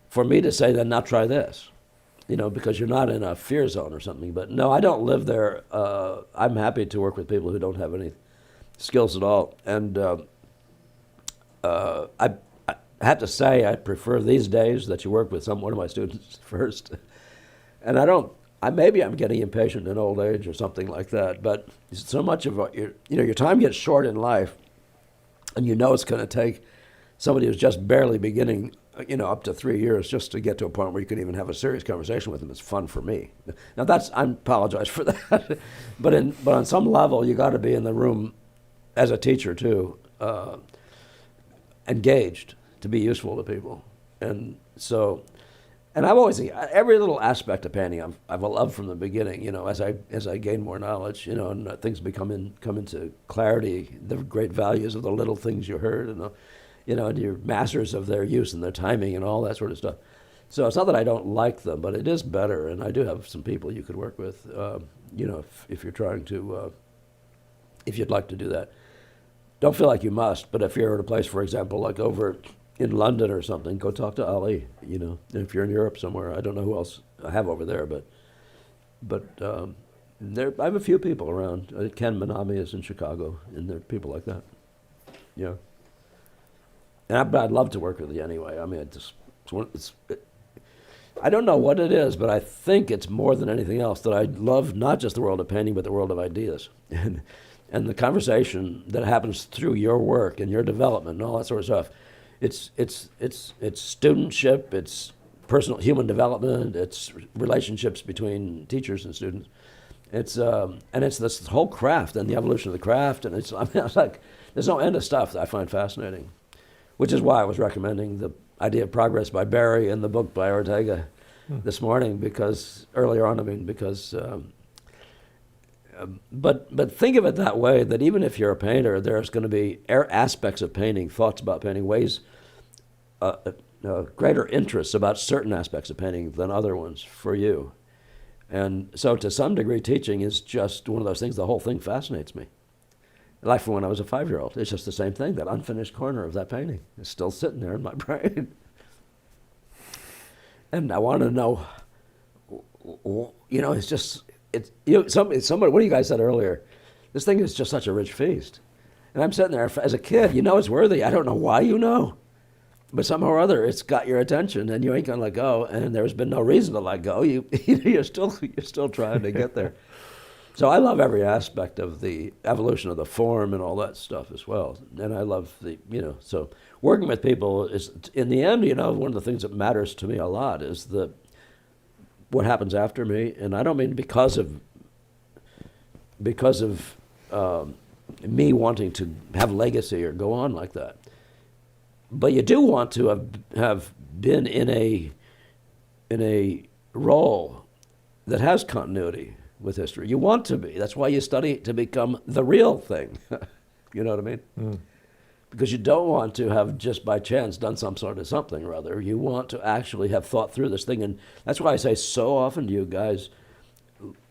Speaker 1: For me to say, then now try this, because you're not in a fear zone or something. But no, I don't live there. I'm happy to work with people who don't have any skills at all. And I have to say, I prefer these days that you work with one of my students first. And maybe I'm getting impatient in old age or something like that. But so much of your time gets short in life. And it's going to take somebody who's just barely beginning, up to 3 years just to get to a point where you can even have a serious conversation with them. It's fun for me. Now I apologize for that, but on some level you got to be in the room as a teacher too, engaged to be useful to people. And so, and I've always every little aspect of painting I've loved from the beginning. As I gain more knowledge, and things come into clarity. The great values of the little things you heard, and and you're masters of their use and their timing and all that sort of stuff. So it's not that I don't like them, but it is better. And I do have some people you could work with. If you're trying to, if you'd like to do that, don't feel like you must. But if you're at a place, for example, like over in London or something, go talk to Ali. And if you're in Europe somewhere, I don't know who else I have over there, but I have a few people around. Ken Manami is in Chicago, and there are people like that. Yeah. And I'd love to work with you anyway. I mean, I don't know what it is, but I think it's more than anything else that I love not just the world of painting, but the world of ideas. And the conversation that happens through your work and your development and all that sort of stuff. It's studentship, it's personal human development, it's relationships between teachers and students. It's this whole craft and the evolution of the craft, and it's like there's no end of stuff that I find fascinating, which is why I was recommending the idea of progress by Barry and the book by Ortega this morning, because earlier on, but think of it that way, that even if you're a painter, there's going to be aspects of painting, thoughts about painting, ways, greater interests about certain aspects of painting than other ones for you. And so to some degree, teaching is just one of those things, the whole thing fascinates me. Like from when I was a 5-year-old, it's just the same thing, that unfinished corner of that painting is still sitting there in my brain. And I want to know, it's just, somebody, one of you guys said earlier, this thing is just such a rich feast. And I'm sitting there, as a kid, it's worthy. I don't know why but somehow or other, it's got your attention, and you ain't gonna let go, and there's been no reason to let go. You're still trying to get there. So I love every aspect of the evolution of the form and all that stuff as well. And I love so working with people is, in the end, one of the things that matters to me a lot is what happens after me. And I don't mean because of me wanting to have legacy or go on like that. But you do want to have been in a role that has continuity with history. You want to be. That's why you study to become the real thing. You know what I mean? Mm. Because you don't want to have just by chance done some sort of something or other. You want to actually have thought through this thing. And that's why I say so often to you guys,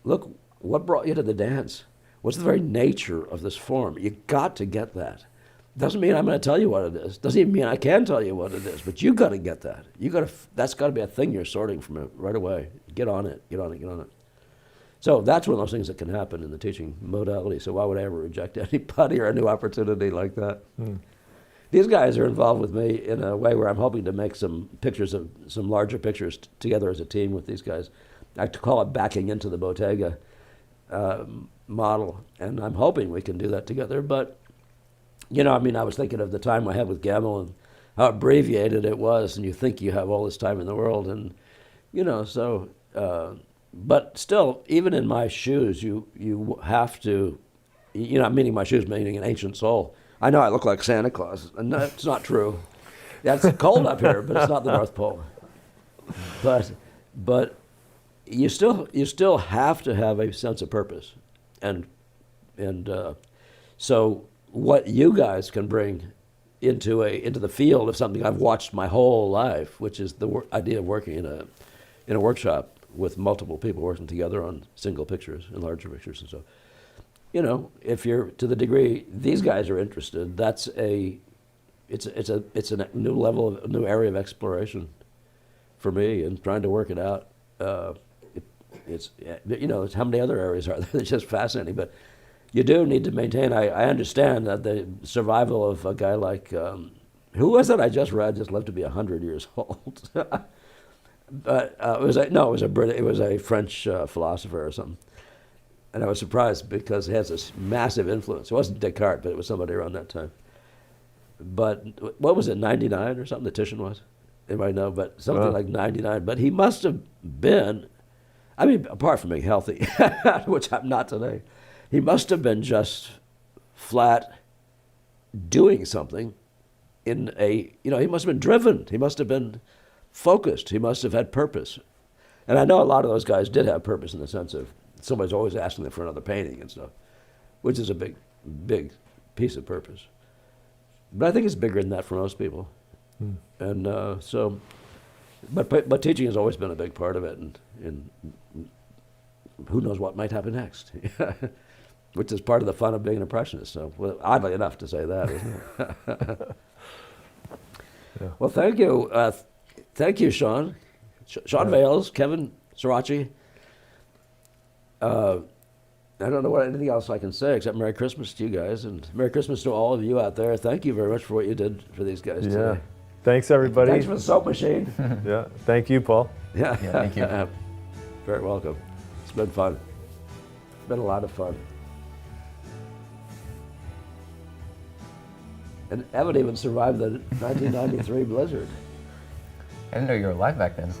Speaker 1: look, what brought you to the dance? What's the very nature of this form? You got to get that. Doesn't mean I'm going to tell you what it is. Doesn't even mean I can tell you what it is. But you got to get that. That's got to be a thing you're sorting from it right away. Get on it. Get on it. Get on it. So that's one of those things that can happen in the teaching modality. So why would I ever reject anybody or a new opportunity like that? Hmm. These guys are involved with me in a way where I'm hoping to make some larger pictures together as a team with these guys. I call it backing into the Bottega model, and I'm hoping we can do that together. But I was thinking of the time I had with Gamble and how abbreviated it was, and you think you have all this time in the world, and but still, even in my shoes, you have to, meaning my shoes, meaning an ancient soul. I know I look like Santa Claus, and that's not true. Yeah, it's cold up here, but it's not the North Pole. But you still have to have a sense of purpose, and so what you guys can bring into the field of something I've watched my whole life, which is the idea of working in a workshop with multiple people working together on single pictures and larger pictures and so. If you're to the degree these guys are interested, it's a new level a new area of exploration for me, and trying to work it out. It's how many other areas are there? It's just fascinating, but you do need to maintain. I understand that the survival of a guy like who was it? I just read just lived to be 100 years old. But it was a French philosopher or something. And I was surprised because he has this massive influence. It wasn't Descartes, but it was somebody around that time. But what was it, 99 or something, the Titian was? Anybody know? But something like 99. But he must have been, apart from being healthy, which I'm not today, he must have been just flat doing something he must have been driven. He must have been focused. He must have had purpose. And I know a lot of those guys did have purpose in the sense of somebody's always asking them for another painting and stuff, which is a big, big piece of purpose. But I think it's bigger than that for most people. Hmm. And but teaching has always been a big part of it, and who knows what might happen next, which is part of the fun of being an impressionist. So, oddly enough to say that, isn't it? Yeah. Well, thank you. Thank you, Shawn. Shawn Vales, Kevin Sirachi. I don't know anything else I can say except Merry Christmas to you guys, and Merry Christmas to all of you out there. Thank you very much for what you did for these guys today.
Speaker 2: Thanks, everybody.
Speaker 1: Thanks for the soap machine.
Speaker 2: Yeah. Thank you, Paul.
Speaker 3: Yeah, thank you.
Speaker 1: Very welcome. It's been fun. It's been a lot of fun. And Evan even survived the 1993 blizzard.
Speaker 3: I didn't know you were alive back then.